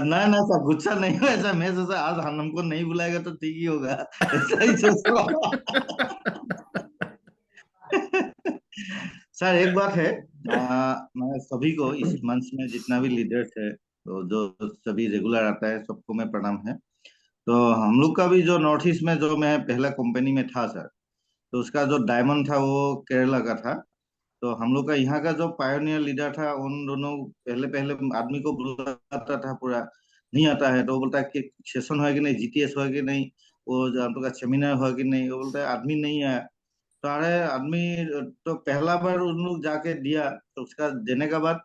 ना ना सर, गुस्सा नहीं हो ऐसा, मैं सोचा आज हमको नहीं बुलाएगा तो ठीक ही होगा, ऐसा ही सोच रहा। सर एक बात है, मैं सभी को इस मंच में जितना भी लीडर्स है, तो जो सभी रेगुलर आता है सबको मैं प्रणाम है। तो हम लोग का भी जो नॉर्थ ईस्ट में जो मैं पहला कंपनी में था सर, तो उसका जो डायमंड था वो केरला का था। तो हम लोग का यहाँ का जो पायोनियर लीडर था, उन दोनों पहले पहले आदमी को बुलाता था, पूरा नहीं आता है तो वो बोलता है कि सेशन हुआ कि नहीं, GTS हुआ कि नहीं, वो जो हम लोग का सेमिनार हुआ कि नहीं, वो बोलता है आदमी नहीं आया। सारे आदमी तो पहला बार उन लोग जाके दिया, तो उसका देने के बाद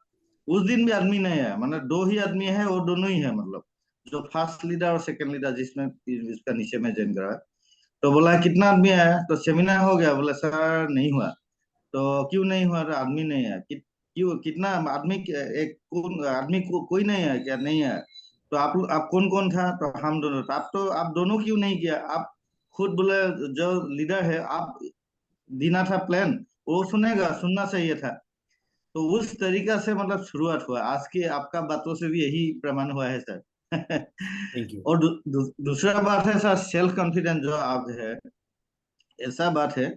उस दिन भी आदमी नहीं है, मतलब 2 ही आदमी है, वो दोनों ही है, मतलब जो फर्स्ट लीडर और सेकंड लीडर जिसमें इसका नीचे में ज्वाइन करा है। तो बोला कितना आदमी है, तो सेमिनार हो गया, बोला सर नहीं हुआ। तो क्यों नहीं हुआ, तो आदमी नहीं है। क्यों, कितना आदमी, एक कौन आदमी कोई नहीं है क्या, नहीं है। तो आप कौन कौन था, तो हम दोनों। तो आप दोनों क्यों नहीं किया, आप खुद बोले जो लीडर है, आप देना था प्लान, वो सुनेगा, सुनना चाहिए था। तो उस तरीका से मतलब शुरुआत हुआ। आज की आपका बातों से भी यही प्रमाण हुआ है सर। Thank you. और दूसरा बात है सर, सेल्फ कॉन्फिडेंस जो आप है, ऐसा बात है,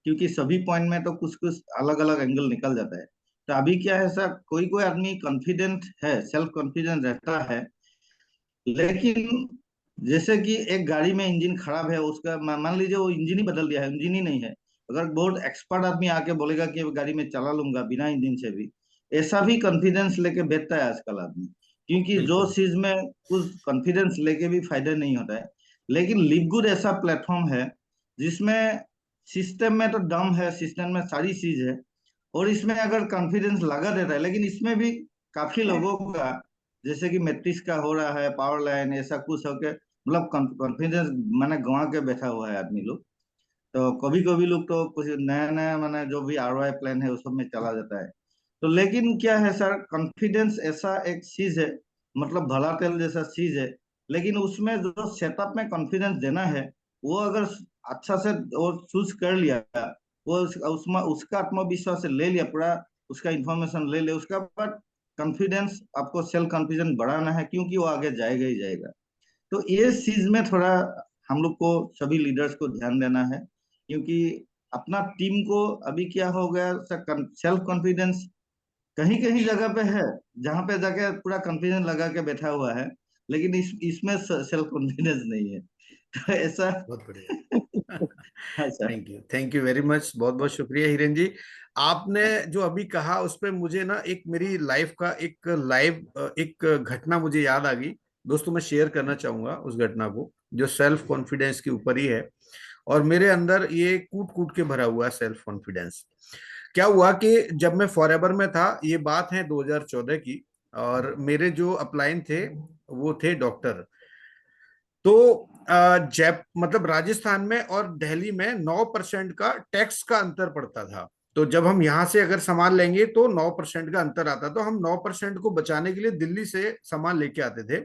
क्योंकि सभी पॉइंट में तो कुछ कुछ अलग अलग एंगल निकल जाता है। तो अभी क्या है सर, कोई कोई आदमी कॉन्फिडेंट है, सेल्फ कॉन्फिडेंस रहता है, लेकिन जैसे कि एक गाड़ी में इंजन खराब है, उसका मान लीजिए वो इंजन ही बदल दिया है, इंजन ही नहीं है। अगर बहुत एक्सपर्ट आदमी आके बोलेगा कि गाड़ी में चला लूंगा बिना इंजन से भी, ऐसा भी कॉन्फिडेंस लेके बैठता है आजकल आदमी, क्योंकि जो बिल्कुल। चीज में उस कॉन्फिडेंस लेके भी फायदा नहीं होता है। लेकिन लिव गुड ऐसा प्लेटफॉर्म है जिसमें सिस्टम में तो दम है, सिस्टम में सारी चीज है, और इसमें अगर कॉन्फिडेंस लगा देता है, लेकिन इसमें भी काफी लोगों का, जैसे कि मैट्रिक्स का हो रहा है, पावर लाइन ऐसा कुछ होके, मतलब कॉन्फिडेंस मैंने गंवा के बैठा हुआ है आदमी लोग। तो कभी कभी लोग तो कुछ नया नया मैंने जो भी ROI प्लान है उस सब में चला जाता है। तो लेकिन क्या है सर, कॉन्फिडेंस ऐसा एक चीज है, मतलब भला तेल जैसा चीज है, लेकिन उसमें जो सेटअप में कॉन्फिडेंस देना है, वो अगर अच्छा से वो चूज कर लिया, वो उसमें उसका आत्मविश्वास से ले लिया, पूरा उसका इंफॉर्मेशन ले लिया, उसका बाद कॉन्फिडेंस, आपको सेल्फ कॉन्फिडेंस बढ़ाना है, क्योंकि वो आगे जाएगा ही जाएगा। तो ये चीज में थोड़ा हम लोग को, सभी लीडर्स को ध्यान देना है, क्योंकि अपना टीम को अभी क्या हो गया, सेल्फ कॉन्फिडेंस कहीं कहीं जगह पे है, जहां पे जाके पूरा कॉन्फिडेंस लगा के बैठा हुआ है, लेकिन इसमें सेल्फ कॉन्फिडेंस नहीं है। तो ऐसा। बहुत बढ़िया। हाँ sir. Thank you very much, बहुत बहुत शुक्रिया हिरेन जी। आपने जो अभी कहा उस पे मुझे ना एक मेरी लाइफ का एक लाइव एक घटना मुझे याद आ गई। दोस्तों मैं शेयर करना चाहूंगा उस घटना को, जो सेल्फ कॉन्फिडेंस के ऊपर ही है, और मेरे अंदर ये कूट कूट के भरा हुआ है सेल्फ कॉन्फिडेंस। क्या हुआ कि जब मैं फॉरएवर में था, ये बात है 2014 की, और मेरे जो अपलाइन थे वो थे डॉक्टर। तो मतलब राजस्थान में और दिल्ली में 9% का टैक्स का अंतर पड़ता था। तो जब हम यहाँ से अगर सामान लेंगे तो 9% का अंतर आता, तो हम 9% को बचाने के लिए दिल्ली से सामान लेके आते थे।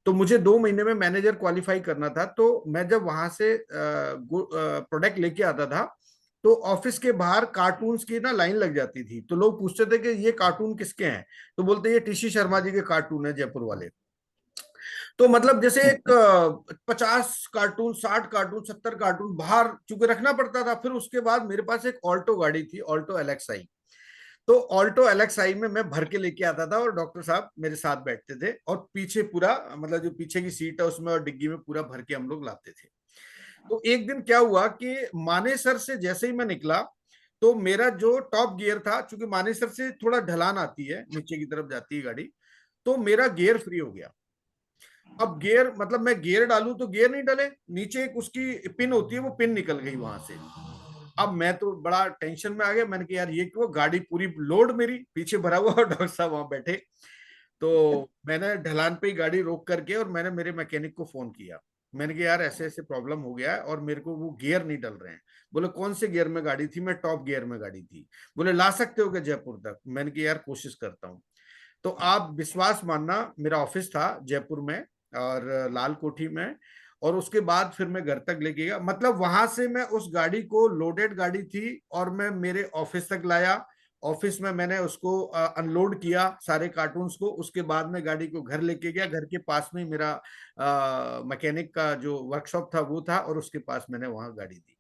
तो मुझे 2 महीने में मैनेजर क्वालिफाई करना था। तो मैं जब वहां से प्रोडक्ट लेके आता था, तो ऑफिस के बाहर कार्टून्स की ना लाइन लग जाती थी। तो लोग पूछते थे कि ये कार्टून किसके हैं, तो बोलते ये टीसी शर्मा जी के कार्टून है, जयपुर वाले। तो मतलब जैसे एक 50 कार्टून, 60 कार्टून, 70 कार्टून बाहर चूंकि रखना पड़ता था। फिर उसके बाद मेरे पास एक ऑल्टो गाड़ी थी, ऑल्टो LXI। तो ऑल्टो LXI में मैं भर के लेके आता था, और डॉक्टर साहब मेरे साथ बैठते थे, और पीछे पूरा मतलब जो पीछे की सीट है उसमें और डिग्गी में पूरा भर के हम लोग लाते थे। तो एक दिन क्या हुआ कि मानेसर से जैसे ही मैं निकला, तो मेरा जो टॉप गियर था, चूंकि मानेसर से थोड़ा ढलान आती है, नीचे की तरफ जाती है गाड़ी, तो मेरा गियर फ्री हो गया। अब गियर मतलब मैं गियर डालूं तो गियर नहीं डले, नीचे एक उसकी पिन होती है, वो पिन निकल गई वहां से। अब मैं तो बड़ा टेंशन में आ गया। मैंने कहा यार ये क्यों, गाड़ी पूरी लोड मेरी पीछे भरा हुआ और डॉक्टर साहब वहां बैठे। तो मैंने ढलान पे ही गाड़ी रोक करके और मैंने मेरे मैकेनिक को फोन किया। मैंने कहा यार ऐसे ऐसे प्रॉब्लम हो गया है और मेरे को वो गियर नहीं डल रहे हैं। बोले कौन से गियर में गाड़ी थी? मैं टॉप गियर में गाड़ी थी। बोले ला सकते हो क्या जयपुर तक? मैंने कहा यार कोशिश करता हूँ। तो आप विश्वास मानना, मेरा ऑफिस था जयपुर में और लाल कोठी में, और उसके बाद फिर मैं घर तक लेके गया। मतलब वहां से मैं उस गाड़ी को, लोडेड गाड़ी थी, और मैं मेरे ऑफिस तक लाया। ऑफिस में मैंने उसको अनलोड किया सारे कार्टून्स को। उसके बाद में गाड़ी को घर लेके गया। घर के पास में ही मेरा मैकेनिक का जो वर्कशॉप था वो था, और उसके पास मैंने वहां गाड़ी दी।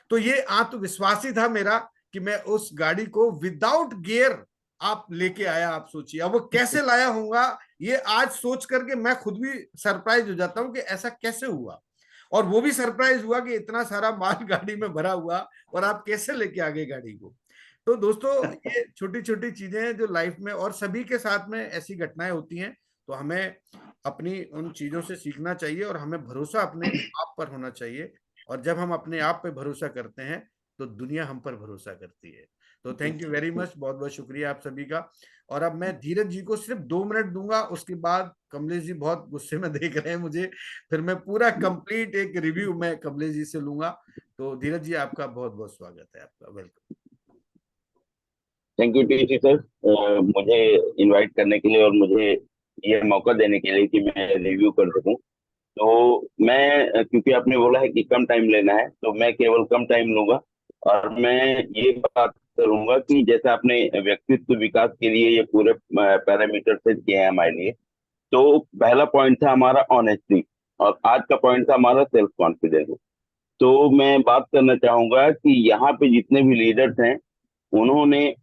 तो ये आत्मविश्वास ही था मेरा कि मैं उस गाड़ी को विदाउट गियर आप लेके आया। आप सोचिए अब वो कैसे लाया होगा, ये आज सोच करके मैं खुद भी सरप्राइज हो जाता हूँ कि ऐसा कैसे हुआ। और वो भी सरप्राइज हुआ कि इतना सारा माल गाड़ी में भरा हुआ और आप कैसे लेके आ गए गाड़ी को। तो दोस्तों ये छोटी छोटी चीजें हैं जो लाइफ में, और सभी के साथ में ऐसी घटनाएं होती हैं। तो हमें अपनी उन चीजों से सीखना चाहिए और हमें भरोसा अपने आप पर होना चाहिए। और जब हम अपने आप पे भरोसा करते हैं तो दुनिया हम पर भरोसा करती है। तो थैंक यू वेरी मच, बहुत बहुत शुक्रिया आप सभी का। और अब मैं धीरज जी को सिर्फ 2 मिनट दूंगा, उसके बाद कमलेश जी बहुत गुस्से में देख रहे हैं मुझे, फिर मैं पूरा कंप्लीट एक रिव्यू मैं कमलेश जी से लूंगा। तो धीरज जी आपका बहुत बहुत स्वागत है, आपका welcome. Thank you TC sir, मुझे इनवाइट करने के लिए और मुझे ये मौका देने के लिए कि मैं रिव्यू कर सकूं। तो मैं, क्योंकि आपने बोला है कि कम टाइम लेना है, तो मैं केवल कम टाइम लूंगा और मैं ये बात करूंगा कि जैसे आपने व्यक्तित्व विकास के लिए ये पूरे पैरामीटर सेट किए हैं हमारे लिए। तो पहला पॉइंट था हमारा ऑनेस्टी और आज का पॉइंट था हमारा सेल्फ कॉन्फिडेंस। तो मैं बात करना चाहूंगा कि यहाँ पे जितने भी लीडर्स हैं उन्होंने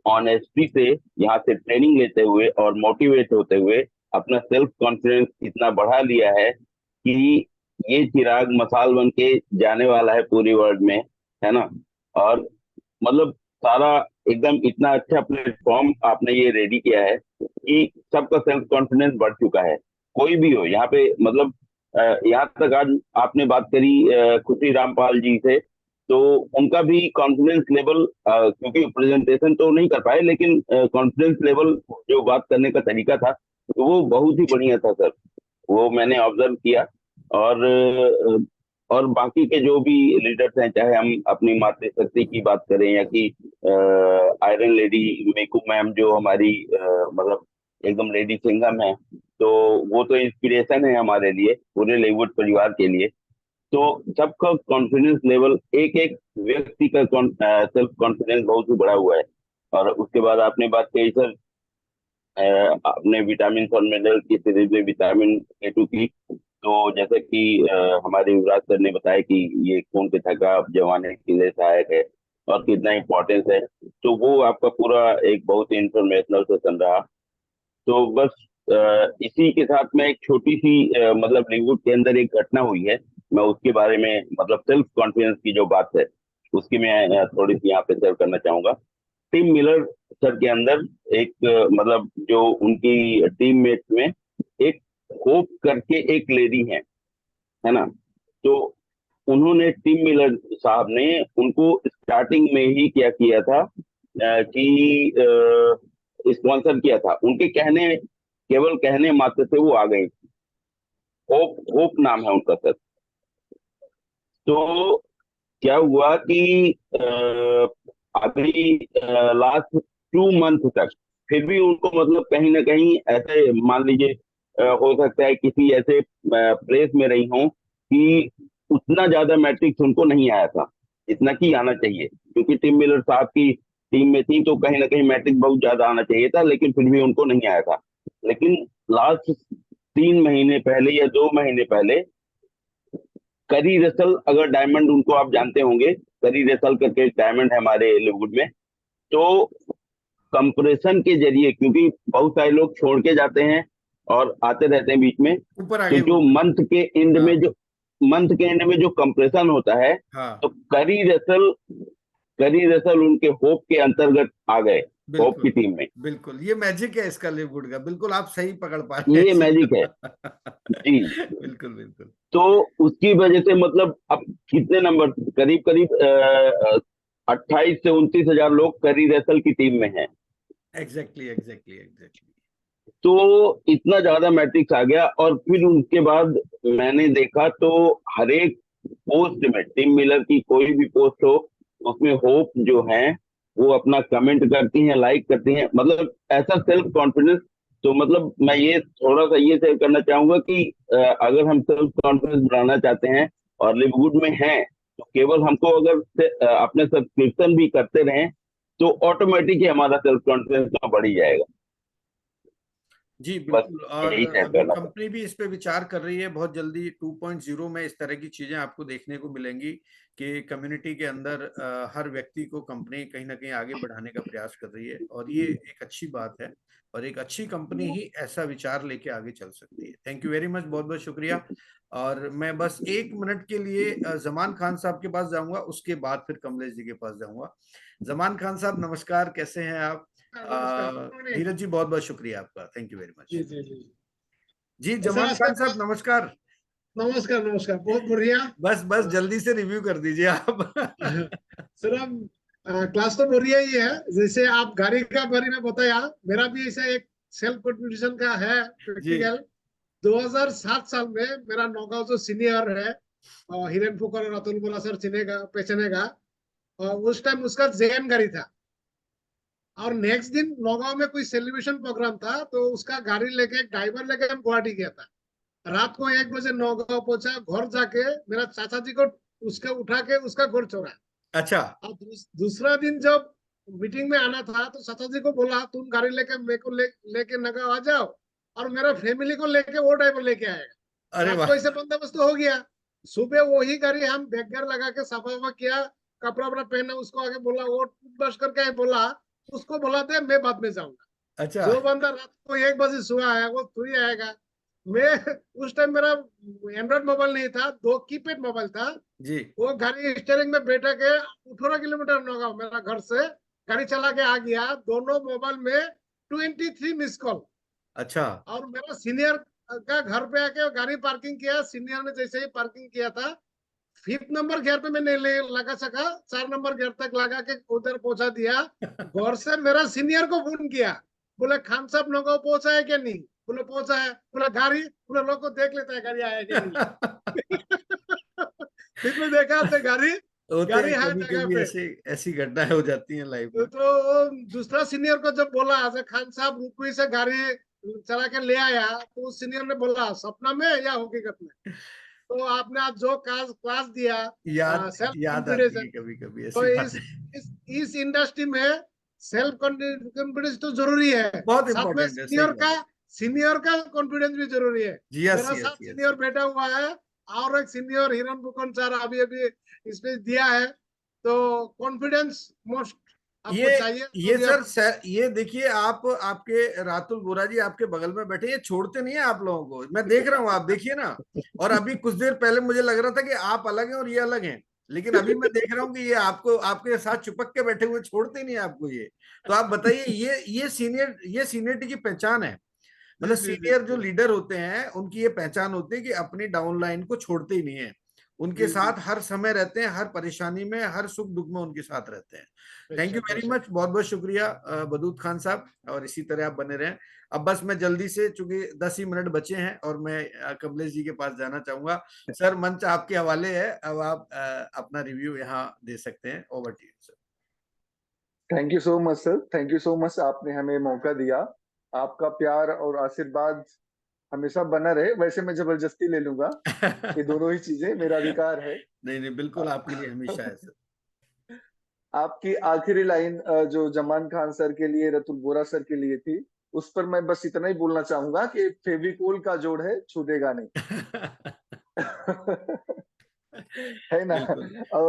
ऑनेस्टी से यहाँ से ट्रेनिंग लेते हुए और मोटिवेट होते हुए अपना सेल्फ कॉन्फिडेंस इतना बढ़ा लिया है कि ये चिराग मसाल बन के जाने वाला है पूरी वर्ल्ड में, है ना। और मतलब सारा एकदम इतना अच्छा प्लेटफॉर्म आपने ये रेडी किया है कि सबका सेल्फ कॉन्फिडेंस बढ़ चुका है, कोई भी हो यहाँ पे। मतलब यहाँ तक आज आपने बात करी खुशी रामपाल जी से, तो उनका भी कॉन्फिडेंस लेवल, क्योंकि प्रेजेंटेशन तो नहीं कर पाए, लेकिन कॉन्फिडेंस लेवल जो बात करने का तरीका था वो बहुत ही बढ़िया था सर, वो मैंने ऑब्जर्व किया। और बाकी के जो भी लीडर्स हैं, चाहे हम अपनी मातृशक्ति की बात करें या कि आयरन लेडी मेकू मैम जो हमारी मतलब एकदम लेडी सिंघम है, तो वो तो इंस्पिरेशन है हमारे लिए, पूरे लेवुड परिवार के लिए। तो सबका कॉन्फिडेंस लेवल, एक एक व्यक्ति का सेल्फ कॉन्फिडेंस बहुत ही बढ़ा हुआ है। और उसके बाद आपने बात कही सर अपने विटामिन और मिनरल की सीरीज में विटामिन A2 की, तो जैसे कि हमारे युवराज सर ने बताया कि ये खून के थकाव जमाने के लिए सहायक है और कितना इम्पोर्टेंस है, तो वो आपका पूरा एक बहुत ही इंफॉर्मेशनल सेशन रहा। तो बस इसी के साथ में एक छोटी सी मतलब लिवुड के अंदर एक घटना हुई है, मैं उसके बारे में, मतलब सेल्फ कॉन्फिडेंस की जो बात है उसकी मैं थोड़ी सी यहाँ पे शेयर करना चाहूंगा। टिम मिलर सर के अंदर एक मतलब जो उनकी टीममेट में एक होप करके एक लेडी है ना, तो उन्होंने टिम मिलर साहब ने उनको स्टार्टिंग में ही क्या किया था कि स्पॉन्सर किया था, उनके कहने, केवल कहने मात्र से वो आ गई। होप नाम है उनका सर। तो क्या हुआ कि अभी लास्ट 2 मंथ तक फिर भी उनको मतलब कहीं ना कहीं ऐसे मान लीजिए हो सकता है किसी ऐसे प्लेस में रही हूँ कि उतना ज्यादा मैट्रिक्स उनको नहीं आया था इतना कि आना चाहिए, क्योंकि टिम मिलर साहब की टीम में थी तो कहीं ना कहीं मैट्रिक बहुत ज्यादा आना चाहिए था, लेकिन फिर भी उनको नहीं आया था। लेकिन लास्ट 3 महीने पहले या 2 महीने पहले करी रसल, अगर डायमंड उनको आप जानते होंगे, करी रसल करके एक डायमंड है हमारे लिवुड में, तो कंप्रेशन के जरिए, क्योंकि बहुत सारे लोग छोड़ के जाते हैं और आते रहते हैं बीच में, तो जो मंथ के एंड में जो कंप्रेशन होता है, तो करी रसल उनके होप के अंतर्गत आ गए, होप की टीम में। बिल्कुल ये मैजिक है इसका लिवुड का, बिल्कुल आप सही पकड़ पा रहे हैं, ये मैजिक है जी। बिल्कुल बिल्कुल। तो उसकी वजह से मतलब अब कितने नंबर, करीब 28 से 29 हजार लोग करी रसल की टीम में हैं। एग्जैक्टली। तो इतना ज्यादा मैट्रिक्स आ गया। और फिर उसके बाद मैंने देखा तो हर एक पोस्ट में, टिम मिलर की कोई भी पोस्ट हो उसमें होप जो है वो अपना कमेंट करती हैं, लाइक करती हैं, मतलब ऐसा सेल्फ कॉन्फिडेंस। तो मतलब मैं ये थोड़ा सा ये शेयर करना चाहूंगा कि अगर हम सेल्फ कॉन्फिडेंस बढ़ाना चाहते हैं और लिवुड में हैं, तो केवल हमको अगर अपने सब्सक्रिप्शन भी करते रहें तो ऑटोमेटिक ही हमारा सेल्फ कॉन्फिडेंस तो बढ़ ही जाएगा जी बिल्कुल। और यही शेयर अभी करना कंपनी भी इस पे विचार कर रही है, बहुत जल्दी 2.0 में इस तरह की चीजें आपको देखने को मिलेंगी कि कम्युनिटी के अंदर हर व्यक्ति को कंपनी कहीं ना कहीं आगे बढ़ाने का प्रयास कर रही है, और ये एक अच्छी बात है, और एक अच्छी कंपनी ही ऐसा विचार लेके आगे चल सकती है। थैंक यू वेरी मच, बहुत बहुत शुक्रिया। और मैं बस 1 मिनट के लिए जमान खान साहब के पास जाऊंगा, उसके बाद फिर कमलेश जी के पास जाऊंगा। जमान खान साहब नमस्कार, कैसे हैं आप? धीरज जी बहुत बहुत शुक्रिया आपका, थैंक यू वेरी मच। जी जमान खान साहब नमस्कार। नमस्कार नमस्कार, बहुत बढ़िया। बस जल्दी से रिव्यू कर दीजिए आप। सर अब क्लास तो बढ़िया ही है। जैसे आप गाड़ी का बारे में बताया, मेरा भी ऐसा एक सेल्फ कंट्रीब्यूशन का है जी प्रैक्टिकल। 2007 साल में मेरा नौगांव जो सीनियर है हिरेन फुकर और अतुल बोला सर चिनेगा पहचानेगा, उस टाइम उसका जेएन गाड़ी था। और नेक्स्ट दिन नौगांव में कोई सेलिब्रेशन प्रोग्राम था, तो उसका गाड़ी लेके एक ड्राइवर लेके हम गुवाहाटी गया था। रात को 1 बजे नौगांव पहुंचा, घर जाके मेरा चाचा जी को उसके उठा के उसका घर छोड़ा। अच्छा और दूसरा दिन जब मीटिंग में आना था तो चाचा जी को बोला तुम गाड़ी लेके मेरे को लेके नगांव आ जाओ, और मेरा फैमिली को लेके वो ड्राइवर लेके आएगा। अरे रात वाह को ऐसे बंदोबस्त हो गया। सुबह वही गाड़ी हम बैगगर लगा के सफा वफा किया, कपड़ा वपड़ा पहना, उसको आगे बोला वो टूथब्रश करके बोला उसको बोला दे मैं बाद में जाऊंगा। अच्छा जो बंदा रात को 1 बजे सोया है वो थोड़ी आएगा। मैं उस टाइम मेरा एंड्रॉइड मोबाइल नहीं था, 2 कीपैड मोबाइल था। जी वो गाड़ी स्टीयरिंग में बैठा के 18 किलोमीटर नौगांव मेरा घर से गाड़ी चला के आ गया। दोनों मोबाइल में 23 मिस कॉल। अच्छा और मेरा सीनियर का घर पे आके गाड़ी पार्किंग किया। सीनियर ने जैसे ही पार्किंग किया था, 5th नंबर गियर पे मैं नहीं लगा सका, 4 नंबर गियर तक लगा के उधर पहुंचा दिया। घर से मेरा सीनियर को फोन किया, बोले खान साहब नौगांव पहुंचा है क्या नहीं? बोले पहुंचा है। बोला गाड़ी, बोले लोग को देख लेता है गाड़ी आया कि नहीं। फिर मैं देखा तो गाड़ी होते गाड़ी हैं है कभी जगह कभी पे। ऐसे ऐसी घटनाएं हो जाती हैं लाइफ में। तो दूसरा सीनियर को जब बोला खान साहब रुपये से गाड़ी चला के ले आया, तो उस सीनियर ने बोला सपना में या हकीकत में? तो आपने आज जो क्लास दिया सेल्फ याद आती है कॉन्फिडेंस, कभी कभी तो ऐसी बातें। इस इंडस्ट्री में सेल्फ कॉन्फिडेंस तो जरूरी है, बहुत साथ में इंपॉर्टेंट है, सही बात है। सीनियर का कॉन्फिडेंस भी जरूरी है। जी यस मेरा यस साथ यस। सीनियर बैठा हुआ है, और एक सीनियर हिरन बुकन सर अभी अभी स्पीच दिया है। तो कॉन्फिडेंस मोस्ट आपको चाहिए। ये सर ये देखिए आप आपके रातुल बोरा जी आपके बगल में बैठे, ये छोड़ते नहीं है आप लोगों को, मैं देख रहा हूँ, आप देखिए ना। और अभी कुछ देर पहले मुझे लग रहा था कि आप अलग हैं और ये अलग हैं, लेकिन अभी मैं देख रहा हूँ कि ये आपको आपके साथ चिपक के बैठे हुए, छोड़ते नहीं है आपको ये। तो आप बताइए ये सीनियरिटी की पहचान है। मतलब जी जी सीनियर जो जी लीडर होते हैं उनकी ये पहचान होती है कि अपनी डाउनलाइन को छोड़ते ही नहीं है, उनके जी जी साथ हर समय रहते हैं, हर परेशानी में हर सुख दुख में उनके साथ रहते हैं। थैंक यू वेरी मच, बहुत बहुत शुक्रिया बदूत खान साहब, और इसी तरह आप बने रहें। अब बस मैं जल्दी से, चूंकि 10 ही मिनट बचे हैं और मैं कमलेश जी के पास जाना चाहूंगा। सर मंच आपके हवाले है, अब आप अपना रिव्यू यहाँ दे सकते हैं। Over to you sir. Thank you so much sir, thank you so much, आपने हमें मौका दिया। आपका प्यार और आशीर्वाद हमेशा बना रहे। वैसे मैं जबरदस्ती ले लूंगा, ये दोनों ही चीजें मेरा अधिकार है। नहीं नहीं बिल्कुल आपके लिए हमेशा है सर। आपकी आखिरी लाइन जो जमान खान सर के लिए, रतुल बोरा सर के लिए थी, उस पर मैं बस इतना ही बोलना चाहूंगा कि फेविकोल का जोड़ है, छूटेगा नहीं। है ना?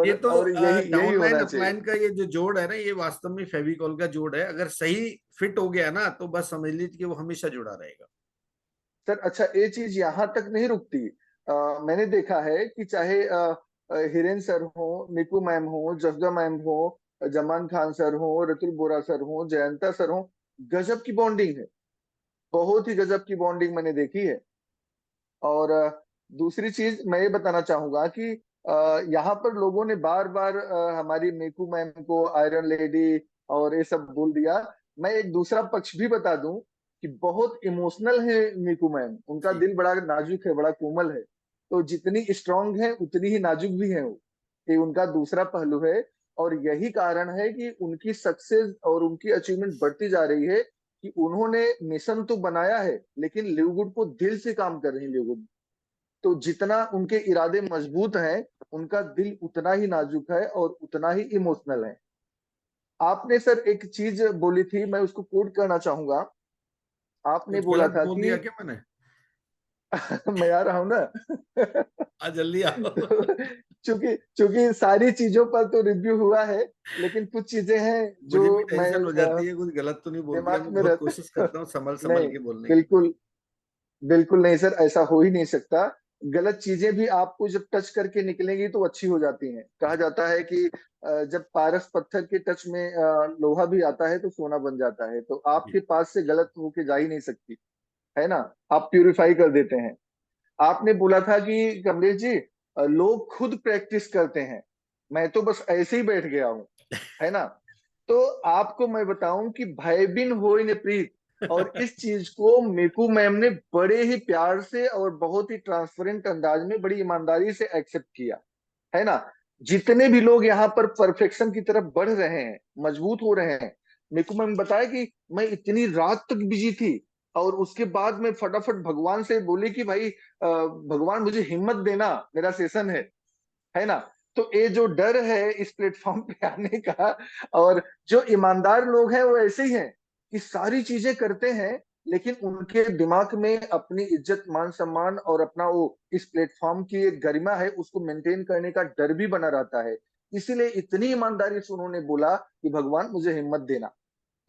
ये तो और यही डाउनलाइन होना चाहिए। अपलाइन का ये जो जोड़ है ना, ये वास्तव में फेविकॉल का जोड़ है। अगर सही फिट हो गया ना तो बस समझ लीजिए कि वो हमेशा जुड़ा रहेगा। सर अच्छा, ये चीज यहाँ तक नहीं रुकती। मैंने देखा है कि चाहे हिरेन सर हो, निकू मैम हो, जफजा मैम हो, जमान खान सर हो, रतुल बोरा सर हो, जयंता सर हो, गजब की बॉन्डिंग है, बहुत ही गजब की बॉन्डिंग मैंने देखी है। और दूसरी चीज मैं ये बताना चाहूंगा कि यहाँ पर लोगों ने बार बार हमारी मीकू मैम को आयरन लेडी और ये सब बोल दिया। मैं एक दूसरा पक्ष भी बता दूं कि बहुत इमोशनल है मीकू मैम, उनका दिल बड़ा नाजुक है, बड़ा कोमल है। तो जितनी स्ट्रांग है उतनी ही नाजुक भी है वो, कि उनका दूसरा पहलू है। और यही कारण है कि उनकी सक्सेस और उनकी अचीवमेंट बढ़ती जा रही है, कि उन्होंने मिशन तो बनाया है लेकिन लिवगुड को दिल से काम कर रही है लिवगुड। तो जितना उनके इरादे मजबूत हैं, उनका दिल उतना ही नाजुक है और उतना ही इमोशनल है। आपने सर एक चीज बोली थी, मैं उसको कोट करना चाहूंगा। आपने कुछ बोला गलत था बोल कि दिया क्या मैंने? मैं आ रहा हूं ना। जल्दी आओ। चूंकि चूंकि सारी चीजों पर तो रिव्यू हुआ है, लेकिन कुछ चीजें हैं जो मुझे भी मैं टेंशन हो जाती है, कुछ गलत तो नहीं बोल दिया? दिमाग मैं में बहुत रहता। कोशिश करता हूँ संभल संभल नहीं, के बोलने की। बिल्कुल बिल्कुल नहीं सर, ऐसा हो ही नहीं सकता। गलत चीजें भी आपको जब टच करके निकलेंगी तो अच्छी हो जाती हैं। कहा जाता है कि जब पारस पत्थर के टच में लोहा भी आता है तो सोना बन जाता है। तो आपके पास से गलत होके जा ही नहीं सकती, है ना? आप प्यूरिफाई कर देते हैं। आपने बोला था कि कमलेश जी लोग खुद प्रैक्टिस करते हैं, मैं तो बस ऐसे ही बैठ गया हूँ, है ना। तो आपको मैं बताऊं कि भय बिन होय न प्रीत, और इस चीज को मीकू मैम ने बड़े ही प्यार से और बहुत ही ट्रांसपेरेंट अंदाज में बड़ी ईमानदारी से एक्सेप्ट किया, है ना। जितने भी लोग यहाँ पर परफेक्शन की तरफ बढ़ रहे हैं, मजबूत हो रहे हैं, मीकू मैम बताया कि मैं इतनी रात तक बिजी थी और उसके बाद मैं फटाफट भगवान से बोली कि भाई भगवान मुझे हिम्मत देना, मेरा सेशन है ना। तो ये जो डर है इस प्लेटफॉर्म पे आने का, और जो ईमानदार लोग हैं वो ऐसे ही हैं कि सारी चीजें करते हैं, लेकिन उनके दिमाग में अपनी इज्जत मान सम्मान और अपना वो इस प्लेटफॉर्म की एक गरिमा है उसको मेंटेन करने का डर भी बना रहता है। इसीलिए इतनी ईमानदारी से उन्होंने बोला कि भगवान मुझे हिम्मत देना।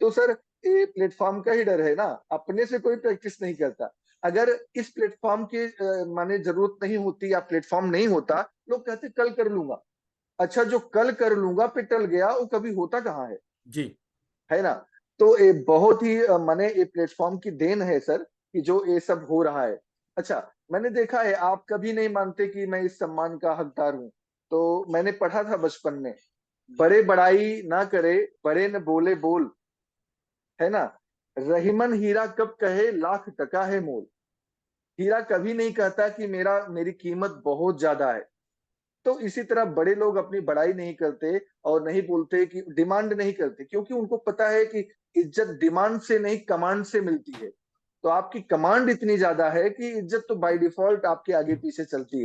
तो सर ये प्लेटफॉर्म का ही डर है ना, अपने से कोई प्रैक्टिस नहीं करता। अगर इस प्लेटफॉर्म के माने जरूरत नहीं होती या प्लेटफॉर्म नहीं होता, लोग कहते कल कर लूंगा। अच्छा, जो कल कर लूंगा पे टल गया वो कभी होता कहाँ है जी, है ना। तो ये बहुत ही माने ये प्लेटफॉर्म की देन है सर कि जो ये सब हो रहा है। अच्छा, मैंने देखा है आप कभी नहीं मानते कि मैं इस सम्मान का हकदार हूं। तो मैंने पढ़ा था बचपन में, बड़े बड़ाई ना करे, बड़े न बोले बोल, है ना। रहीमन हीरा कब कहे लाख टका है मोल। हीरा कभी नहीं कहता कि मेरी कीमत बहुत ज्यादा है। तो इसी तरह बड़े लोग अपनी बड़ाई नहीं करते और नहीं बोलते कि डिमांड नहीं करते, क्योंकि उनको पता है कि इज्जत डिमांड से नहीं कमांड से मिलती है। तो आपकी कमांड इतनी ज्यादा है कि इज्जत तो बाय डिफॉल्ट आपके आगे पीछे चलती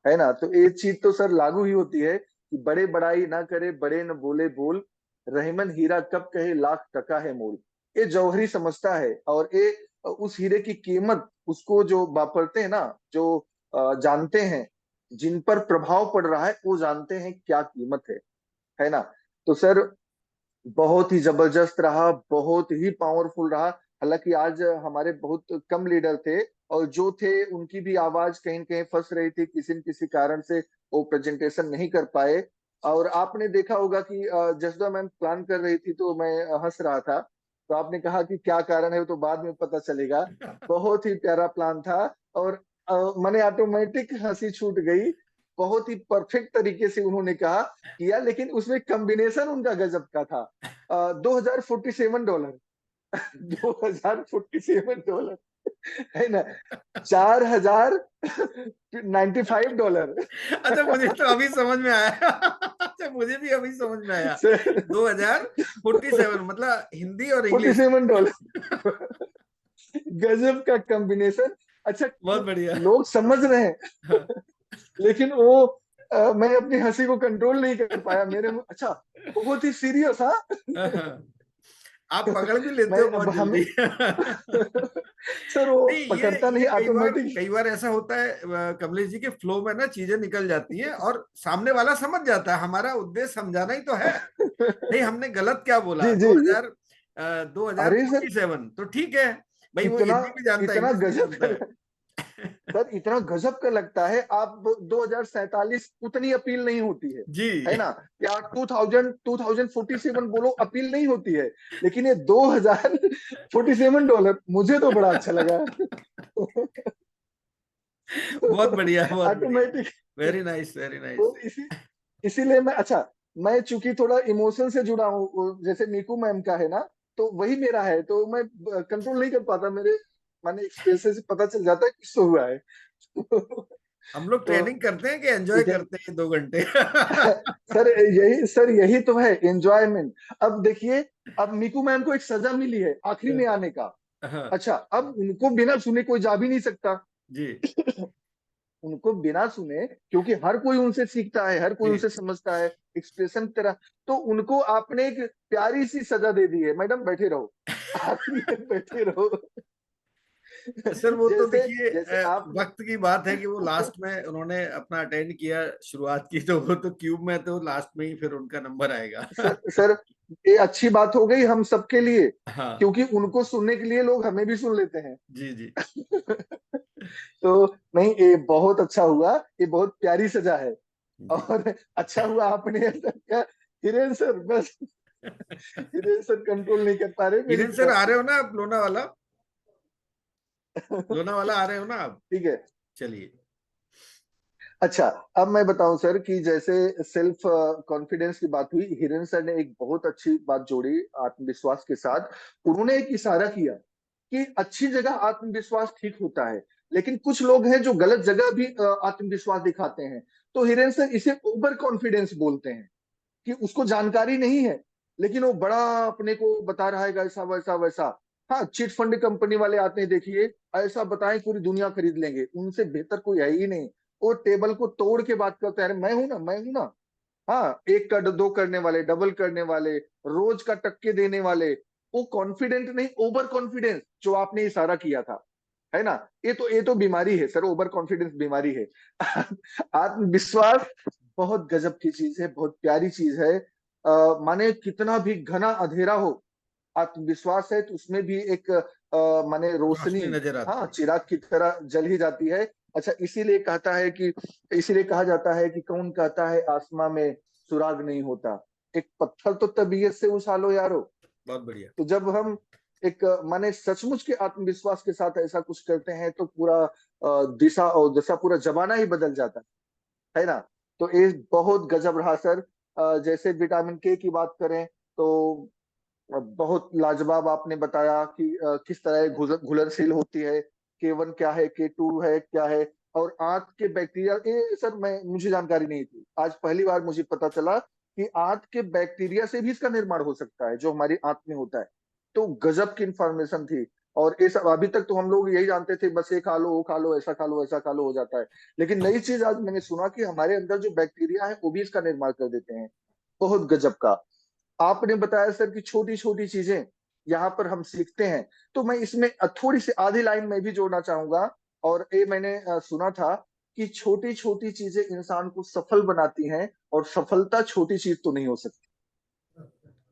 है ना। तो ये चीज तो सर लागू ही होती है कि बड़े बड़ाई ना करे, बड़े न बोले बोल, रहीमन हीरा कब कहे लाख टका है मोल। ये जौहरी समझता है, और ये उस हीरे की कीमत उसको जो वापरते हैं ना, जो जानते हैं, जिन पर प्रभाव पड़ रहा है वो जानते हैं क्या कीमत है ना। तो सर बहुत ही जबरदस्त रहा, बहुत ही पावरफुल रहा। हालांकि आज हमारे बहुत कम लीडर थे, और जो थे उनकी भी आवाज कहीं न कहीं फंस रही थी, किसी न किसी कारण से वो प्रेजेंटेशन नहीं कर पाए। और आपने देखा होगा कि जसदा मैम प्लान कर रही थी तो मैं हंस रहा था, तो आपने कहा कि क्या कारण है वो तो बाद में पता चलेगा। बहुत ही प्यारा प्लान था, और मैंने ऑटोमेटिक हंसी छूट गई। बहुत ही परफेक्ट तरीके से उन्होंने कहा किया, लेकिन उसमें कॉम्बिनेशन उनका गजब का था। $2047 $2047 है ना, $4095। अच्छा मुझे तो अभी समझ में आया। अच्छा मुझे भी अभी समझ में आया, 2047 मतलब हिंदी और इंग्लिश। $47 गजब का कॉम्बिनेशन। अच्छा बहुत बढ़िया। लोग समझ रहे हैं लेकिन वो मैं अपनी हंसी को कंट्रोल नहीं कर पाया, मेरे अच्छा बहुत ही सीरियस। हाँ आप पकड़ भी लेते हो बहुत जल्दी। सर वो नहीं, पकड़ता नहीं, ऑटोमेटिक। कई बार ऐसा होता है कमलेश जी के फ्लो में ना चीजें निकल जाती हैं और सामने वाला समझ जाता है हमारा उद्देश्य समझाना ही तो है। नहीं हमने गलत क्या बोला, जी जी 2047 तो ठीक है भाई, वो इतना हिंदी भी जानता है, इतना इंग्लिश भी गजब जानता है। सर इतना गजब का लगता है। आप 2047 उतनी अपील नहीं होती जी है ना। या 2047 बोलो अपील नहीं होती है, लेकिन ये $2047 मुझे तो बड़ा अच्छा लगा। बहुत बढ़िया, बहुत automatic. Very nice, very nice. तो इसीलिए मैं चूंकि थोड़ा इमोशन से जुड़ा हूँ, जैसे मीकू मैम का है ना, तो वही मेरा है, तो मैं कंट्रोल नहीं कर पाता। मेरे माने एक्सप्रेशन से पता चल जाता है किससे हुआ है। हम लोग तो ट्रेनिंग करते हैं कि एंजॉय ठीक है करते हैं 2 घंटे? सर यही तो है एंजॉयमेंट। अब देखिए, अब मीकू मैम को एक सजा मिली है आखिरी में आने का। हाँ, अच्छा, अब उनको बिना सुने कोई जा भी नहीं सकता। जी उनको बिना सुने, क्योंकि हर कोई उनसे सीखता है, हर कोई जी। उनसे समझता है एक्सप्रेशन की तरह। तो उनको आपने एक प्यारी सी सजा दे दी है, मैडम बैठे रहो, आखिरी में बैठे रहो। सर वो तो जैसे देखिए जैसे आप वक्त की बात है कि वो लास्ट में उन्होंने अपना अटेंड किया, शुरुआत की, तो वो तो क्यूब में, तो लास्ट में ही फिर उनका नंबर आएगा। सर ये अच्छी बात हो गई हम सबके लिए, हाँ क्योंकि उनको सुनने के लिए लोग हमें भी सुन लेते हैं। जी जी। तो नहीं, ये बहुत अच्छा हुआ, ये बहुत प्यारी सजा है। और अच्छा हुआ आपने ऐसा किया। हिरेन सर बस, हिरेन सर कंट्रोल नहीं कर पा रहे मेरी हिरेन सर तरफ आ से। रहे हो ना आप लोनावाला? लोनावाला आ रहे हो ना आप? ठीक है, चलिए। अच्छा, अब मैं बताऊं सर कि जैसे सेल्फ कॉन्फिडेंस की बात हुई, हिरेन सर ने एक बहुत अच्छी बात जोड़ी आत्मविश्वास के साथ। उन्होंने एक इशारा किया कि अच्छी जगह आत्मविश्वास ठीक होता है, लेकिन कुछ लोग हैं जो गलत जगह भी आत्मविश्वास दिखाते हैं। तो हिरेन सर इसे ओवर कॉन्फिडेंस बोलते हैं, कि उसको जानकारी नहीं है लेकिन वो बड़ा अपने को बता रहा है ऐसा वैसा वैसा। हाँ, चिट फंड कंपनी वाले आते हैं, देखिए ऐसा बताएं पूरी दुनिया खरीद लेंगे, उनसे बेहतर कोई है ही नहीं। वो टेबल को तोड़ के बात करते हैं, अरे मैं हूं ना, मैं हूं ना। हाँ, एक का दो करने वाले, डबल करने वाले, रोज का टक्के देने वाले। वो कॉन्फिडेंट नहीं, ओवर कॉन्फिडेंस जो आपने इशारा किया था, है ना। ये तो बीमारी है सर, ओवर कॉन्फिडेंस बीमारी है। आत्मविश्वास बहुत गजब की चीज है, बहुत प्यारी चीज है। माने कितना भी घना अंधेरा हो, आत्मविश्वास है तो उसमें भी एक माने रोशनी, रोशनी नजर आती हाँ, है। चिराग की तरह जल ही जाती है। अच्छा, इसीलिए कहा जाता है कि कौन कहता है आसमां में सुराग नहीं होता, एक पत्थर तो तबीयत से उछालो यारो। बहुत बढ़िया। तो जब हम एक माने सचमुच के आत्मविश्वास के साथ ऐसा कुछ करते हैं तो पूरा दिशा और दशा, पूरा जमाना ही बदल जाता है ना। तो ये बहुत गजब रहा सर। जैसे विटामिन के की बात करें तो बहुत लाजवाब आपने बताया कि किस तरह घुलनशील होती है, K1 क्या है, K2 है क्या है। और आंत के बैक्टीरिया, ये सर मैं मुझे जानकारी नहीं थी, आज पहली बार मुझे पता चला कि आंत के बैक्टीरिया से भी इसका निर्माण हो सकता है जो हमारी आंत में होता है। तो गजब की इंफॉर्मेशन थी। और ये सब अभी तक तो हम लोग यही जानते थे, बस ये खा लो, वो खा लो, ऐसा खा लो, ऐसा खा लो, हो जाता है। लेकिन नई चीज आज मैंने सुना कि हमारे अंदर जो बैक्टीरिया है वो भी इसका निर्माण कर देते हैं। बहुत गजब का। आपने बताया सर कि छोटी छोटी चीजें यहाँ पर हम सीखते हैं। तो मैं इसमें थोड़ी सी आधी लाइन में भी जोड़ना चाहूंगा। और ये मैंने सुना था कि छोटी छोटी चीजें इंसान को सफल बनाती हैं, और सफलता छोटी चीज तो नहीं हो सकती।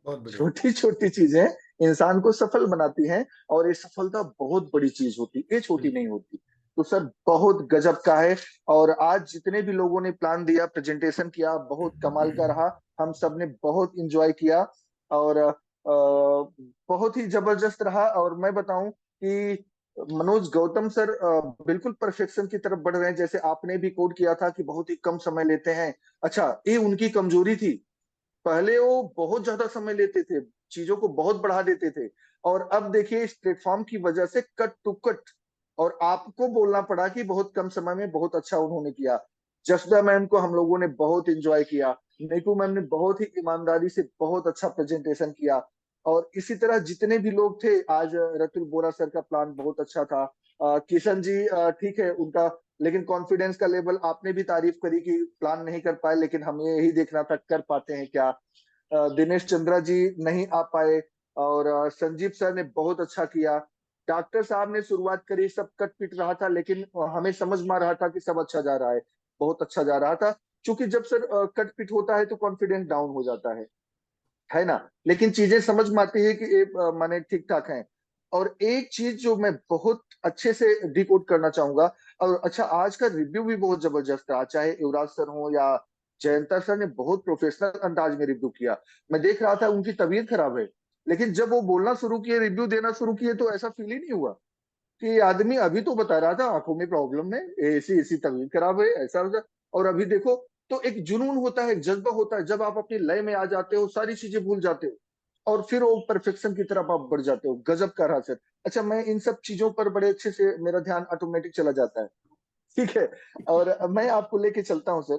बहुत बढ़िया। छोटी छोटी चीजें इंसान को सफल बनाती हैं, और ये सफलता बहुत बड़ी चीज होती, ये छोटी नहीं होती। तो सर बहुत गजब का है। और आज जितने भी लोगों ने प्लान दिया, प्रेजेंटेशन किया, बहुत कमाल का रहा। हम सब ने बहुत इंजॉय किया, और बहुत ही जबरदस्त रहा। और मैं बताऊं कि मनोज गौतम सर बिल्कुल परफेक्शन की तरफ बढ़ रहे हैं। जैसे आपने भी कोड किया था कि बहुत ही कम समय लेते हैं। अच्छा, ये उनकी कमजोरी थी। पहले वो बहुत ज्यादा समय लेते थे, चीजों को बहुत बढ़ा देते थे। और अब देखिए इस प्लेटफॉर्म की वजह से कट टू कट, और आपको बोलना पड़ा कि बहुत कम समय में बहुत अच्छा उन्होंने किया। जसदा मैम को हम लोगों ने बहुत एंजॉय किया, नीतू मैम ने बहुत ही ईमानदारी से बहुत अच्छा प्रेजेंटेशन किया। और इसी तरह जितने भी लोग थे आज, रतुल बोरा सर का प्लान बहुत अच्छा था। किशन जी ठीक है उनका, लेकिन कॉन्फिडेंस का लेवल आपने भी तारीफ करी कि प्लान नहीं कर पाए, लेकिन हमें यही देखना था कर पाते हैं क्या। दिनेश चंद्रा जी नहीं आ पाए। और संजीव सर ने बहुत अच्छा किया। डॉक्टर साहब ने शुरुआत करी, सब कट पिट रहा था, लेकिन हमें समझ में आ रहा था कि सब अच्छा जा रहा है, बहुत अच्छा जा रहा था। क्योंकि जब सर कट पिट होता है तो कॉन्फिडेंस डाउन हो जाता है ना। लेकिन चीजें समझ में आती है कि ये माने ठीक ठाक है। और एक चीज जो मैं बहुत अच्छे से डिकोड करना चाहूंगा, और अच्छा आज का रिव्यू भी बहुत जबरदस्त था, चाहे युवराज सर हो या जयंता सर ने बहुत प्रोफेशनल अंदाज में रिव्यू किया। मैं देख रहा था उनकी तबीयत खराब है, लेकिन जब वो बोलना शुरू किए, रिव्यू देना शुरू किए, तो ऐसा फील ही नहीं हुआ कि आदमी अभी तो बता रहा था आंखों में प्रॉब्लम है, ऐसी ऐसी तबीयत खराब है, ऐसा वैसा। और अभी देखो, तो एक जुनून होता है, एक जज्बा होता है, जब आप अपनी लय में आ जाते हो सारी चीजें भूल जाते हो, और फिर वो परफेक्शन की तरफ आप बढ़ जाते हो। गजब का रहा सर। अच्छा, मैं इन सब चीजों पर बड़े अच्छे से मेरा ध्यान ऑटोमेटिक चला जाता है, ठीक है। और मैं आपको लेके चलता हूँ सर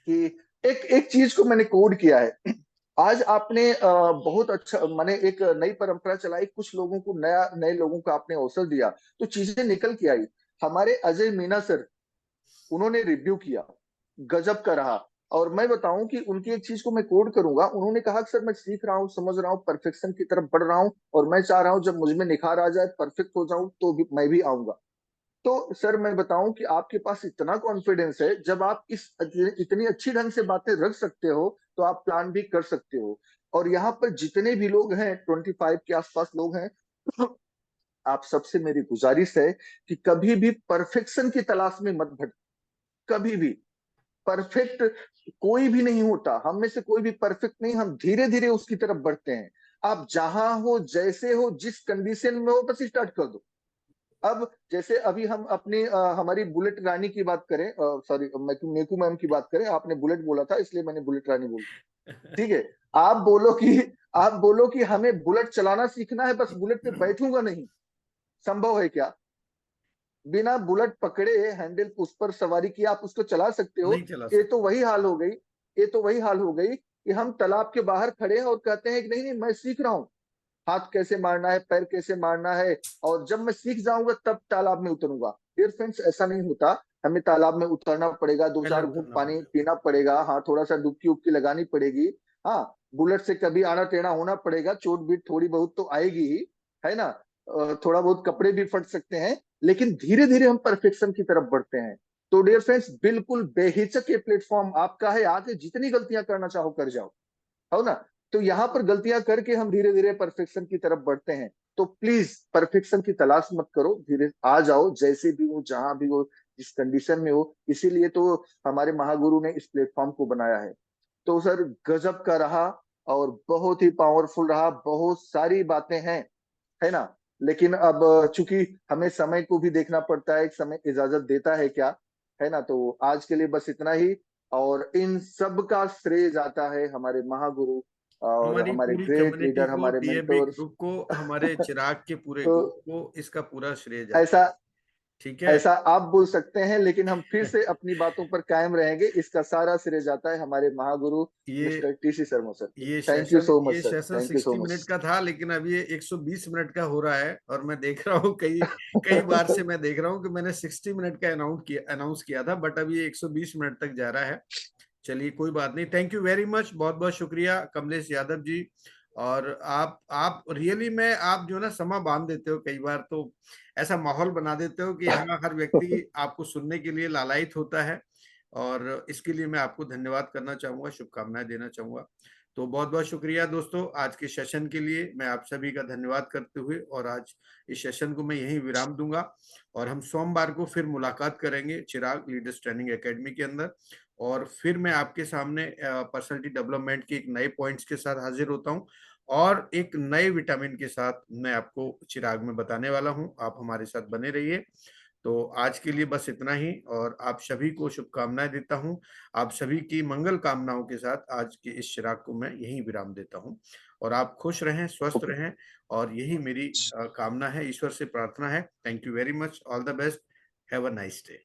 कि एक एक चीज को मैंने कोड किया है। आज आपने बहुत अच्छा माने एक नई परंपरा चलाई, कुछ लोगों को नए लोगों को आपने अवसर दिया, तो चीजें निकल के आई। हमारे अजय मीना सर, उन्होंने रिव्यू किया, गजब का रहा। और मैं बताऊं कि उनकी एक चीज को मैं कोड करूंगा, उन्होंने कहा कि सर मैं सीख रहा हूँ, समझ रहा हूँ, परफेक्शन की तरफ बढ़ रहा हूँ, और मैं चाह रहा हूँ जब मुझ में निखार आ जाए, परफेक्ट हो जाऊं, तो भी मैं भी आऊंगा। तो सर मैं बताऊं कि आपके पास इतना कॉन्फिडेंस है, जब आप इस इतनी अच्छी ढंग से बातें रख सकते हो तो आप प्लान भी कर सकते हो। और यहाँ पर जितने भी लोग हैं, 25 के आसपास लोग हैं, आप सबसे मेरी गुजारिश है कि कभी भी परफेक्शन की तलाश में मत भटको, कभी भी। परफेक्ट कोई भी नहीं होता, हम में से कोई भी परफेक्ट नहीं, हम धीरे धीरे उसकी तरफ बढ़ते हैं। आप जहां हो, जैसे हो, जिस कंडीशन में हो, बस स्टार्ट कर दो। अब जैसे अभी हम अपनी हमारी बुलेट रानी की बात करें, सॉरी मेकू मैम की बात करें, आपने बुलेट बोला था इसलिए मैंने बुलेट रानी बोल दी, ठीक है। आप बोलो कि हमें बुलेट चलाना सीखना है, बस बुलेट पे बैठूंगा नहीं, संभव है क्या? बिना बुलेट पकड़े हैंडल उस पर सवारी की आप उसको चला सकते हो? नहीं चला ये सकते। तो वही हाल हो गई, ये तो वही हाल हो गई कि हम तालाब के बाहर खड़े हैं और कहते हैं कि नहीं नहीं मैं सीख रहा हूँ, हाथ कैसे मारना है, पैर कैसे मारना है, और जब मैं सीख जाऊंगा तब तालाब में उतरूंगा। डियर फ्रेंड्स, ऐसा नहीं होता। हमें तालाब में उतरना पड़ेगा, दो पहले चार घूंट उतरना पानी पड़ेगा। पीना पड़ेगा, हाँ थोड़ा सा डुबकी उबकी लगानी पड़ेगी, हाँ बुलेट से कभी आना टेढ़ा होना पड़ेगा, चोट भी थोड़ी बहुत तो आएगी ही, है ना, थोड़ा बहुत कपड़े भी फट सकते हैं, लेकिन धीरे धीरे हम परफेक्शन की तरफ बढ़ते हैं। तो डियर फ्रेंड्स, बिल्कुल बेहिचक ये प्लेटफॉर्म आपका है, आके जितनी गलतियां करना चाहो कर जाओ, हो ना। तो यहाँ पर गलतियां करके हम धीरे धीरे परफेक्शन की तरफ बढ़ते हैं। तो प्लीज परफेक्शन की तलाश मत करो, धीरे आ जाओ, जैसे भी हो, जहां भी हो, जिस कंडीशन में हो। इसीलिए तो हमारे महागुरु ने इस प्लेटफॉर्म को बनाया है। तो सर गजब का रहा और बहुत ही पावरफुल रहा, बहुत सारी बातें हैं, है ना। लेकिन अब चूंकि हमें समय को भी देखना पड़ता है, समय इजाजत देता है क्या, है ना। तो आज के लिए बस इतना ही, और इन सब का श्रेय जाता है हमारे महागुरु और हमारी हमारे पूरी ग्रेट कम्युनिटी लीडर, को, हमारे टीएबी मेंटोर्स। ग्रुप को, हमारे चिराग के पूरे तो ग्रुप को इसका पूरा श्रेय जाता ऐसा है। ठीक है। ऐसा आप बोल सकते हैं, लेकिन हम फिर से अपनी बातों पर कायम रहेंगे। इसका सारा श्रेय जाता है हमारे महागुरु ये मिस्टर टीसी शर्मा सर को। ये thank you session so much ये sir, session thank you so 60 minute much. का था, लेकिन अब ये 120 मिनट का हो रहा है, और मैं देख रहा हूँ कई कई बार से मैं देख रहा हूँ कि मैंने 60 मिनट का अनाउंस किया था, बट अब ये 120 मिनट तक जा रहा है। चलिए कोई बात नहीं। थैंक यू वेरी मच, बहुत बहुत शुक्रिया कमलेश यादव जी। और आप रियली में आप जो ना समा बांध देते हो, कई बार तो ऐसा माहौल बना देते हो कि यहाँ हर व्यक्ति आपको सुनने के लिए लालायित होता है, और इसके लिए मैं आपको धन्यवाद करना चाहूंगा, शुभकामनाएं देना चाहूंगा। तो बहुत बहुत शुक्रिया दोस्तों, आज के सेशन के लिए मैं आप सभी का धन्यवाद करते हुए, और आज इस सेशन को मैं यहीं विराम दूंगा, और हम सोमवार को फिर मुलाकात करेंगे चिराग लीडर्स ट्रेनिंग एकेडमी के अंदर, और फिर मैं आपके सामने पर्सनालिटी डेवलपमेंट के एक नए पॉइंट्स के साथ हाजिर होता हूँ, और एक नए विटामिन के साथ मैं आपको चिराग में बताने वाला हूँ। आप हमारे साथ बने रहिए। तो आज के लिए बस इतना ही, और आप सभी को शुभकामनाएं देता हूँ। आप सभी की मंगल कामनाओं के साथ आज के इस चिराग को मैं यहीं विराम देता हूँ, और आप खुश रहें, स्वस्थ रहें, और यही मेरी कामना है, ईश्वर से प्रार्थना है। Thank you very much, all the best, have a nice day.